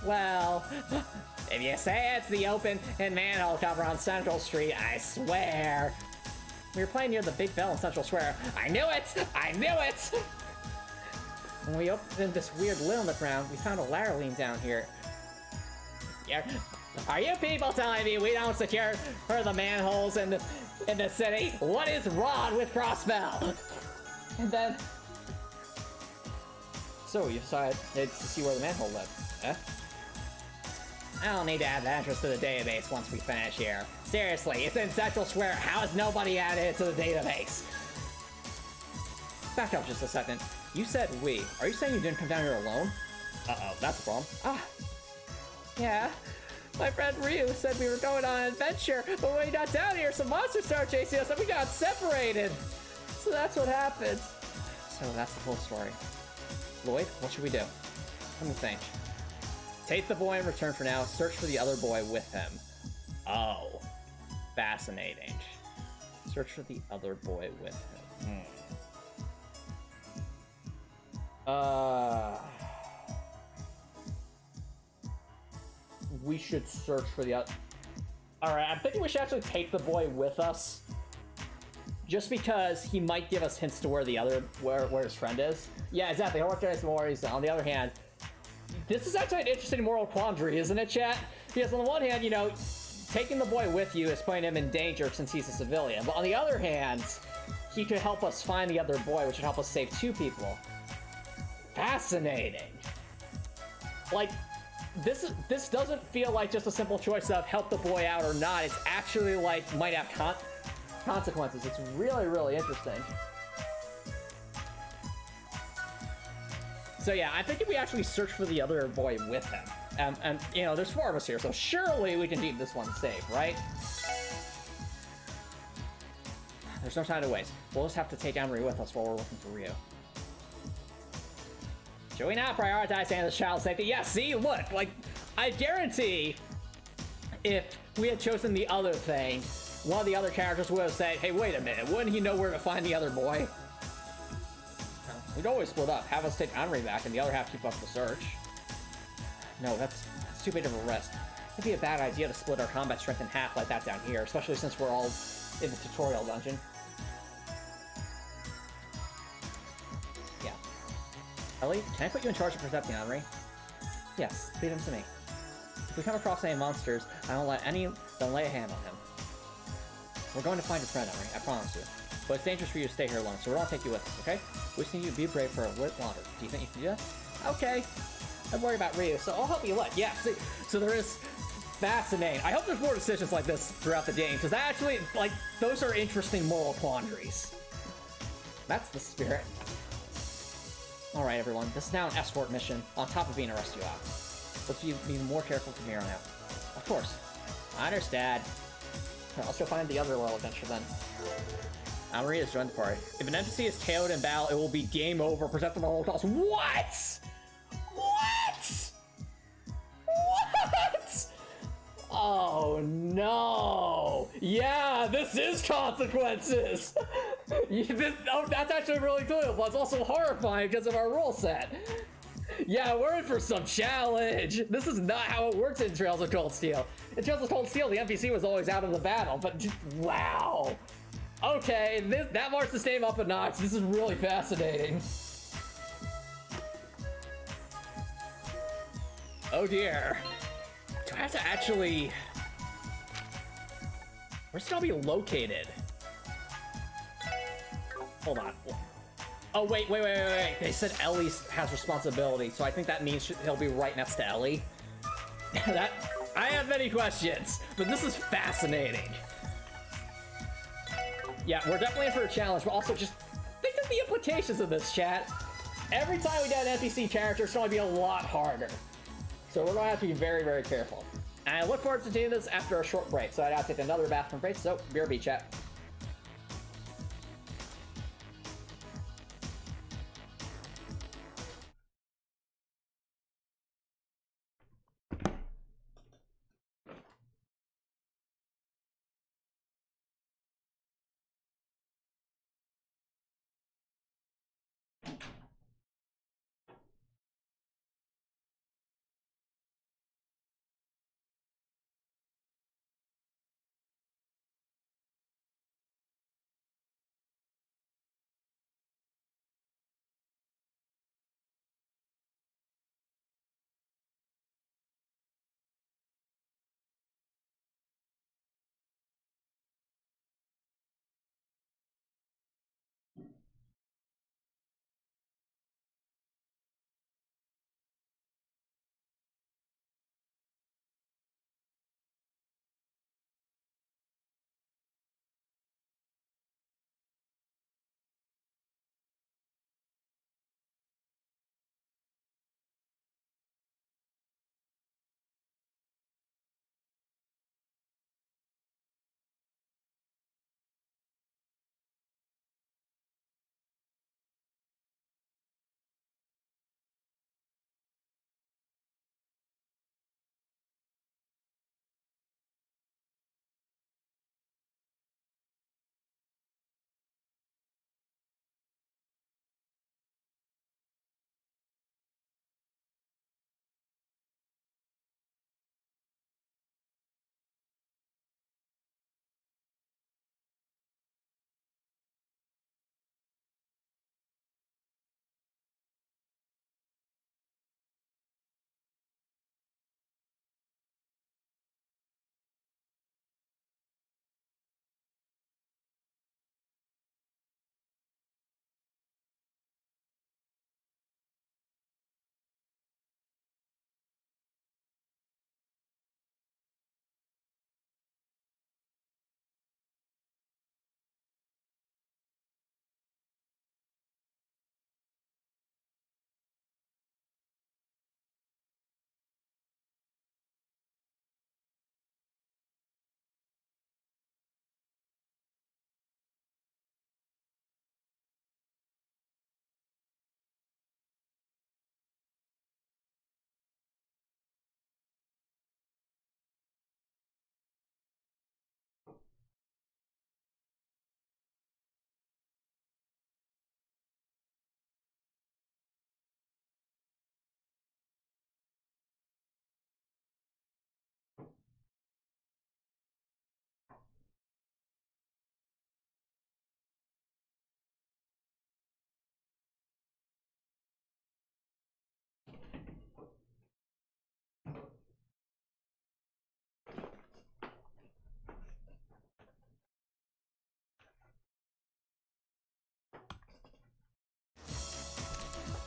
Well... If you say it's the open and manhole cover on Central Street, I swear. We were playing near the Big Bell in Central Square. I knew it! When we opened this weird lid on the ground, we found a ladder leaning down here. Yeah. Are you people telling me we don't secure the manholes in the city? What is wrong with Crossbell? And then... So you decided to see where the manhole lived, eh? I don't need to add the entrance to the database once we finish here. Seriously, it's in Central Square. How has nobody added it to the database? Back up just a second. You said we. Are you saying you didn't come down here alone? Uh-oh, that's a problem. Yeah. My friend Ryu said we were going on an adventure, but when we got down here, some monsters started chasing us and we got separated. So that's what happened. So that's the whole story. Lloyd, what should we do? Let me think. Take the boy in return for now. Search for the other boy with him. Oh. Fascinating. Search for the other boy with him. We should search for the other... Alright, I'm thinking we should actually take the boy with us. Just because he might give us hints to where the other... where his friend is. Yeah, exactly. He'll recognize more. On the other hand... This is actually an interesting moral quandary, isn't it, chat? Because on the one hand, you know, taking the boy with you is putting him in danger since he's a civilian. But on the other hand, he could help us find the other boy, which would help us save 2 people. Fascinating. Like, this doesn't feel like just a simple choice of help the boy out or not. It's actually, like, might have consequences. It's really, really interesting. So yeah, I think if we actually search for the other boy with him, and you know, there's 4 of us here, so surely we can keep this one safe, right? There's no time to waste. We'll just have to take Emery with us while we're looking for Ryu. Should we not prioritize this child's safety? Yeah, see, look, like, I guarantee if we had chosen the other thing, one of the other characters would have said, hey, wait a minute, wouldn't he know where to find the other boy? We'd always split up, have us take Henry back, and the other half keep up the search. No, that's too big of a risk. It'd be a bad idea to split our combat strength in half like that down here, especially since we're all in the tutorial dungeon. Yeah. Ellie, can I put you in charge of protecting Henry? Yes, leave him to me. If we come across any monsters, I won't let any of them lay a hand on him. We're going to find your friend, Henry, I promise you. But it's dangerous for you to stay here alone, so we're gonna take you with us, okay? We just need you to be brave for a bit longer. Do you think you can do that? Okay. Don't worry about Ryu, so I'll help you look. Yeah, see, so there is... Fascinating. I hope there's more decisions like this throughout the game, because that actually, like, those are interesting moral quandaries. That's the spirit. Alright, everyone, this is now an escort mission, on top of being a rescue op. Let's be even more careful from here on out. Of course. I understand. Let's go find the other little adventure then. Amory has joined the party. If an NPC is KO'd in battle, it will be game over. Protect them at all costs. What? Oh no! Yeah, this is consequences! That's actually really cool, but it's also horrifying because of our rule set. Yeah, we're in for some challenge. This is not how it works in Trails of Cold Steel. In Trails of Cold Steel, the NPC was always out of the battle, but just, wow. Okay, that marks the same up a notch. This is really fascinating. Oh dear. Do I have to actually... Where's it all be located? Hold on. Oh, wait. They said Ellie has responsibility, so I think that means he'll be right next to Ellie. I have many questions, but this is fascinating. Yeah, we're definitely in for a challenge, but also just think of the implications of this, chat. Every time we get an NPC character, it's going to be a lot harder. So we're going to have to be very, very careful. And I look forward to doing this after a short break, so I'd have to take another bathroom break, so BRB, chat.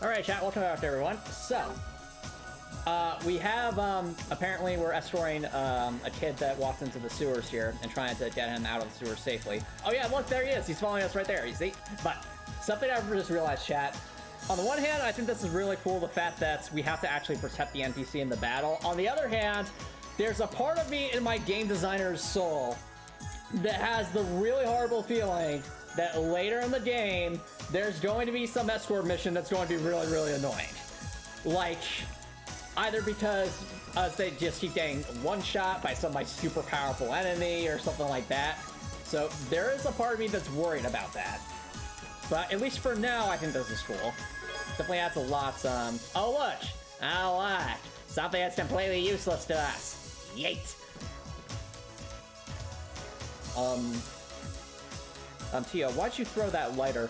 Alright, chat, welcome back everyone. So, we have, apparently we're escorting a kid that walked into the sewers here and trying to get him out of the sewers safely. Oh yeah, look, there he is. He's following us right there, you see? But, something I've just realized, chat. On the one hand, I think this is really cool, the fact that we have to actually protect the NPC in the battle. On the other hand, there's a part of me in my game designer's soul that has the really horrible feeling that later in the game, there's going to be some escort mission that's going to be really, really annoying. Like, either because they just keep getting one-shot by some like super powerful enemy or something like that. So there is a part of me that's worried about that. But at least for now, I think this is cool. Definitely adds a lot. Oh look! Oh look! Something that's completely useless to us. Yeet. Tio, why'd you throw that lighter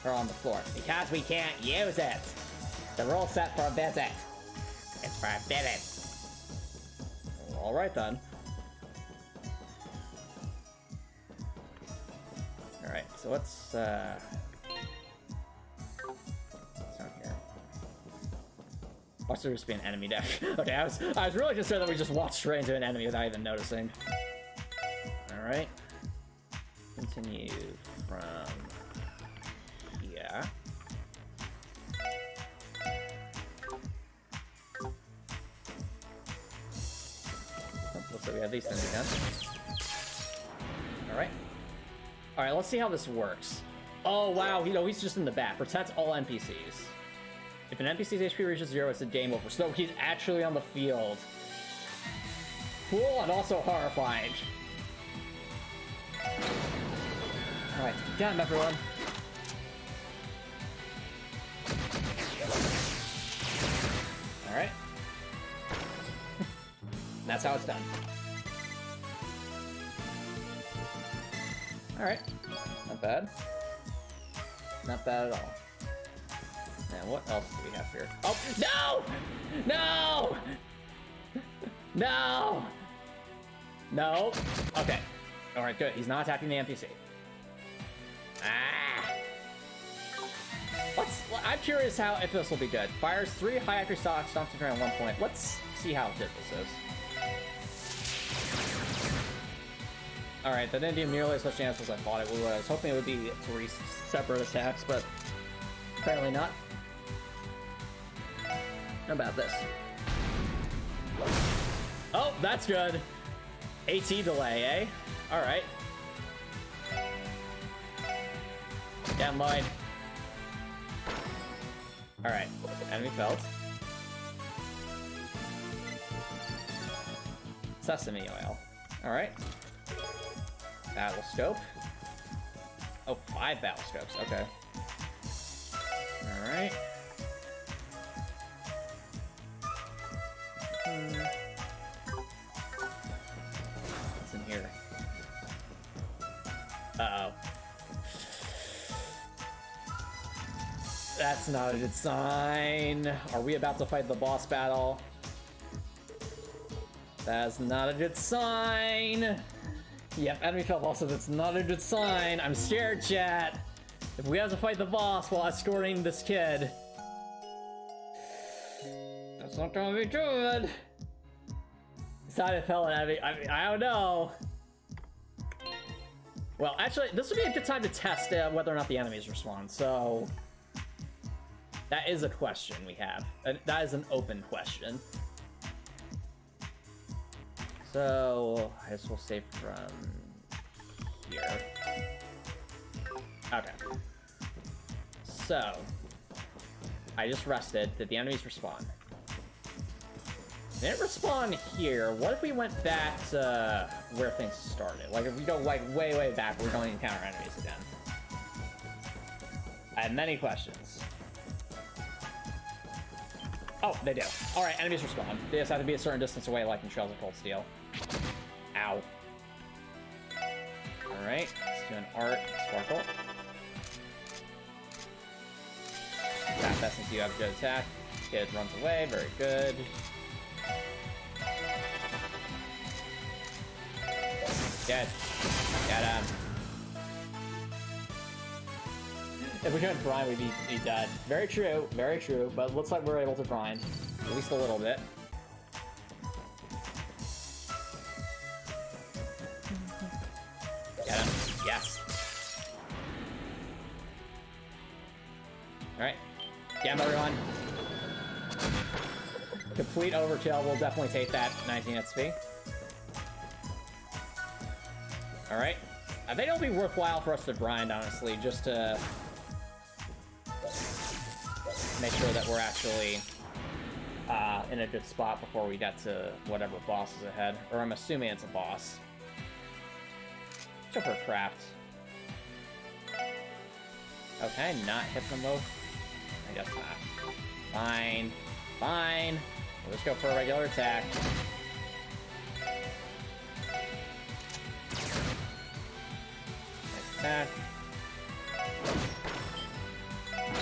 on the floor? Because we can't use it. The rule set forbids it. It's forbidden. All right then. All right, so let's down here. Watch there just be an enemy deck. Okay, I was really concerned that we just walked straight into an enemy without even noticing. All right. Continue from here. Oh, looks like we have these things again. Alright. Alright, let's see how this works. Oh, wow, he's just in the back. Protect all NPCs. If an NPC's HP reaches 0, it's a game over. So he's actually on the field. Cool and also horrifying. Alright, down everyone. Alright. That's how it's done. Alright. Not bad. Not bad at all. Now, what else do we have here? Oh, no! No! No! No! Okay. Alright, good. He's not attacking the NPC. Ah! I'm curious if this will be good. Fires 3 high accuracy stocks, stomps to at 1 point. Let's see how good this is. Alright, that didn't do nearly as much damage as I thought it would. I was hoping it would be 3 separate attacks, but apparently not. How about this? Oh, that's good. AT delay, eh? Alright. Yeah, Lloyd. Alright, enemy felt. Sesame oil. Alright. Battle scope. Oh, 5 battle scopes, okay. Alright. What's in here? Uh-oh. That's not a good sign. Are we about to fight the boss battle? That's not a good sign. Yep, enemy fell also. That's not a good sign. I'm scared, chat. If we have to fight the boss while escorting this kid, that's not gonna be good. Decided to fell an enemy. I don't know. Well, actually, this would be a good time to test whether or not the enemies respond. So that is a question we have. That is an open question. So I guess we'll save from here. Okay. So I just rested. Did the enemies respawn? They didn't respawn here. What if we went back to where things started? Like if we go like way back, we're going to encounter enemies again. I have many questions. Oh, they do. All right, enemies respawn. They just have to be a certain distance away, like in Trails of Cold Steel. Ow. All right, let's do an art sparkle. Attack that since you have good attack. Kid runs away. Very good. Good. Get him. If we couldn't grind, we'd be dead. Very true, but it looks like we're able to grind. At least a little bit. Get him. Yes. Alright. Get him, everyone. Complete overkill. We'll definitely take that 19 XP. Alright. I think it'll be worthwhile for us to grind, honestly, just to make sure that we're actually in a good spot before we get to whatever boss is ahead. Or I'm assuming it's a boss. Let's go for a craft. Okay, not hit them both. I guess not. Fine. Fine. We'll just go for a regular attack. Nice attack.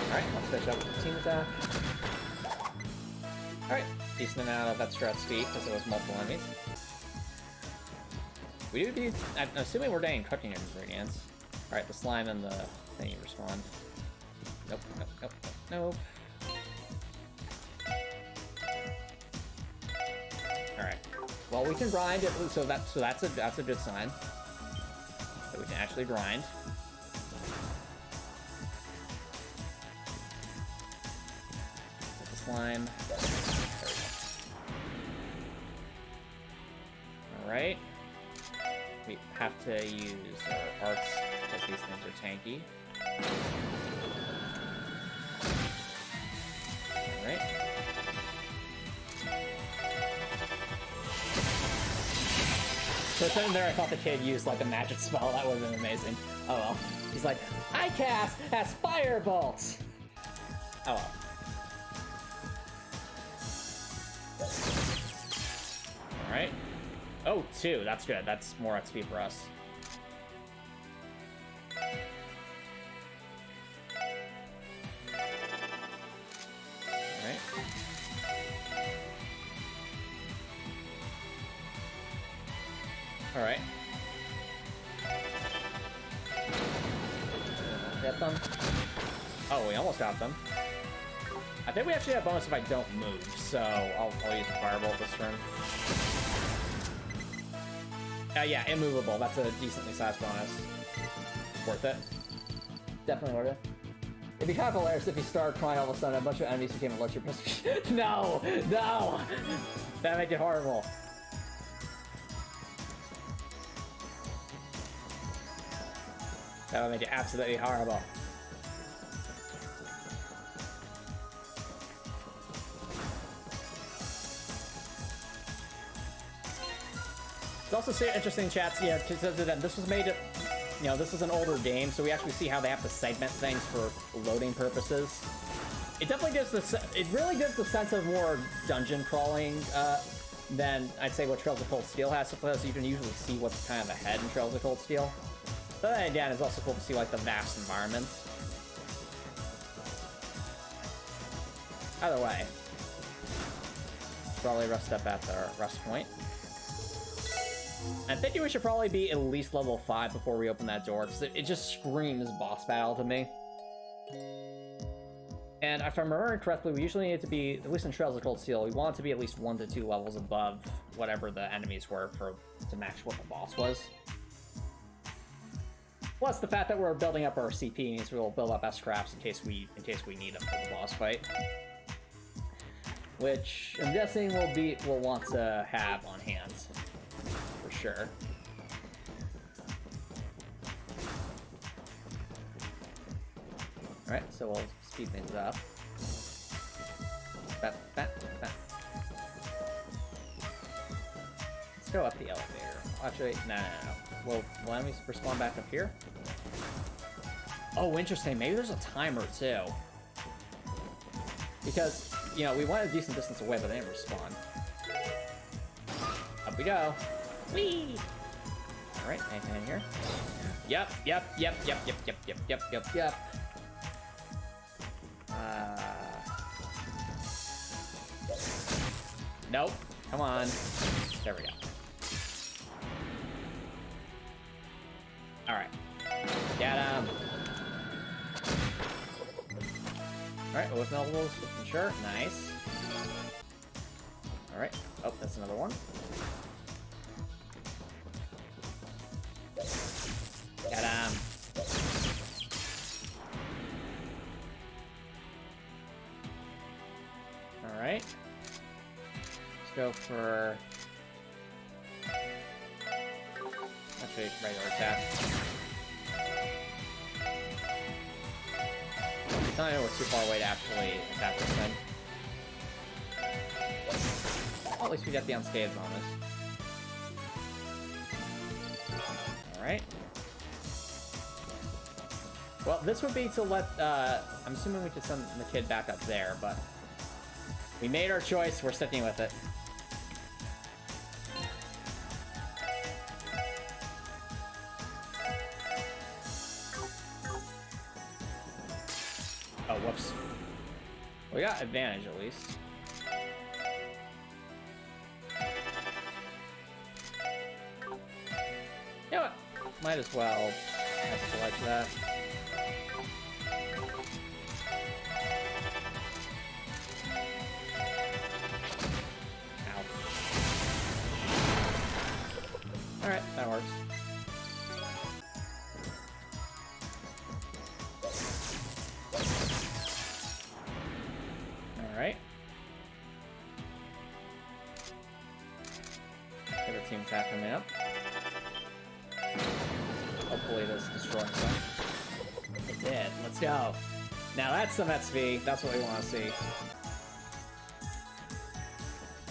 Alright, let's switch up to the team attack. Alright, decent amount of extra speed because it was multiple enemies. We do be. I'm assuming we're getting cooking ingredients. Alright, the slime and the thingy respond. Nope, nope, nope, nope, nope. Alright. Well, we can grind it, so that's a good sign. So we can actually grind. Get the slime. There we go. Alright. We have to use our arts because these things are tanky. Alright. For a second there, I thought the kid used like a magic spell. That would have been amazing. Oh well. He's like, I cast as fire bolts. Oh well. Alright. Oh, 2. That's good. That's more XP for us. Alright. Alright. Get them. Oh, we almost got them. I think we actually have bonus if I don't move, so I'll use the firebolt this turn. Yeah, immovable. That's a decently sized bonus. Worth it. Definitely worth it. It'd be kind of hilarious if you started crying all of a sudden a bunch of enemies became electric. No! No! That'd make it horrible. That would make it absolutely horrible. It's also interesting, chats, you know, because this was made, you know, this is an older game, so we actually see how they have to segment things for loading purposes. It definitely gives it really gives the sense of more dungeon crawling than I'd say what Trails of Cold Steel has, because you can usually see what's kind of ahead in Trails of Cold Steel. But then again, it's also cool to see like the vast environments. Either way, probably a rough step at the rest point. I'm thinking we should probably be at least level 5 before we open that door, because it just screams boss battle to me. And if I'm remembering correctly, we usually need to be, at least in Trails of Cold Steel, we want it to be at least 1 to 2 levels above whatever the enemies were to match what the boss was. Plus, the fact that we're building up our CP means we'll build up S-Crafts in case we need them for the boss fight. Which, I'm guessing we'll want to have on hand. For sure. Alright, so we'll speed things up. Let's go up the elevator. Actually, no. Well, let me respawn back up here. Oh, interesting. Maybe there's a timer, too. Because, you know, we went a decent distance away, but they didn't respawn. Up we go. Whee! Alright, anything in here? Yep. Nope. Come on. There we go. Alright. Get him! Alright, with multiples, sure. Nice. Alright. Oh, that's another one. Get him! Alright. Let's go for... actually, regular attack. It's not even too far away to actually attack this thing. Well, at least we got the unscathed bonus. Alright. Well, this would be to let, I'm assuming we could send the kid back up there, but we made our choice, we're sticking with it. Oh, whoops. We got advantage, at least. You know what? Might as well select that. Ow. Alright, that works. Alright. Other team attack coming up. Hopefully this destroys them. It did. Let's go. Now that's some XP. That's what we want to see.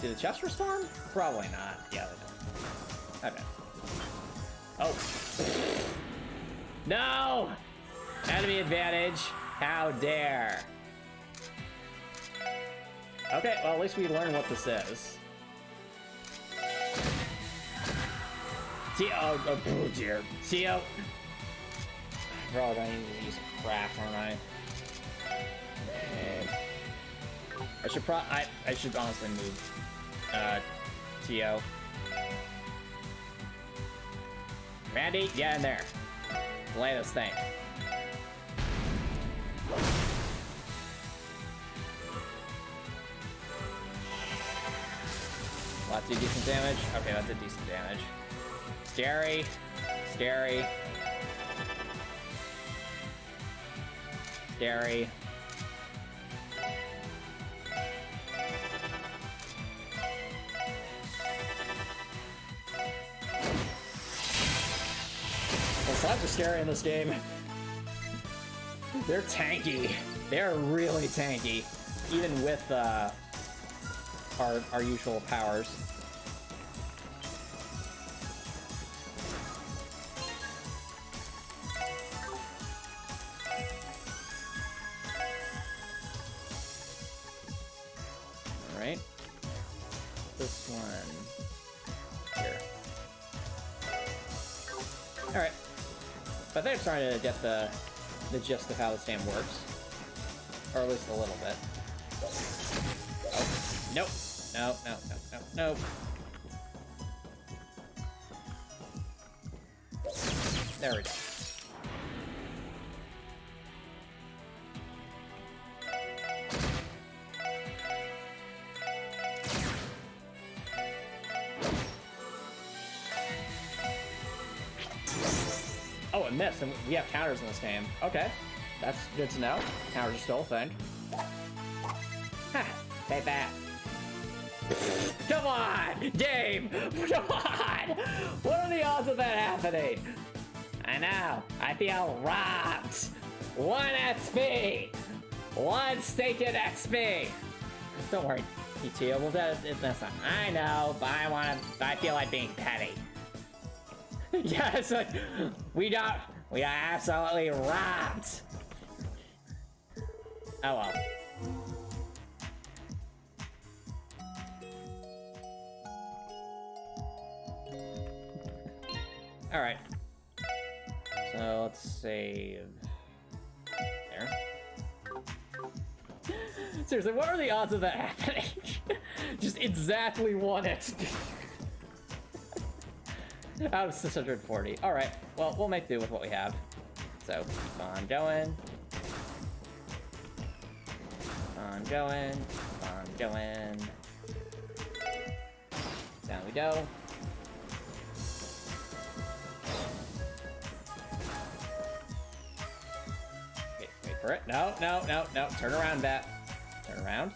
Do the chests respawn? Probably not. Yeah, they don't. Okay. Oh. No! Enemy advantage. How dare. Okay, well at least we learned what this is. Oh dear. Tio. Bro, I need to use craft, aren't I? I should honestly move Tio. Randy, get in there. Delay this thing. Will that do decent damage? Okay, that did decent damage. Scary. Scary. Scary. Well, slabs are scary in this game. They're tanky. They're really tanky. Even with our usual powers. Alright. This one here. Alright. But they're starting to get the gist of how this game works. Or at least a little bit. Oh. Nope. No, no, no, no, no. There we go. Oh, it missed, and we have counters in this game. Okay, that's good to know. Counters are still a thing. Ha! Take that. Come on, game! Come on! What are the odds of that happening? I know, I feel robbed. 1 XP! 1 stinking XP! Don't worry, PTO, well, that's not. I know, but I feel like being petty. Yeah, it's like, we are absolutely robbed. Oh well. Alright. So let's save there. Seriously, what are the odds of that happening? Just exactly 1 XP. Out of 640. Alright, well, we'll make do with what we have. So, keep on going. Keep on going. Keep on going. Down we go. Wait for it. No, no, no, no. Turn around, Bat. Turn around.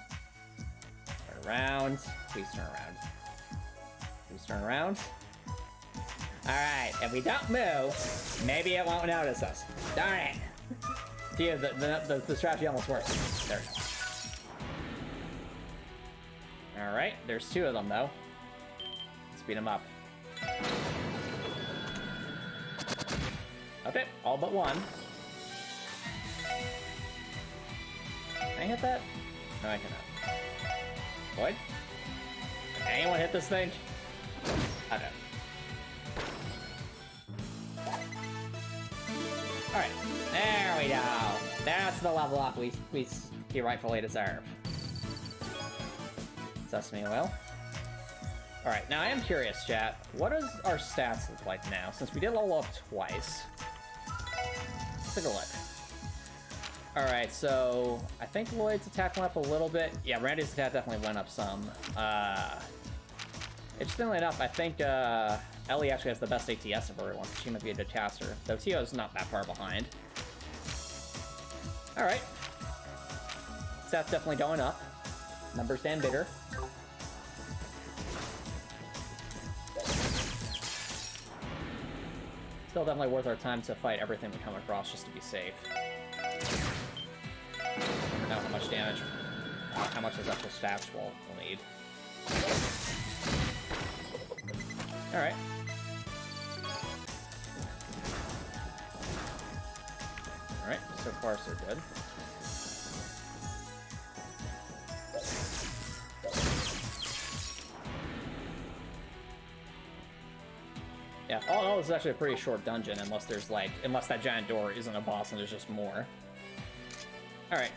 Turn around. Please turn around. Please turn around. Alright, if we don't move, maybe it won't notice us. Darn it! See, the strategy almost works. There we go. Alright, there's 2 of them, though. Let's beat them up. Okay, all but 1. Can I hit that? No, I cannot. Lloyd? Can anyone hit this thing? Okay. Alright, there we go. That's the level up we rightfully deserve. Sesame oil. Alright, now I am curious, chat. What does our stats look like now? Since we did level up twice. Let's take a look. Alright, so I think Lloyd's attack went up a little bit. Yeah, Randy's attack definitely went up some. Interestingly enough, I think Ellie actually has the best ATS of everyone. She might be a good caster, though Tio's not that far behind. Alright. Stats definitely going up. Numbers stand bigger. Still definitely worth our time to fight everything we come across just to be safe. Never know how much damage, how much his actual stats will need. Alright. Alright, so far so good. Yeah, all in all, this is actually a pretty short dungeon, unless there's like, unless that giant door isn't a boss and there's just more. Alright.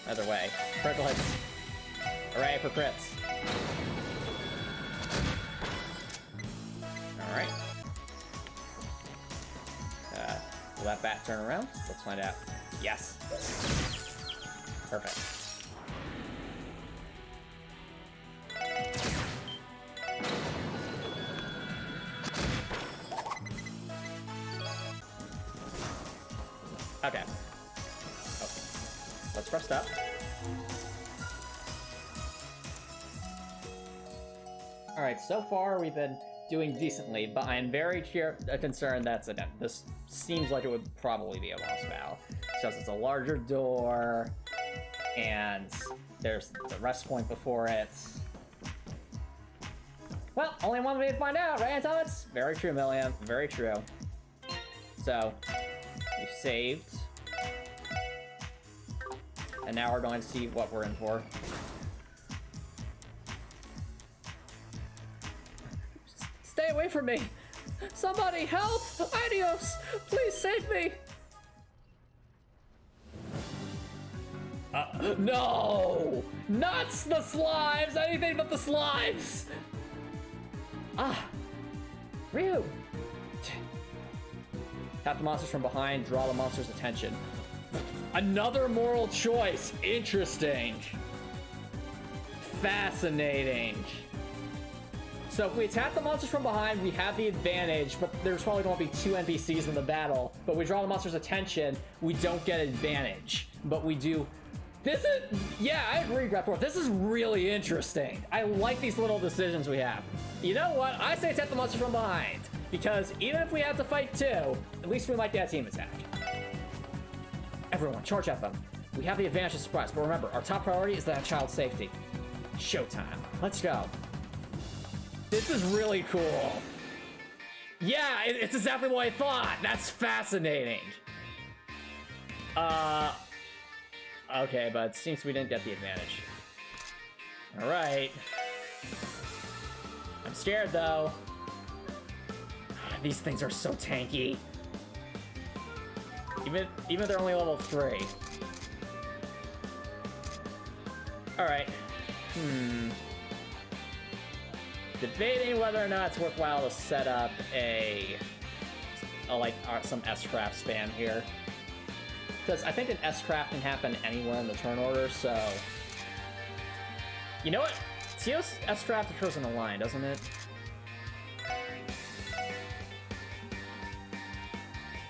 Either way. Critical hits. Hooray for crits. Alright. Will that bat turn around? Let's find out. Yes. Perfect. Okay. Oh. Let's rest up. Alright, so far we've been doing decently, but I am very concerned that this seems like it would probably be a boss battle. Because it's a larger door, and there's the rest point before it. Well, only one way to find out, right, Antomicx? Very true, Milliam. Very true. So, we've saved. And now we're going to see what we're in for. Stay away from me! Somebody help! Adios! Please save me! No! Not the slimes! Anything but the slimes! Ah! Ryu! Tap the monsters from behind, draw the monster's attention. Another moral choice! Interesting! Fascinating! So if we attack the monsters from behind, we have the advantage, but there's probably going to be 2 NPCs in the battle. But we draw the monster's attention, we don't get advantage. But we do... This is... Yeah, I agree, Graptor. This is really interesting. I like these little decisions we have. You know what? I say attack the monsters from behind. Because even if we have to fight 2, at least we might get a team attack. Everyone, charge at them. We have the advantage of surprise, but remember, our top priority is that child's safety. Showtime. Let's go. This is really cool. Yeah, it's exactly what I thought. That's fascinating. Okay, but it seems we didn't get the advantage. All right. I'm scared, though. These things are so tanky. Even if they're only level 3. All right. Debating whether or not it's worthwhile to set up some S-craft spam here. Because I think an S-craft can happen anywhere in the turn order, so... You know what? Tio's S-craft occurs in a line, doesn't it?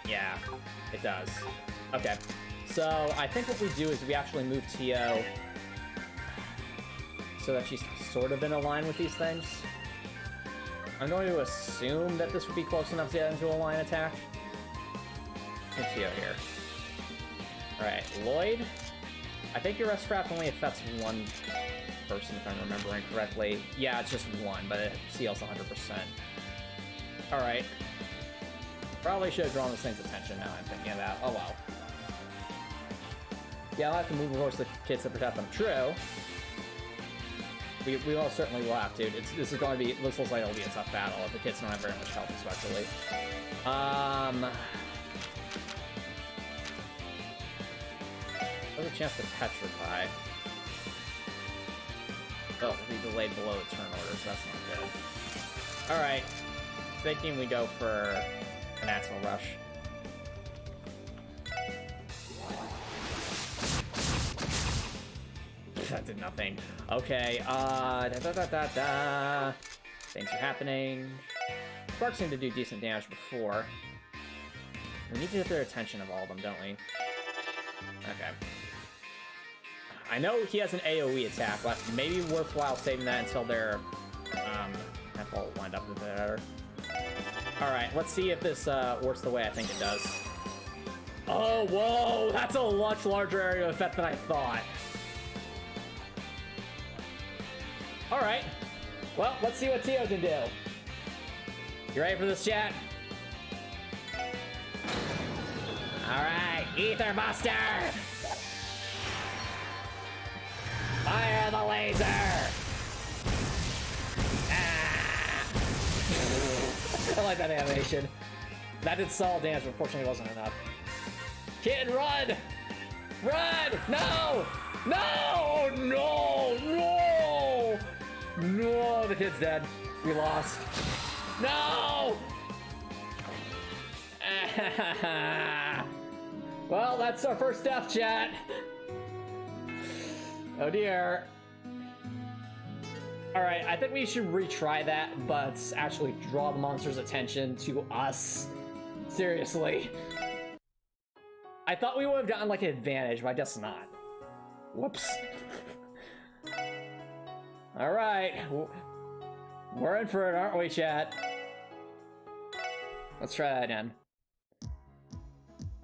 Yeah, it does. Okay. So I think what we do is we actually move Tio so that she's sort of in a line with these things. I'm going to assume that this would be close enough to get into a line attack. Put Tio here. Alright, Lloyd. I think your S-craft only affects one person, if I'm remembering correctly. Yeah, it's just one, but it seals 100%. Alright. Probably should have drawn this thing's attention now I'm thinking about. Oh well. Yeah, I'll have to move towards the kids to protect them. True. We all certainly will have to. This is going to be, this looks like it'll be a tough battle if the kids don't have very much health, especially. There's a chance to petrify. Oh, it'll be delayed below the turn order, so that's not good. Alright. Thinking we go for an Axle Rush. That did nothing. Okay, Things are happening. Sparks seem to do decent damage before. We need to get their attention of all of them, don't we? Okay. I know he has an AoE attack, but maybe worthwhile saving that until they're, that will wind up a bit better. Alright, let's see if this, works the way I think it does. Oh, whoa! That's a much larger area of effect than I thought. Alright. Well, let's see what Tio can do. You ready for this, chat? Alright, Ether Buster! Fire the laser! Ah! I like that animation. That did solid damage, but unfortunately wasn't enough. Kid, run! Run! No! No! No! No! No! The kid's dead. We lost. No! Well, that's our first death, chat. Oh dear. Alright, I think we should retry that, but actually draw the monster's attention to us. Seriously. I thought we would have gotten like an advantage, but I guess not. Whoops. Alright. We're in for it, aren't we, chat? Let's try that again.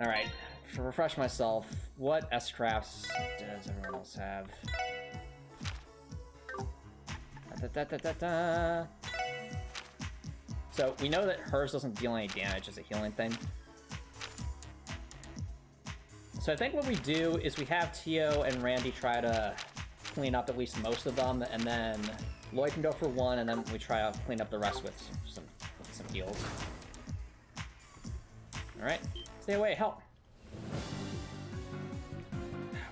Alright. To refresh myself, what S-crafts does everyone else have? So we know that hers doesn't deal any damage as a healing thing. So I think what we do is we have Tio and Randy try to clean up at least most of them, and then Lloyd can go for one, and then we try to clean up the rest with some heals. Alright, stay away, help!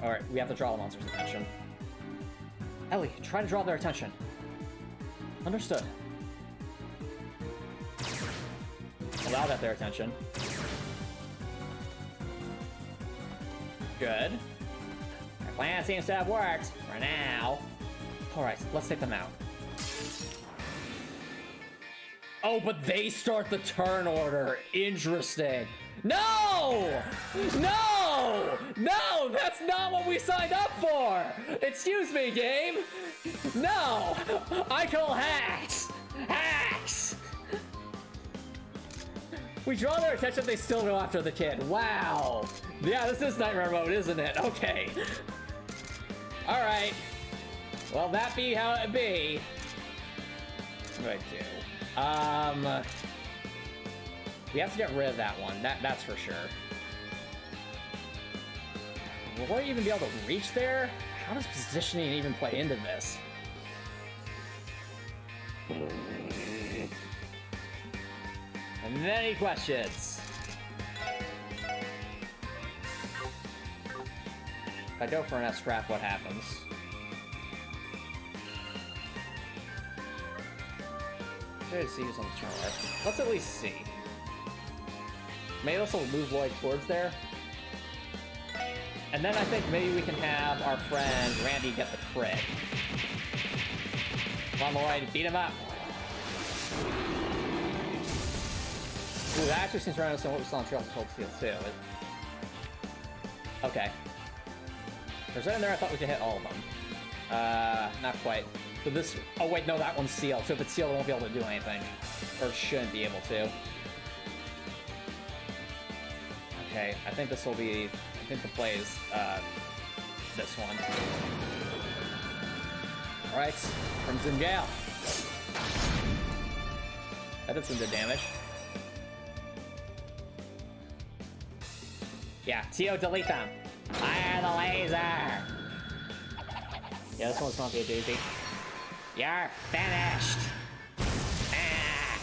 Alright, we have to draw the monster's attention. Ellie, try to draw their attention. Understood. Allow that their attention. Good. Our plan seems to have worked, for now. Alright, let's take them out. Oh, but they start the turn order. Interesting. No! No! No! That's not what we signed up for! Excuse me, game! No! I call hacks! Hacks! We draw their attention, they still go after the kid. Wow! Yeah, this is Nightmare Mode, isn't it? Okay. Alright. Well, that be how it be. What do I do? We have to get rid of that one. That's for sure. Will we even be able to reach there? How does positioning even play into this? Many questions. If I go for an S-scrap, what happens? Try to see who's on the turn order. Let's at least see. Maybe this will move Lloyd towards there. And then I think maybe we can have our friend Randy get the crit. Come on, Lloyd, beat him up. Ooh, that actually seems to understand what we saw on Trails of Cold Steel too. Okay. For a second there, I thought we could hit all of them. Not quite. So this... Oh wait, no, that one's sealed. So if it's sealed, it won't be able to do anything. Or shouldn't be able to. Okay, I think this will be... I think the play is, this one. Alright, Crimson Gale. That did some good damage. Yeah, Tio, delete them. Fire the laser! Yeah, this one's gonna be a doozy. You're finished! Ah.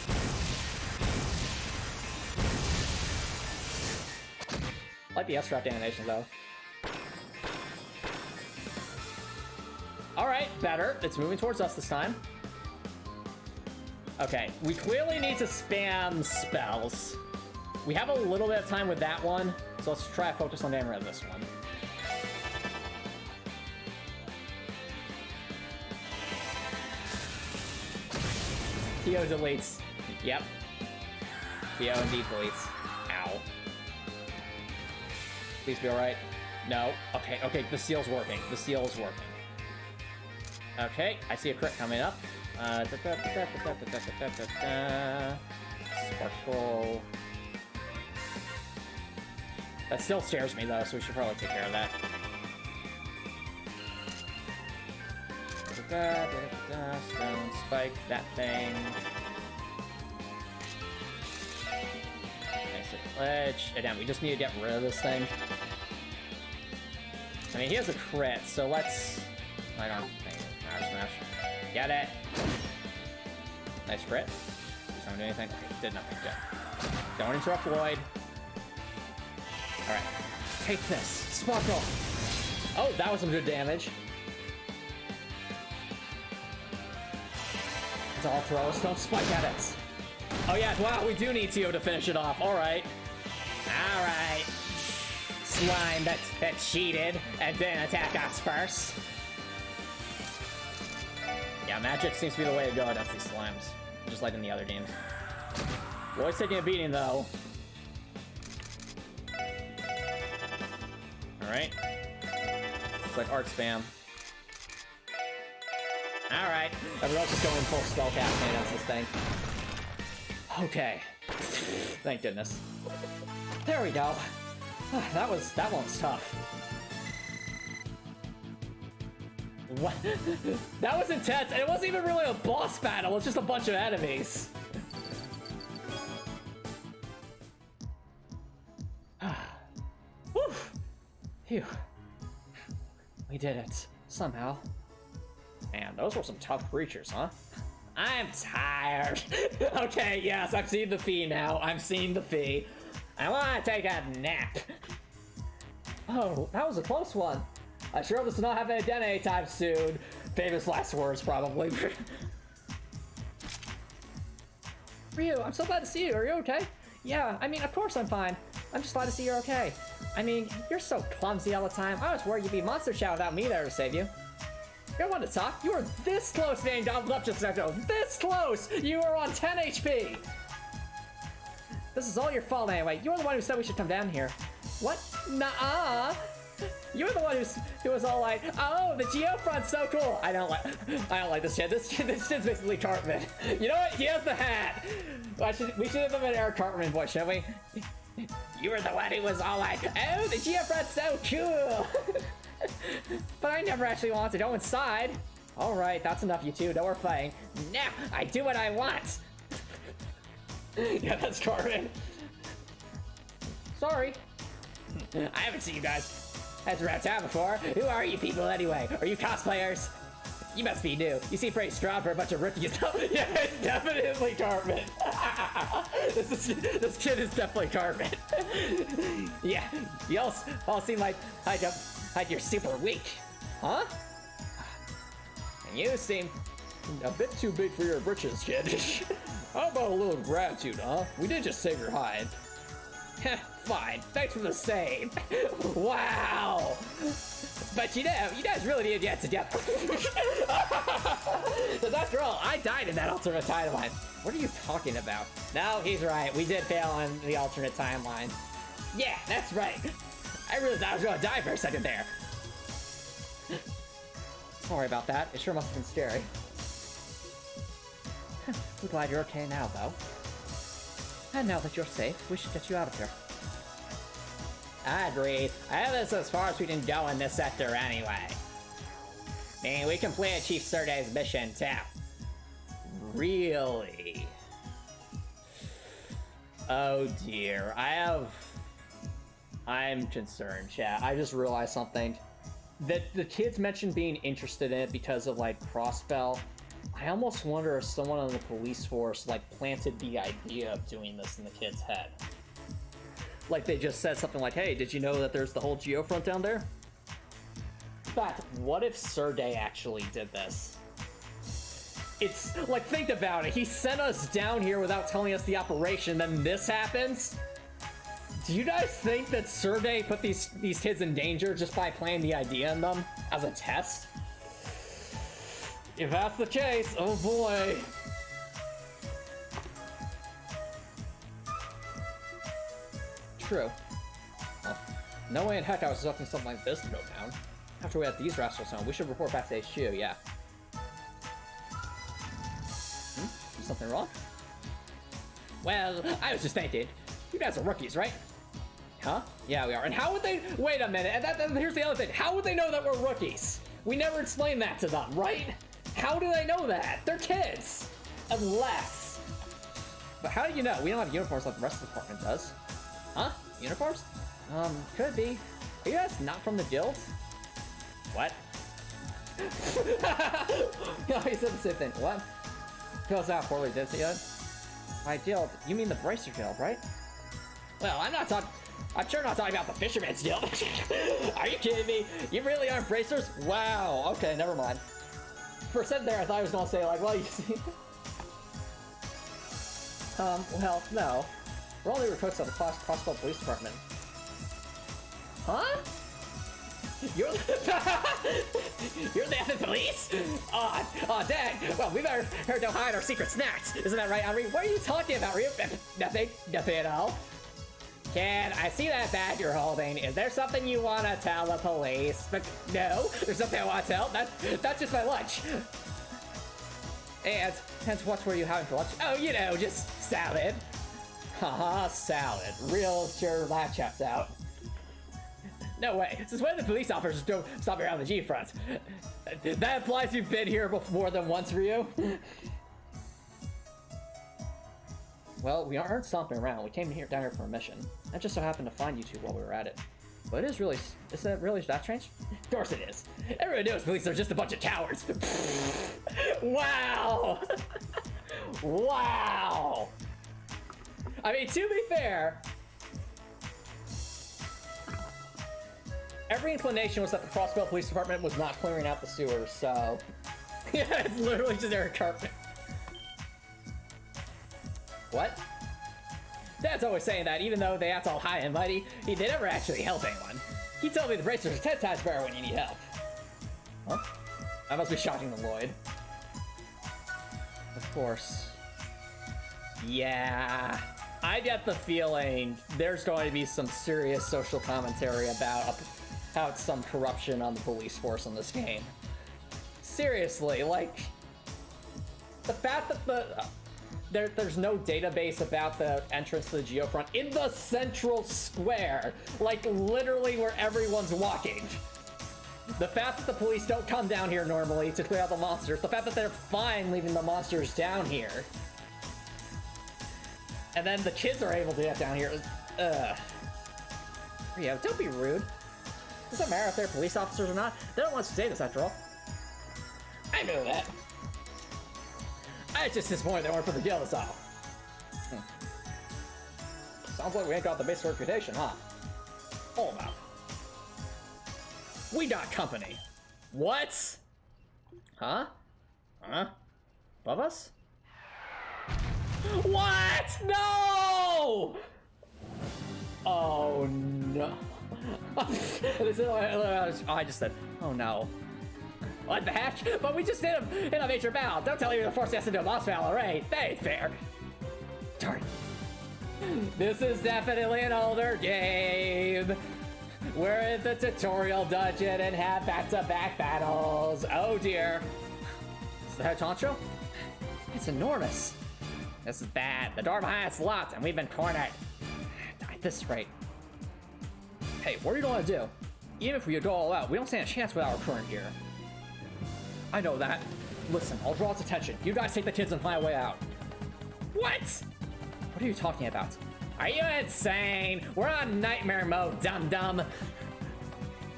I like the S-Trap animation, though. Alright, better. It's moving towards us this time. Okay, we clearly need to spam spells. We have a little bit of time with that one, so let's try to focus on damage on this one. Tio deletes. Yep. Tio indeed deletes. Ow. Please be alright. No. Okay, okay, the seal's working. The seal is working. Okay, I see a crit coming up. Sparkle. That still scares me though, so we should probably take care of that. Stone spike, that thing. Nice ledge. Again, we just need to get rid of this thing. I mean, he has a crit, so let's... I don't think... Smash. Get it! Nice crit. Just don't do anything. Okay, did nothing. Good. Don't interrupt Lloyd. Alright. Take this. Sparkle! Oh, that was some good damage. It's all throws. Don't spike at it. Oh yeah, wow, we do need Tio to finish it off. Alright. Alright. Slime that cheated and didn't attack us first. Yeah, magic seems to be the way to go against these slimes. Just like in the other games. Lloyd's taking a beating, though. Alright. It's like art spam. Alright. Everyone's just going full spell casting against this thing. Okay. Thank goodness. There we go. That one's tough. What? That was intense, and it wasn't even really a boss battle, it's just a bunch of enemies. Whew. Phew. We did it. Somehow. Man, those were some tough creatures, huh? I'm tired. Okay, yes, I've seen the fee now. I'm seeing the fee. I want to take a nap. Oh, that was a close one. I sure hope this does not happen again anytime soon. Famous last words, probably. Ryu, I'm so glad to see you. Are you okay? Yeah, I mean, of course I'm fine. I'm just glad to see you're okay. I mean, you're so clumsy all the time. I was worried you'd be monster chow without me there to save you. You're one to talk. You were this close being doubled up just a second ago. This close! You were on 10 HP! This is all your fault anyway. You were the one who said we should come down here. What? Nuh-uh! You're the one who was all like, oh, the Geofront's so cool. I don't like this kid. This kid's basically Cartman. You know what? He has the hat. We should have him an Eric Cartman voice, shouldn't we? You were the one who was all like, oh, the Geofront's so cool. But I never actually wanted to go inside. All right, that's enough, you two. No more fighting. Now I do what I want. Yeah, that's Cartman. Sorry. I haven't seen you guys as around town before. Who are you people anyway? Are you cosplayers? You must be new. You seem pretty strong for a bunch of rookies. Yeah, it's definitely Cartman. This kid is definitely Cartman. Yeah, you all seem like you're super weak. Huh? And you seem a bit too big for your britches, kid. How about a little gratitude, huh? We did just save your hide. Fine, thanks for the save. Wow. But you guys really need to get together. Because after all, I died in that alternate timeline. What are you talking about? No, he's right. We did fail on the alternate timeline. Yeah, that's right. I really thought I was gonna die for a second there. Sorry about that. It sure must have been scary. I'm glad you're okay now, though. And now that you're safe, we should get you out of here. I agree. I think that's as far as we can go in this sector anyway. And we completed Chief Surday's mission too. Really? Oh dear. I'm concerned, chat. I just realized something. That the kids mentioned being interested in it because of like Crossbell. I almost wonder if someone on the police force like planted the idea of doing this in the kid's head. Like they just said something like, hey, did you know that there's the whole Geofront down there? But what if Surday actually did this? It's like, think about it. He sent us down here without telling us the operation, then this happens? Do you guys think that Surday put these kids in danger just by planting the idea in them as a test? If that's the case, oh boy. True. Well, no way in heck I was expecting something like this to go down. After we had these rascals home, we should report back to HQ, yeah. Is something wrong? Well, I was just thinking, you guys are rookies, right? Huh? Yeah, we are. And how would they... Wait a minute, and here's the other thing. How would they know that we're rookies? We never explained that to them, right? How do they know that? They're kids. Unless... But how do you know? We don't have uniforms like the rest of the department does. Huh? Uniforms? Could be. Are you guys not from the guild? What? No, he said the same thing. What? Fills out poorly, did he? My guild? You mean the Bracer Guild, right? Well, I'm sure not talking about the Fisherman's Guild. Are you kidding me? You really aren't bracers? Wow. Okay, never mind. For a second there, I thought I was gonna say like, well, you see. Well, no. We're only recruits of the Crossbell Police Department. Huh? You're the effing police? Oh, dang. Well, we better don't hide our secret snacks. Isn't that right, Henri? What are you talking about, Ryu? Nothing at all. Kid, I see that badge you're holding. Is there something you want to tell the police? But no, there's something I want to tell. That's just my lunch. And what were you having for lunch? Oh, you know, just salad. Haha, salad. Real sure that checks out. No way. Since when the police officers don't stop around the Geofront? That implies you've been here more than once, Ryu. Well, we aren't stomping around. We came down here for a mission. I just so happened to find you two while we were at it. But is that really that strange? Of course it is. Everyone knows police are just a bunch of cowards. Wow! Wow! I mean, to be fair, every inclination was that the Crossbell Police Department was not clearing out the sewers, so... Yeah, it's literally just Eric Carpenter. What? Dad's always saying that even though they act all high and mighty, they never actually help anyone. He told me the bracers are 10 times better when you need help. Huh? That must be shocking to Lloyd. Of course. Yeah. I get the feeling there's going to be some serious social commentary about some corruption on the police force in this game. Seriously, like, the fact that there's no database about the entrance to the Geofront in the central square, like literally where everyone's walking. The fact that the police don't come down here normally to clear out the monsters, the fact that they're fine leaving the monsters down here. And then the kids are able to get down here. Yeah, don't be rude. Doesn't matter if they're police officers or not. They don't want us to say this after all. I know that. I just disappointed they weren't for the guild, that's all. Sounds like we ain't got the basic reputation, huh? Hold up. We got company. What? Huh? Huh? Above us? What? No! Oh no. I just said, oh no. What the heck? But we just did a major battle. Don't tell me the force has to do a boss battle, right? That ain't fair. Darn. This is definitely an older game. We're in the tutorial dungeon and have back-to-back battles. Oh dear. Is the head honcho? It's enormous. This is bad. The door behind us locked and we've been cornered. At this rate. Hey, what are you gonna do? Even if we go all out, we don't stand a chance without our current gear. I know that. Listen, I'll draw its attention. You guys take the kids and find a way out. What? What are you talking about? Are you insane? We're on nightmare mode, dum-dum.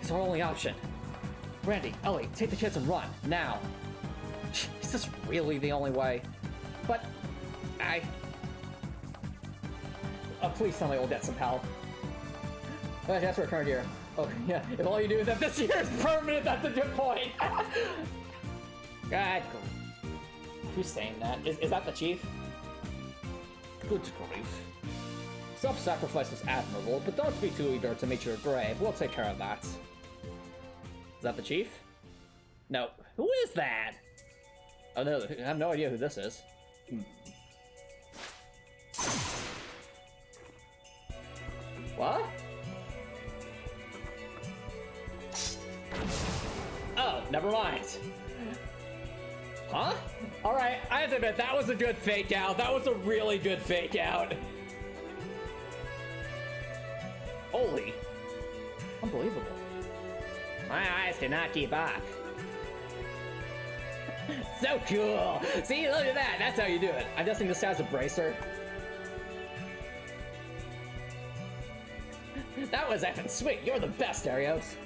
It's our only option. Randy, Ellie, take the kids and run, now. Is this really the only way? But, please tell me we'll get some help. That's our current year. Oh, yeah, if all you do is that this year is permanent, that's a good point. God, who's saying that? Is that the chief? Good grief. Self-sacrifice is admirable, but don't be too eager to meet your grave. We'll take care of that. Is that the chief? No. Who is that? Oh no, I have no idea who this is. What? Oh, never mind. Huh? Alright, I have to admit, that was a good fake out. That was a really good fake out. Holy. Unbelievable. My eyes cannot keep up. So cool. See, look at that. That's how you do it. I'm guessing this has a bracer. That was effing sweet. You're the best, Arios.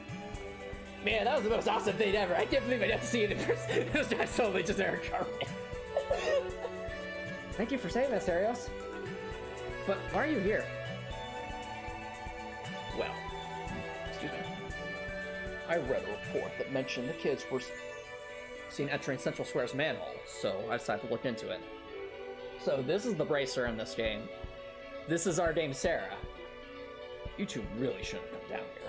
Man, that was the most awesome thing ever. I can't believe I got to see it in person. This guy's totally just Eric Cartman. Thank you for saving us, Arios. But why are you here? Well, excuse me. I read a report that mentioned the kids were seen entering Central Square's manhole, so I decided to look into it. So this is the bracer in this game. This is our dame Sarah. You two really shouldn't come down here.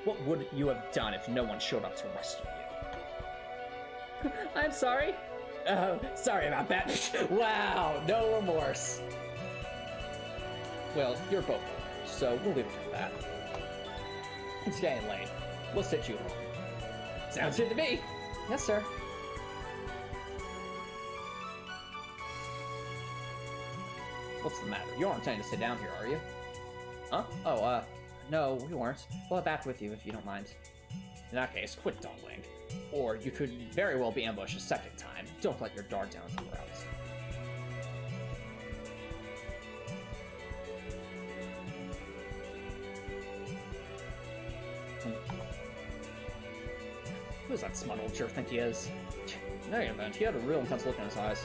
What would you have done if no one showed up to rescue you? I'm sorry. Sorry about that. Wow, no remorse. Well, you're both winners, so we'll leave it at that. It's getting late. We'll sit you home. Sounds good to me. Yes, sir. What's the matter? You aren't intending to sit down here, are you? Huh? Oh, no, we weren't. We'll head back with you if you don't mind. In that case, quit dawdling. Or you could very well be ambushed a second time. Don't let your guard down throughout. Who does that smart old jerk think he is? No, you don't. He had a real intense look in his eyes.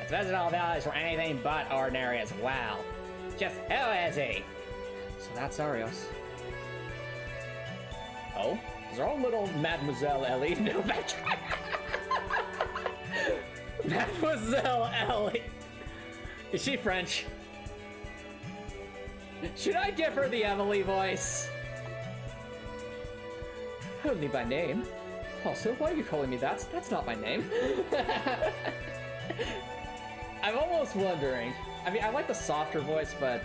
His physical values were anything but ordinary as well. Just who is he? So that's Arios. Oh? Is our own little Mademoiselle Ellie? No, back. Mademoiselle Ellie. Is she French? Should I give her the Emily voice? Only by name. Also, why are you calling me that? That's not my name. I'm almost wondering. I mean, I like the softer voice, but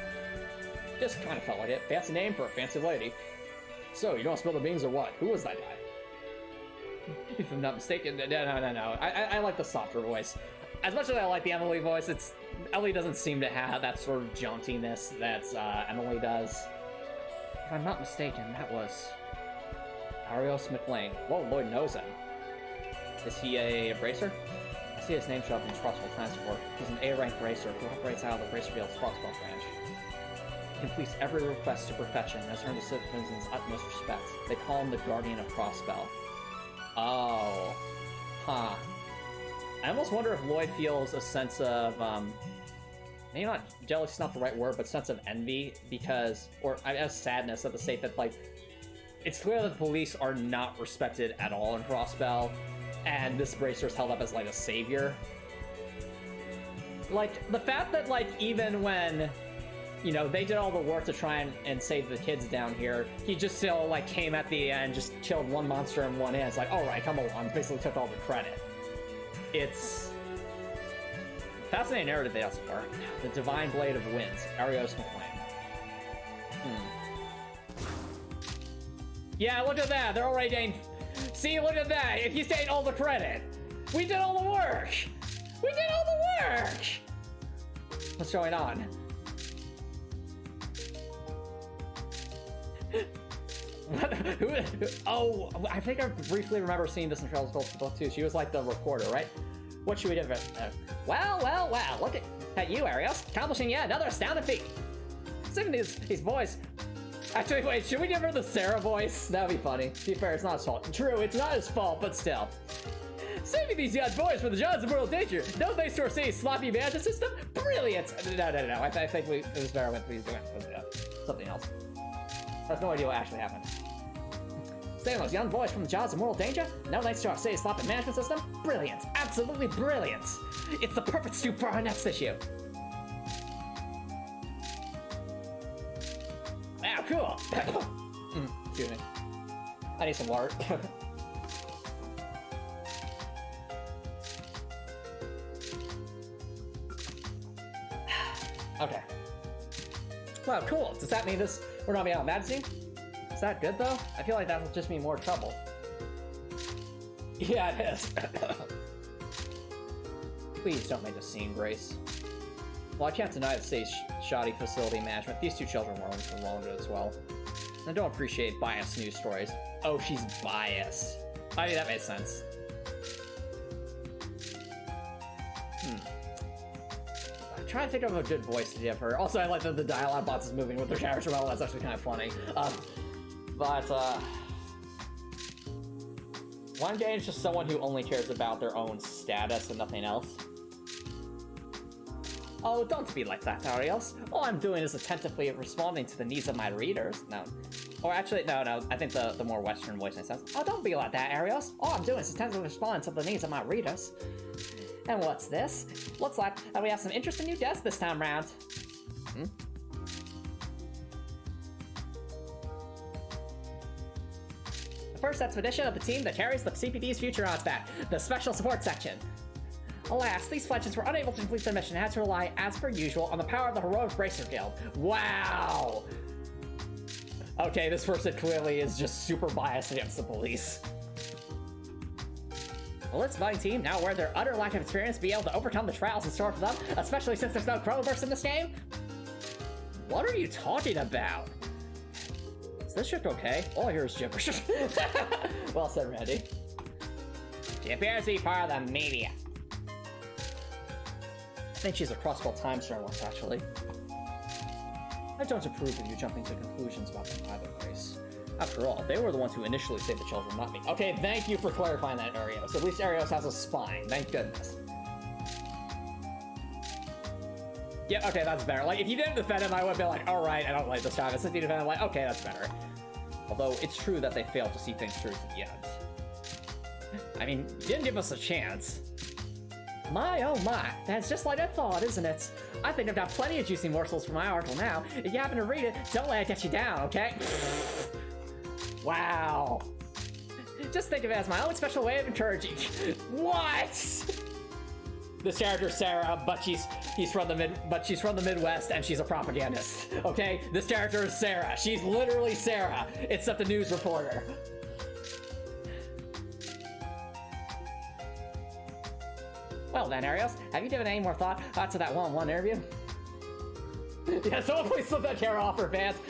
just kind of felt like it. Fancy name for a fancy lady. So, you don't spill the beans or what? Who was that guy? If I'm not mistaken, no. I like the softer voice. As much as I like the Emily voice, Ellie doesn't seem to have that sort of jauntiness that Emily does. If I'm not mistaken, that was Arios McLean. Whoa, Lloyd knows him. Is he a bracer? I see his name show up in his Crossbell transport. He's an A-rank bracer who operates out of the Bracerfield's Crossbell branch. He completes every request to perfection and has earned the citizens' utmost respect. They call him the Guardian of Crossbell. Oh. Huh. I almost wonder if Lloyd feels a sense of, maybe not, jealousy is not the right word, but sense of envy because, or I guess sadness at the state that, like, it's clear that the police are not respected at all in Crossbell, and this bracer is held up as, like, a savior. Like, the fact that, like, even when, you know, they did all the work to try and save the kids down here, he just still, like, came at the end, just killed one monster in one hand. It's like, alright, come along, basically took all the credit. It's fascinating narrative they also are. The Divine Blade of Winds, Arios McLean. Yeah, look at that. They're already getting. See, look at that. He's getting all the credit. We did all the work. We did all the work. What's going on? What? Oh, I think I briefly remember seeing this in Trails of Gold too. She was like the reporter, right? What should we do? Well, look at you, Arios, accomplishing yet another astounding feat. Saving these boys. Actually, wait, should we give her the Sarah voice? That would be funny. To be fair, it's not his fault. True, it's not his fault, but still. Saving these young boys from the jaws of mortal danger. No thanks to our city's sloppy management system. Brilliant. No. I think it was better when we went with something else. I have no idea what actually happened. Saving those young boys from the jaws of mortal danger. No thanks to our city's sloppy management system. Brilliant. Absolutely brilliant. It's the perfect stoop for our next issue. Wow, cool. Excuse me. I need some water. Okay. Wow, cool. Does that mean we're not being out of magazine? Is that good though? I feel like that will just mean more trouble. Yeah, it is. Please don't make a scene, Grace. Well, I can't deny the city's shoddy facility management. These two children were wronged as well. I don't appreciate biased news stories. Oh, she's biased. I mean, that makes sense. I'm trying to think of a good voice to give her. Also, I like that the dialogue box is moving with their character model. That's actually kind of funny. One game is just someone who only cares about their own status and nothing else. Oh, don't be like that, Arios. All I'm doing is attentively responding to the needs of my readers. No. Or actually, no. I think the more Western voice makes sense. Oh, don't be like that, Arios. All I'm doing is attentively responding to the needs of my readers. And what's this? Looks like we have some interesting new guests this time round. The first expedition of the team that carries the CPD's future odds back, the Special Support Section. Alas, these fledglings were unable to complete their mission and had to rely, as per usual, on the power of the heroic Bracer Guild. Wow! Okay, this person clearly is just super biased against the police. Will this fighting team, now aware of their utter lack of experience, be able to overcome the trials in store for them, especially since there's no Chronoburst in this game? What are you talking about? Is this ship okay? All I hear is gibberish. Well said, Randy. She appears to be part of the media. I think she's a Crossbell time journalist, actually. I don't approve of you jumping to conclusions about them either, Grace. After all, they were the ones who initially saved the children, not me. Okay, thank you for clarifying that, Arios. At least Arios has a spine, thank goodness. Yeah, okay, that's better. Like, if you didn't defend him, I would be like, alright, I don't like this time. And since you defend him, like, okay, that's better. Although, it's true that they failed to see things through to the end. I mean, you didn't give us a chance. My, oh my, that's just like I thought, isn't it? I think I've got plenty of juicy morsels for my article now. If you happen to read it, don't let it get you down, okay? Wow. Just think of it as my own special way of encouraging. What? This character's Sarah, but she's from the Midwest and she's a propagandist. Okay? This character is Sarah. She's literally Sarah, except a news reporter. Well then, Arios, have you given any more thought to that one-on-one interview? Yeah, someone please flip that camera off her pants.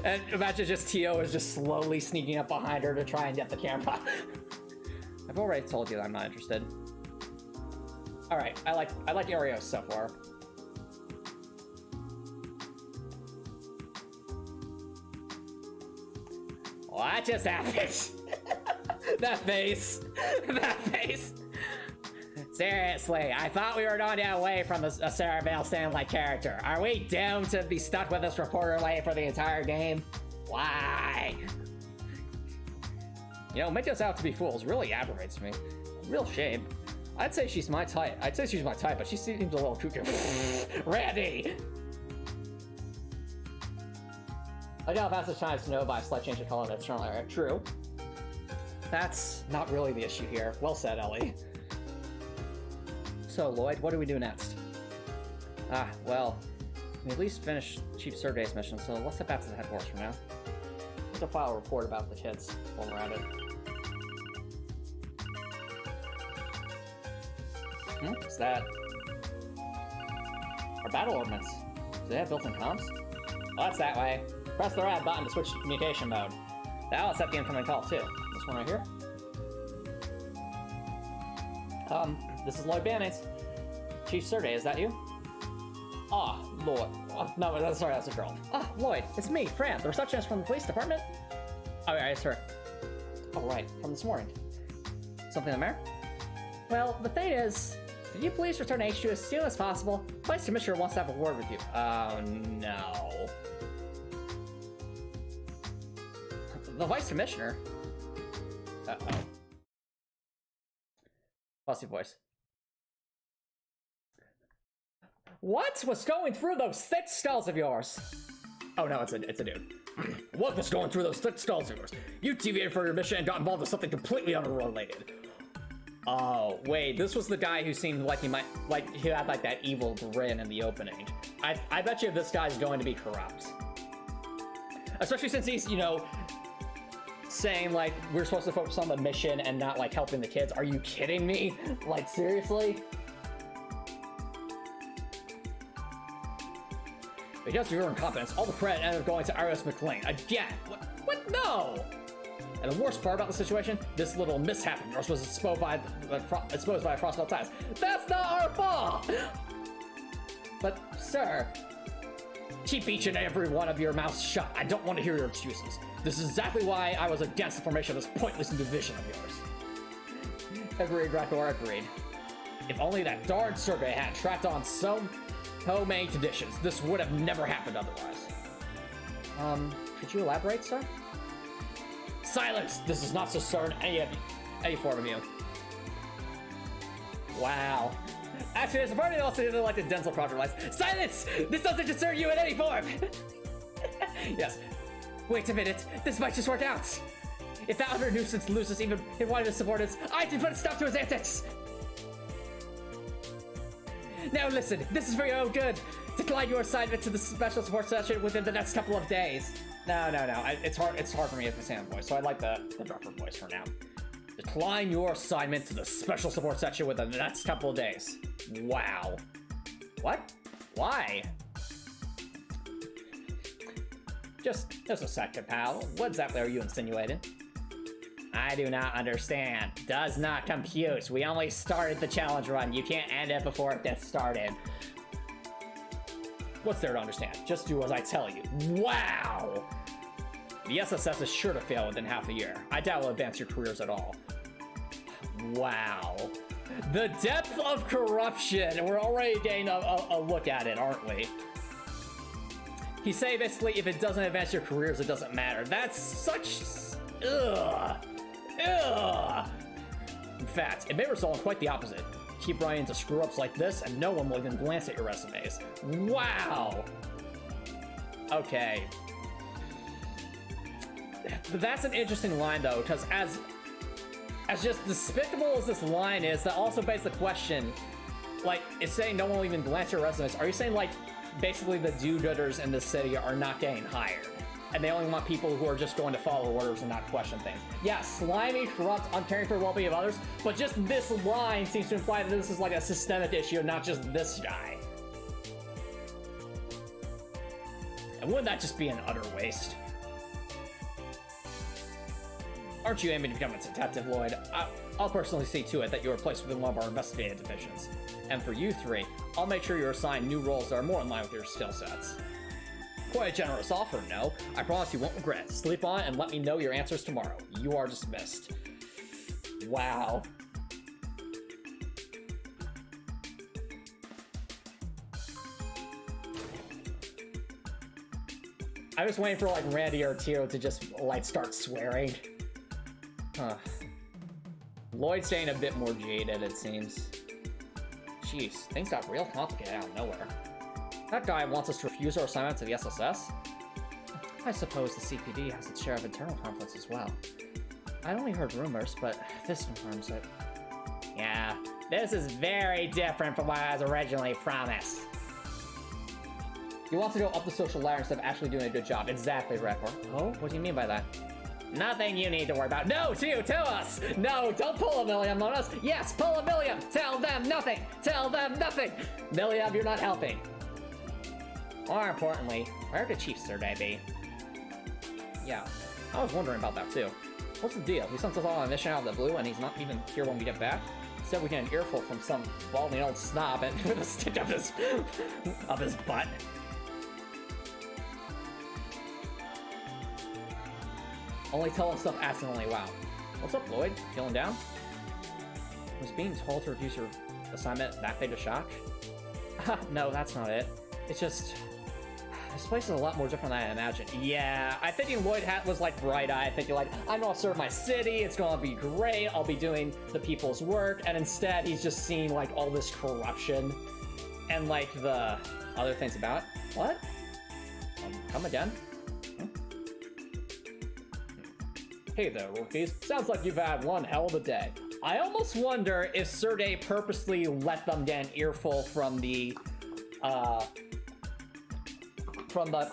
And imagine just Tio is just slowly sneaking up behind her to try and get the camera. I've already told you that I'm not interested. Alright, I like Arios so far. What just happened? That face. That face. Seriously, I thought we were going to get away from a Sarah Vale Stanley character. Are we doomed to be stuck with this reporter lady for the entire game? Why? You know, make us out to be fools really aggravates me. Real shame. I'd say she's my type. But she seems a little cuckoo. Randy! I got passage time to know by a slight change of color in the external area. True. That's not really the issue here. Well said, Ellie. So, Lloyd, what do we do next? Well, we at least finished Chief Survey's mission, so let's head back to the headquarters for now. Let's file a report about the kids while we're at it. What's that? Our battle ordnance. Do they have built-in comms? Oh, that's that way. Press the red button to switch to communication mode. That'll accept the incoming call too. This one right here. This is Lloyd Band-Aids. Chief Survey, is that you? Ah, Lloyd. Oh, no, sorry, that's a girl. Ah, Lloyd, it's me, Fran, the receptionist from the police department. Oh, yeah, it's her. Oh, right, from this morning. Something the matter? Well, the thing is, could you please return to HQ as soon as possible? Vice Commissioner wants to have a word with you. Oh, no. The Vice Commissioner? Uh-oh. Fussy voice. What was going through those thick skulls of yours? Oh no, it's a dude. What was going through those thick skulls of yours? You deviated from your mission and got involved with something completely unrelated. Oh, wait, this was the guy who seemed like he might, like, he had like that evil grin in the opening. I bet you this guy's going to be corrupt. Especially since he's, you know, saying like, we're supposed to focus on the mission and not like helping the kids. Are you kidding me? Like, seriously? Because of your incompetence, all the credit ended up going to Iris McLean. Again! What? No! And the worst part about the situation, this little mishap of yours was exposed by a Crossbell ties. That's not our fault! But, sir, keep each and every one of your mouths shut. I don't want to hear your excuses. This is exactly why I was against the formation of this pointless division of yours. Agreed, Rakor, agreed. If only that darn survey had tracked on some homemade conditions, this would have never happened otherwise. Could you elaborate, sir? Silence! This is not to concern any form of you. Wow. Actually, there's a part of me also like the Denzel Project lines. Silence! This doesn't concern you in any form! Yes. Wait a minute, this might just work out. If that utter nuisance loses even one of his subordinates, I can put a stop to his antics! Now listen, this is for your own good. Decline your assignment to the special support session within the next couple of days. No. It's hard for me to say my voice, so I like the rougher voice for now. Decline your assignment to the special support section within the next couple of days. Wow. What? Why? Just a second, pal. What exactly are you insinuating? I do not understand. Does not compute. We only started the challenge run. You can't end it before it gets started. What's there to understand? Just do as I tell you. Wow! The SSS is sure to fail within half a year. I doubt it will advance your careers at all. Wow. The depth of corruption. We're already getting a look at it, aren't we? He's saying basically, if it doesn't advance your careers, it doesn't matter. That's such... Ugh. Ugh. In fact, it may result in quite the opposite. Keep running into screw-ups like this, and no one will even glance at your resumes. Wow! Okay. But that's an interesting line, though, because as just despicable as this line is, that also begs the question, like, it's saying no one will even glance at your resumes. Are you saying, like, basically the do-gooders in this city are not getting hired? And they only want people who are just going to follow orders and not question things. Yeah, slimy, corrupt, uncaring for the well-being of others, but just this line seems to imply that this is like a systemic issue, not just this guy. And wouldn't that just be an utter waste? Aren't you aiming to become a detective, Lloyd? I'll personally see to it that you are placed within one of our investigative divisions. And for you three, I'll make sure you're assigned new roles that are more in line with your skill sets. Quite a generous offer, no? I promise you won't regret. Sleep on it and let me know your answers tomorrow. You are dismissed. Wow. I was waiting for like Randy or Tio to just like start swearing. Huh. Lloyd's staying a bit more jaded, it seems. Jeez, things got real complicated out of nowhere. That guy wants us to refuse our assignment to the SSS? I suppose the CPD has its share of internal conflicts as well. I only heard rumors, but this confirms it. Yeah, this is very different from what I was originally promised. You want to go up the social ladder instead of actually doing a good job. Exactly, Rekor. Oh, what do you mean by that? Nothing you need to worry about. No, Tio, tell us! No, don't pull a Milliam on us! Yes, pull a Milliam! Tell them nothing! Tell them nothing! Milliam, you're not helping. More importantly, where could Chief Survey be? Yeah. I was wondering about that too. What's the deal? He sent us all on a mission out of the blue, and he's not even here when we get back? Instead, we get an earful from some balding old snob and with a stick up his butt. Only tell us stuff accidentally. Wow. What's up, Lloyd? Feeling down? Was being told to reduce your assignment that big a shock? No, that's not it. It's just... This place is a lot more different than I imagined. Yeah, I think Lloyd was like bright-eyed, thinking like, I'm gonna serve my city, it's gonna be great, I'll be doing the people's work, and instead he's just seeing like all this corruption and like the other things about it. What? Come again? Huh? Hey there, rookies. Sounds like you've had one hell of a day. I almost wonder if Sergey purposely let them get an earful from the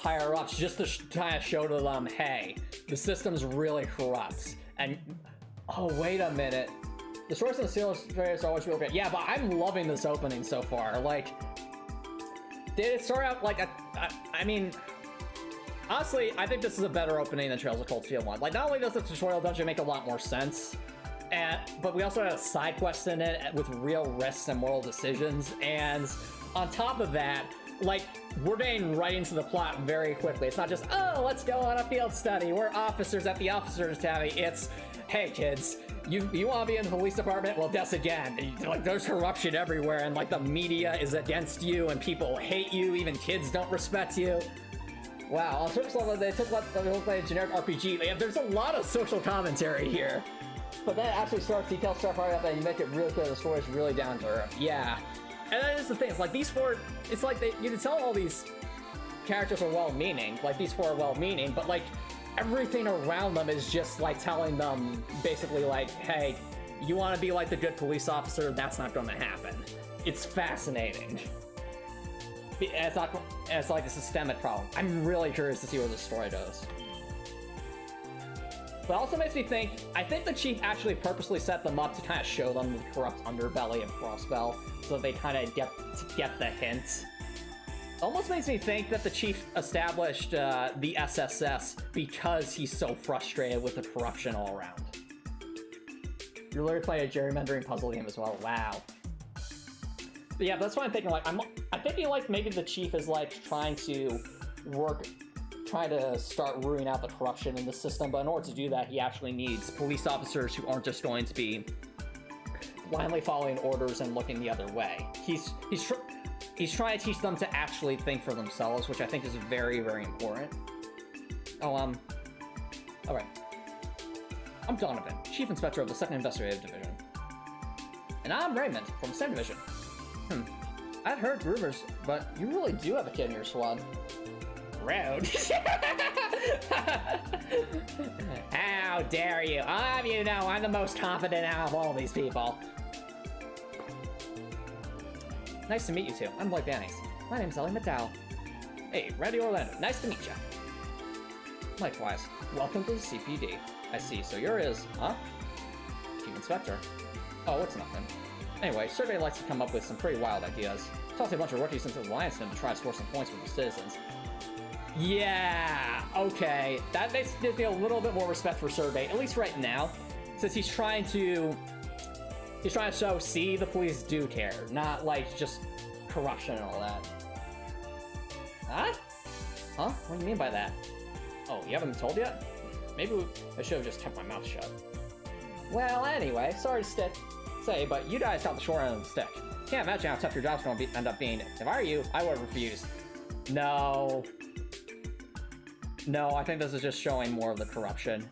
higher-ups just to kind of show to them, hey, the system's really corrupt. And, oh, wait a minute. The stories in the series are always real great. Yeah, but I'm loving this opening so far. Like, did it start out like I mean, honestly, I think this is a better opening than Trails of Cold Steel 1. Like, not only does the tutorial dungeon make a lot more sense, but we also had a side quest in it with real risks and moral decisions, and on top of that, like, we're getting right into the plot very quickly. It's not just, oh, let's go on a field study. We're officers at the officers' tabby. It's, hey, kids, you want to be in the police department? Well, guess again. Like, there's corruption everywhere, and, like, the media is against you, and people hate you. Even kids don't respect you. Wow, on surface level, they took what looked like a generic RPG. Yeah, there's a lot of social commentary here. But then it actually starts, details start right up, and you make it really clear the story is really down to earth. Yeah. And that is the thing, it's like these four, it's like you can tell all these characters are well-meaning, like these four are well-meaning, but like everything around them is just like telling them basically like, hey, you want to be like the good police officer, that's not going to happen. It's fascinating. It's like a systemic problem. I'm really curious to see where this story goes. But it also makes me think, I think the chief actually purposely set them up to kind of show them the corrupt underbelly of Crossbell, so they kind of get the hint. Almost makes me think that the chief established the SSS because he's so frustrated with the corruption all around. You're literally playing a gerrymandering puzzle game as well. Wow. But yeah, that's what I'm thinking. Like, I'm thinking like maybe the chief is like trying to start rooting out the corruption in the system, but in order to do that, he actually needs police officers who aren't just going to be blindly following orders and looking the other way. He's trying to teach them to actually think for themselves, which I think is very, very important. Oh, all right. I'm Donovan, Chief Inspector of the 2nd Investigative Division. And I'm Raymond from the same division. I'd heard rumors, but you really do have a kid in your squad. Rude. How dare you? You know, I'm the most confident out of all these people. Nice to meet you two. I'm Lloyd Bannies. My name's Ellie McDowell. Hey, Randy Orlando. Nice to meet you. Likewise. Welcome to the CPD. I see. So you're huh? Chief Inspector. Oh, it's nothing. Anyway, Survey likes to come up with some pretty wild ideas. Tossed a bunch of rookies into the Alliance to try to score some points with the citizens. Yeah, okay. That makes me feel a little bit more respect for Survey, at least right now, since he's trying to show, see, the police do care, not like just corruption and all that. Huh? Huh? What do you mean by that? Oh, you haven't been told yet? Maybe I should have just kept my mouth shut. Well, anyway, sorry to say, but you guys got the short end of the stick. Can't imagine how tough your job's going to end up being. If I were you, I would have refused. No, I think this is just showing more of the corruption.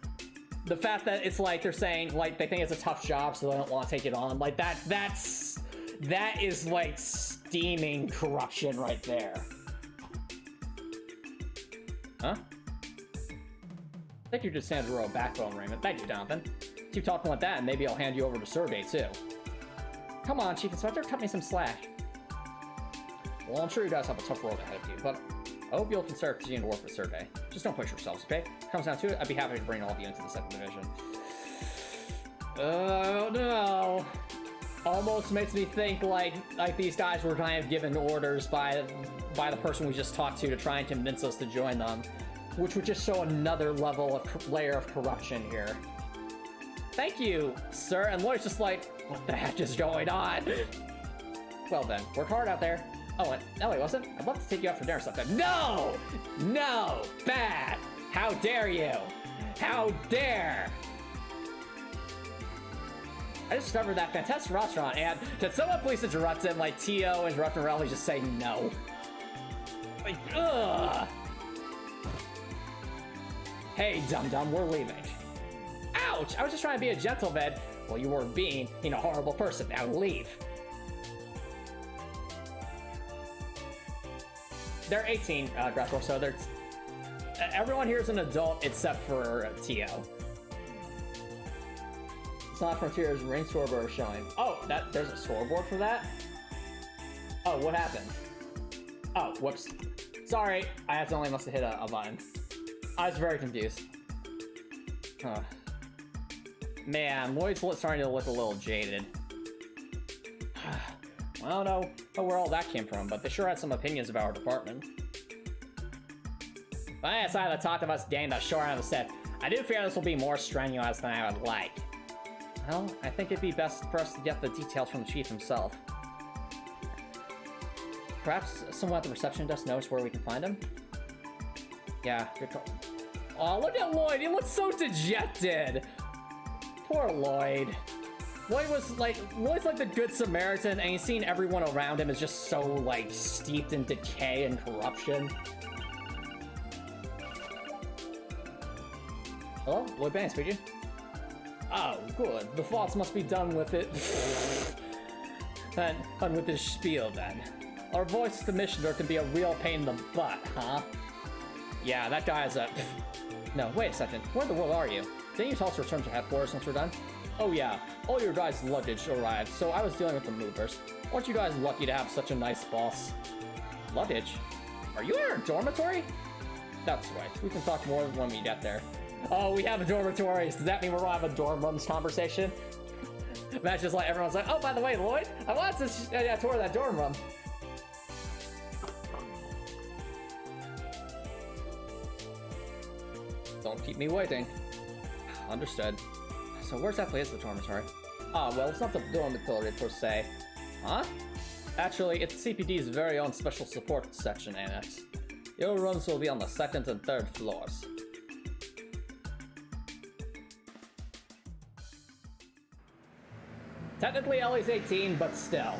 The fact that it's like they're saying like they think it's a tough job, so they don't want to take it on. Like that is like steaming corruption right there. Huh? I think you're just standing to row backbone, Raymond. Thank you, Donovan. Keep talking like that, and maybe I'll hand you over to Survey too. Come on, Chief Inspector, cut me some slack. Well, I'm sure you guys have a tough road ahead of you, but I hope you'll consider continuing to work with Survey. Just don't push yourselves, okay? If it comes down to it, I'd be happy to bring all of you into the 2nd Division. Oh no. Almost makes me think like these guys were kind of given orders by the person we just talked to try and convince us to join them. which would just show another level of layer of corruption here. Thank you, sir. And Lloyd's just like, what the heck is going on? Well then, work hard out there. Oh, and Ellie, wasn't? I'd love to take you out for dinner sometime. No! No! Bad! How dare you? How dare! I discovered that fantastic restaurant, and did someone please interrupt him like Tio interrupting Raleigh just say no? Like, ugh! Hey, dum-dum, we're leaving. Ouch! I was just trying to be a gentleman. Well, you were being a horrible person. Now leave. They're 18, Grasswolf, so they're... everyone here is an adult except for Tio. Sonic Frontier's ring scoreboard is showing. Oh, there's a scoreboard for that? Oh, what happened? Oh, whoops. Sorry, I accidentally must have hit a button. I was very confused. Huh. Man, Lloyd's starting to look a little jaded. I don't know where all that came from, but they sure had some opinions about our department. But I decided to talk to us getting the short end of the stick. I do fear this will be more strenuous than I would like. Well, I think it'd be best for us to get the details from the chief himself. Perhaps someone at the reception desk knows where we can find him? Yeah, good call. Oh, look at Lloyd! He looks so dejected! Poor Lloyd. Lloyd's like the good Samaritan, and he's seen everyone around him is just so, like, steeped in decay and corruption. Hello? Lloyd Banks, speaking. Oh, good. The thoughts must be done with it. and with this spiel, then. Our voice commissioner can be a real pain in the butt, huh? Yeah, that guy is a... No, wait a second. Where in the world are you? Didn't you tell us to return to headquarters once we're done? Oh yeah, all your guys' luggage arrived, so I was dealing with the movers. Aren't you guys lucky to have such a nice boss? Luggage? Are you in our dormitory? That's right. We can talk more when we get there. Oh, we have dormitories. Does that mean we're gonna have a dorm rooms conversation? That's just like everyone's like, oh, by the way, Lloyd, I want to tour that dorm room. Don't keep me waiting. Understood. So where exactly is the dormitory? Ah, well, it's not the dormitory per se. Huh? Actually, it's CPD's very own special support section annex. Your rooms will be on the 2nd and 3rd floors. Technically, Ellie's 18, but still.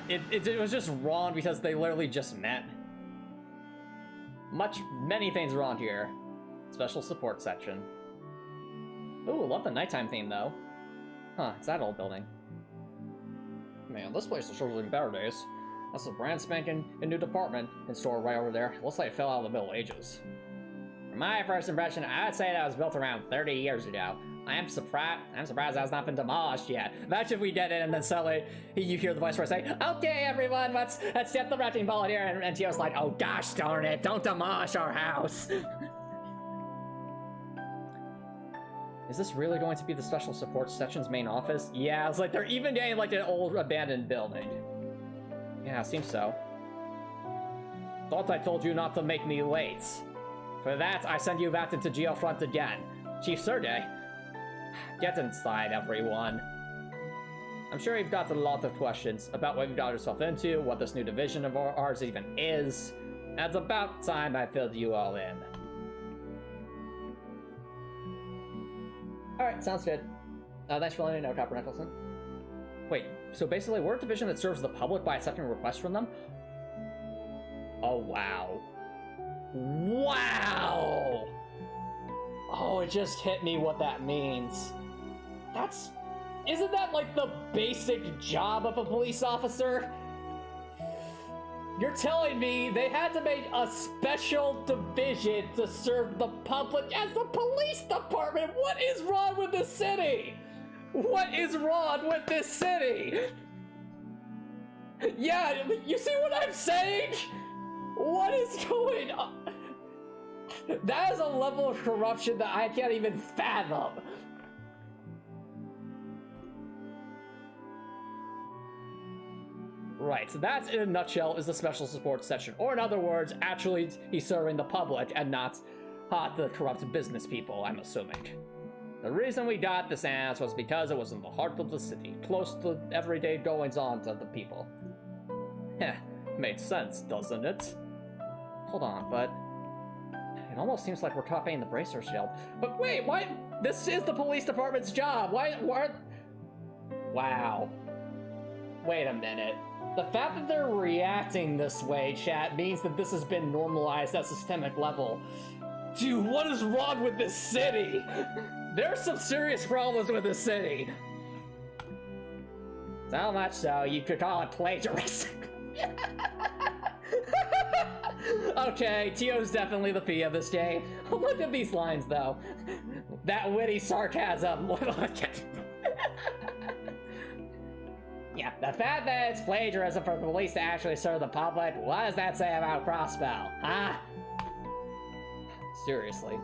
It was just wrong because they literally just met. Many things wrong here. Special support section. Ooh, love the nighttime theme, though. Huh, it's that old building. Man, this place is surely better days. That's a brand spanking new department in store right over there. Looks like it fell out of the Middle Ages. From my first impression, I would say that was built around 30 years ago. I'm surprised that has not been demolished yet. Imagine if we get in and then suddenly you hear the voice for say, okay, everyone, let's get the wrecking ball here. And Tio's like, oh gosh darn it, don't demolish our house. Is this really going to be the special support section's main office? Yeah, it's like they're even getting like an old abandoned building. Yeah, it seems so. Thought I told you not to make me late. For that, I send you back into Geofront again. Chief Sergey. Get inside, everyone. I'm sure you've got a lot of questions about what you've got yourself into, what this new division of ours even is. And it's about time I filled you all in. Alright, sounds good. Thanks for letting me know, Copper Nicholson. Wait, so basically we're a division that serves the public by accepting requests from them? Oh, wow. Wow! Oh, it just hit me what that means. Isn't that like the basic job of a police officer? You're telling me they had to make a special division to serve the public as the police department? What is wrong with this city? What is wrong with this city? Yeah, you see what I'm saying? What is going on? That is a level of corruption that I can't even fathom. Right, so that, in a nutshell, is the special support section. Or in other words, actually, he's serving the public and not the corrupt business people, I'm assuming. The reason we got this ass was because it was in the heart of the city, close to everyday goings-on of the people. Heh, makes sense, doesn't it? Hold on, but it almost seems like we're copying the Bracer Shield. But wait, what? This is the police department's job. Why? Wow. Wait a minute. The fact that they're reacting this way, chat, means that this has been normalized at systemic level. Dude, what is wrong with this city? There's some serious problems with this city. So much so, you could call it plagiarism. Okay, Tio's definitely the P of this game. Look at these lines, though. That witty sarcasm. Yeah, the fact that it's plagiarism for the police to actually serve the public, what does that say about Crossbell, huh? Seriously.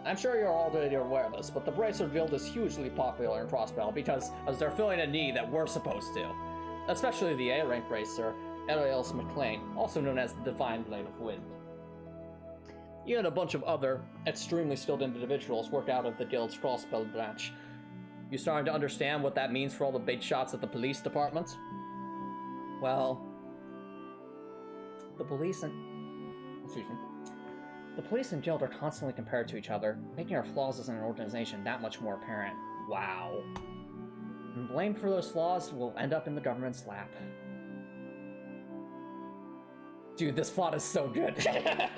I'm sure you're already aware of this, but the Bracer Guild is hugely popular in Crossbell because as they're filling a need that we're supposed to. Especially the A-rank Bracer, Ariel's McLean, also known as the Divine Blade of Wind. You and a bunch of other extremely skilled individuals work out of the Guild's Crossbell branch. You starting to understand what that means for all the big shots at the police department? Well, the police and Guild are constantly compared to each other, making our flaws as an organization that much more apparent. Wow. And blame for those flaws will end up in the government's lap. Dude, this plot is so good. Can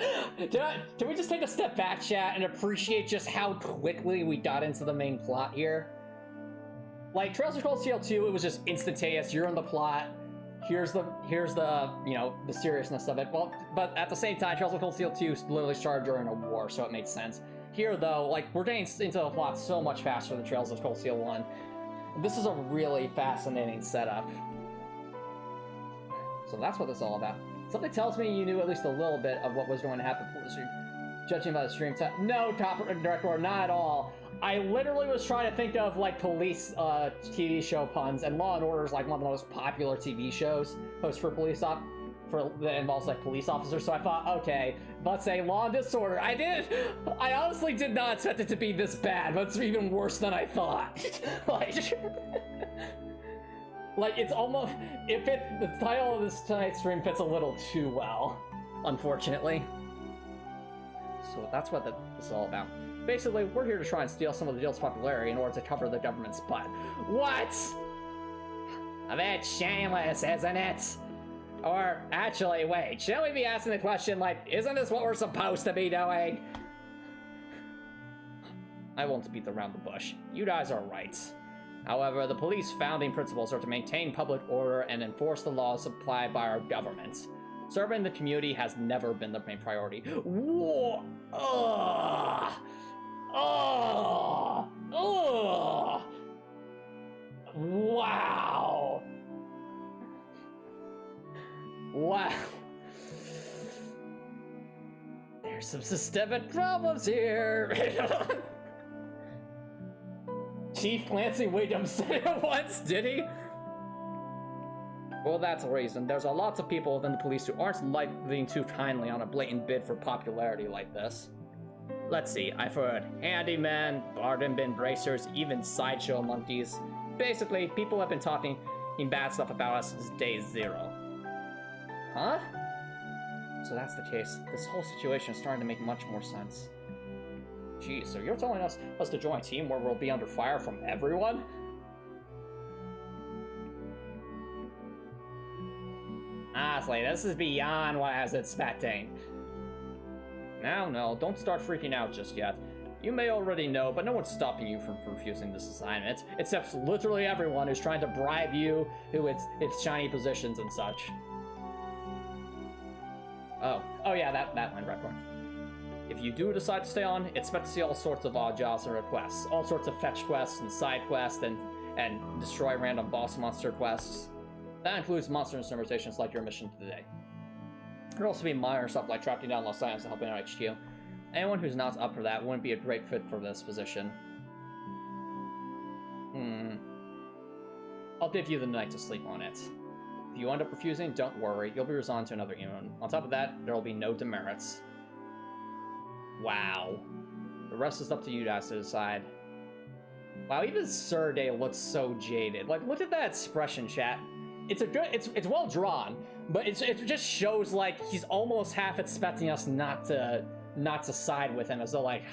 we just take a step back, chat, and appreciate just how quickly we got into the main plot here? Like, Trails of Cold Steel 2, it was just instantaneous. You're in the plot. Here's the you know, the seriousness of it. Well, but at the same time, Trails of Cold Steel 2 literally started during a war, so it made sense. Here, though, like, we're getting into the plot so much faster than Trails of Cold Steel 1. This is a really fascinating setup. So that's what this is all about. Something tells me you knew at least a little bit of what was going to happen before the stream. Judging by the stream time. No, Top Director, not at all. I literally was trying to think of, like, police TV show puns, and Law & Order is, like, one of the most popular TV shows that involves, like, police officers, so I thought, okay, let's say Law and Disorder. I honestly did not expect it to be this bad, but it's even worse than I thought. Like, it's almost, the title of this tonight's stream fits a little too well, unfortunately. So that's what this is all about. Basically, we're here to try and steal some of the Guild's popularity in order to cover the government's butt. What? A bit shameless, isn't it? Or, actually, wait, shouldn't we be asking the question, like, isn't this what we're supposed to be doing? I won't beat around the bush. You guys are right. However, the police founding principles are to maintain public order and enforce the laws applied by our government. Serving the community has never been the main priority. Whoa! Ugh! Oh! Oh! Wow! Wow! There's some systemic problems here! Chief Clancy Williams said it once, did he? Well, that's the reason. There's a lot of people within the police who aren't liking too kindly on a blatant bid for popularity like this. Let's see, I've heard handymen, bargain bin bracers, even sideshow monkeys. Basically, people have been talking bad stuff about us since day zero. Huh? So that's the case. This whole situation is starting to make much more sense. Geez, so you're telling us to join a team where we'll be under fire from everyone? Honestly, this is beyond what I was expecting. No, don't start freaking out just yet. You may already know, but no one's stopping you from refusing this assignment, except literally everyone who's trying to bribe you who its shiny positions and such. Oh yeah, that line right there. If you do decide to stay on, expect to see all sorts of odd jobs and requests. All sorts of fetch quests and side quests and destroy random boss monster quests. That includes monster incinerations like your mission today. There'll also be minor stuff like tracking down lost items and helping out HQ. Anyone who's not up for that wouldn't be a great fit for this position. I'll give you the night to sleep on it. If you end up refusing, don't worry, you'll be resigned to another human. On top of that, there will be no demerits. Wow. The rest is up to you guys to decide. Wow, even Sergey looks so jaded. Like, look at that expression, chat. It's well drawn, but it just shows like he's almost half expecting us not to side with him, as though like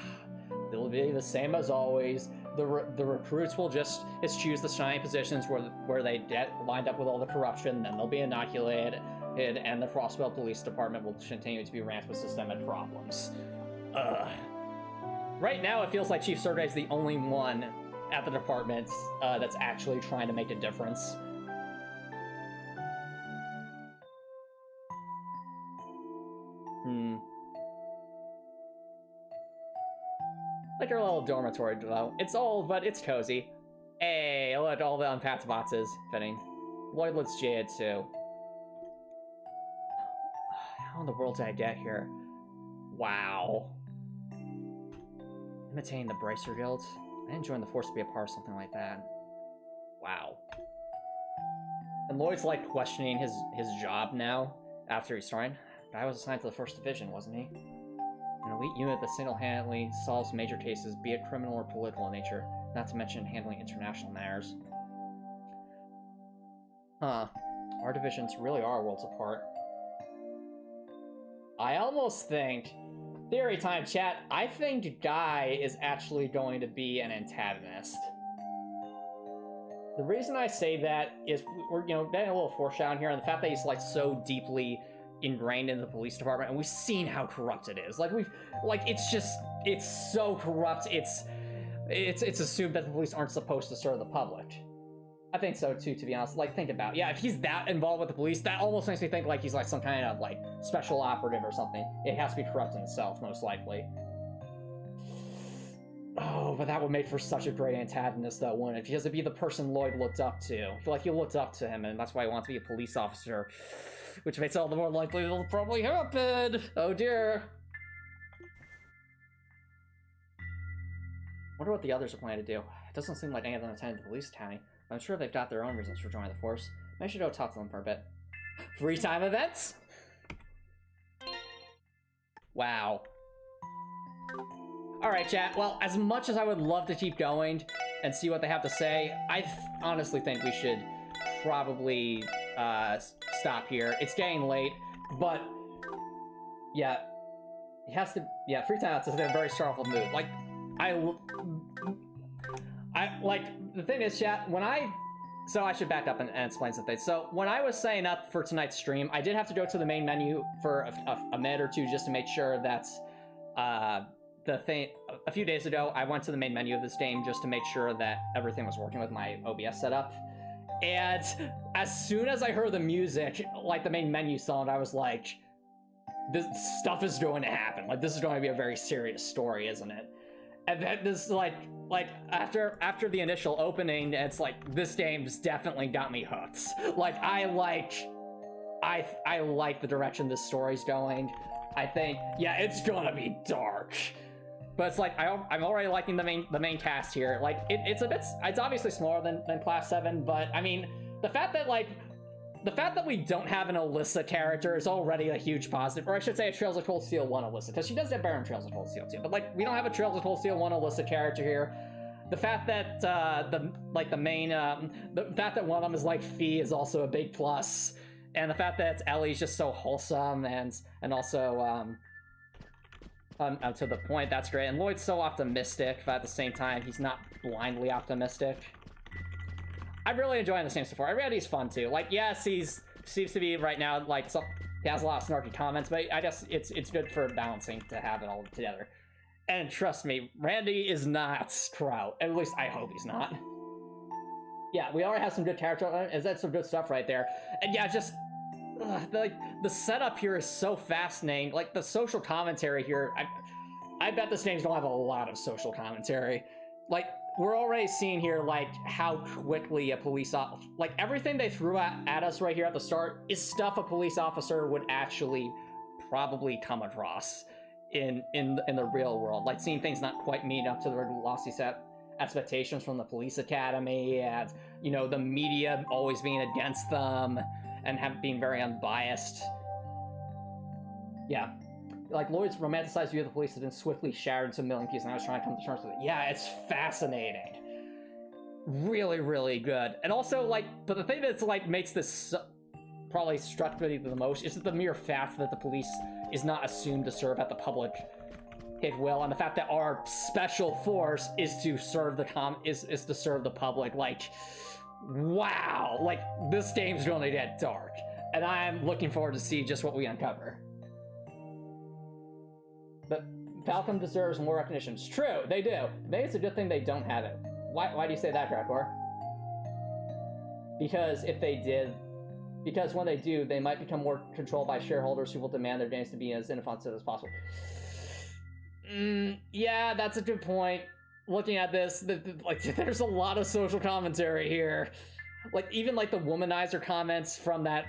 it'll be the same as always. The recruits will just choose the shiny positions where they get lined up with all the corruption, then they'll be inoculated, and the Crossbell Police Department will continue to be ramped with systemic problems. Right now, it feels like Chief Sergey's the only one at the department that's actually trying to make a difference. Like our little dormitory, though. It's old, but it's cozy. Hey, look, all the unpacked boxes. Fitting. Lloyd looks jaded, too. How in the world did I get here? Wow. Imitating the Bracer Guild? I didn't join the Force to be a part of something like that. Wow. And Lloyd's, like, questioning his job now, after he's starting. Guy was assigned to the 1st Division, wasn't he? An elite unit that single-handedly solves major cases, be it criminal or political in nature, not to mention handling international matters. Huh. Our divisions really are worlds apart. I almost think... Theory time, chat. I think Guy is actually going to be an antagonist. The reason I say that is we're, you know, getting a little foreshadowing here, and the fact that he's, like, so deeply ingrained in the police department, and we've seen how corrupt it is. It's so corrupt. It's assumed that the police aren't supposed to serve the public. I think so too, to be honest. Like, think about it. Yeah, if he's that involved with the police, that almost makes me think like he's like some kind of like special operative or something. It has to be corrupt in itself, most likely. Oh, but that would make for such a great antagonist, though, wouldn't it? Because it'd be the person Lloyd looked up to. I feel like he looked up to him, and that's why he wants to be a police officer. Which makes it all the more likely it'll probably happen! Oh dear! Wonder what the others are planning to do. It doesn't seem like any of them attended the police academy. I'm sure they've got their own reasons for joining the force. Maybe I should go talk to them for a bit. Free time events? Wow. Alright, chat. Well, as much as I would love to keep going and see what they have to say, I honestly think we should probably stop here. It's getting late, but yeah, it has to. Yeah, free time. It's in a very sorrowful mood. Like, I like the thing is, chat. So I should back up and explain something. So when I was setting up for tonight's stream, I did have to go to the main menu for a minute or two just to make sure that the thing. A few days ago, I went to the main menu of this game just to make sure that everything was working with my OBS setup. And as soon as I heard the music, like the main menu song, I was like, this stuff is going to happen. Like, this is going to be a very serious story, isn't it? And then this, like after the initial opening, it's like, this game's definitely got me hooked. Like, I like the direction this story's going. I think, yeah, it's gonna be dark. But it's like, I'm already liking the main cast here. Like, it's obviously smaller than Class 7, but I mean, the fact that we don't have an Alyssa character is already a huge positive. Or I should say a Trails of Cold Steel 1 Alyssa, because she does get better in Trails of Cold Steel too. But like, we don't have a Trails of Cold Steel 1 Alyssa character here. The fact that the fact that one of them is like Fee is also a big plus. And the fact that Ellie's just so wholesome and also to the point, that's great. And Lloyd's so optimistic, but at the same time, he's not blindly optimistic. I'm really enjoying this game so far. Everybody's fun too. Like, yes, seems to be right now like he has a lot of snarky comments, but I guess it's good for balancing to have it all together. And trust me, Randy is not Kraut. At least I hope he's not. Yeah, we already have some good character. That's some good stuff right there. And yeah, just the setup here is so fascinating. Like, the social commentary here, I bet this game's gonna have a lot of social commentary. Like, we're already seeing here, like, how quickly a police officer, like, everything they threw at us right here at the start is stuff a police officer would actually probably come across in the real world. Like, seeing things not quite meet up to the velocity set. expectations from the police academy, and, you know, the media always being against them, and being very unbiased. Yeah. Like, Lloyd's romanticized view of the police has been swiftly shattered into a million pieces, and I was trying to come to terms with it. Yeah, it's fascinating. Really, really good. And also, like, but the thing that's, like, makes this probably struck me the most is the mere fact that the police is not assumed to serve at the public goodwill, and the fact that our special force is to serve the is to serve the public. Like, wow, like, this game's going to get dark, and I'm looking forward to see just what we uncover. But Falcom deserves more recognition. It's true, they do. Maybe it's a good thing they don't have it. Why do you say that, Drakor? Because if they did, because when they do, they might become more controlled by shareholders who will demand their gains to be as inoffensive as possible. Yeah, that's a good point. Looking at this, like, there's a lot of social commentary here. Like, even, like, the womanizer comments from that,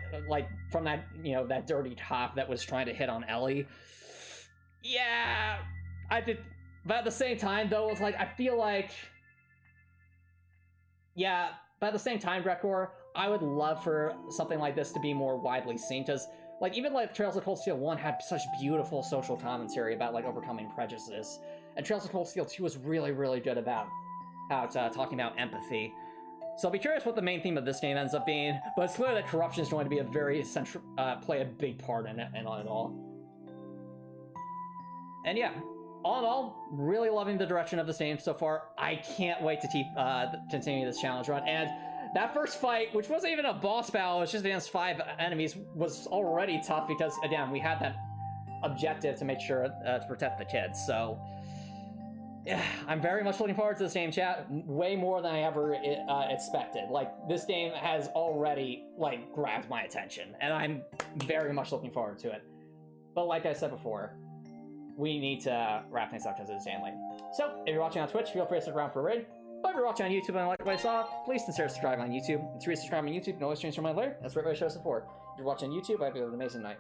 you know, that dirty cop that was trying to hit on Ellie. Yeah, I did. But at the same time, though, it's like, I feel like... Yeah, but at the same time, Drakor, I would love for something like this to be more widely seen, because, like, even, like, Trails of Cold Steel 1 had such beautiful social commentary about, like, overcoming prejudice, and Trails of Cold Steel 2 was really, really good about talking about empathy. So I'll be curious what the main theme of this game ends up being, but it's clear that corruption is going to be a very essential, play a big part in it, and on it all. And yeah, all in all, really loving the direction of this game so far. I can't wait to keep continuing this challenge run. And that first fight, which wasn't even a boss battle, it was just against 5 enemies, was already tough because, again, we had that objective to make sure to protect the kids. So yeah, I'm very much looking forward to this game, chat. Way more than I ever expected. Like, this game has already, like, grabbed my attention, and I'm very much looking forward to it. But like I said before, we need to wrap things up because it is getting late. So, if you're watching on Twitch, feel free to stick around for a raid. But if you're watching on YouTube and like what I saw, please consider subscribing on YouTube. And to resubscribe on YouTube, you can always change your mind later. That's the right way to show support. If you're watching on YouTube, I hope you have an amazing night.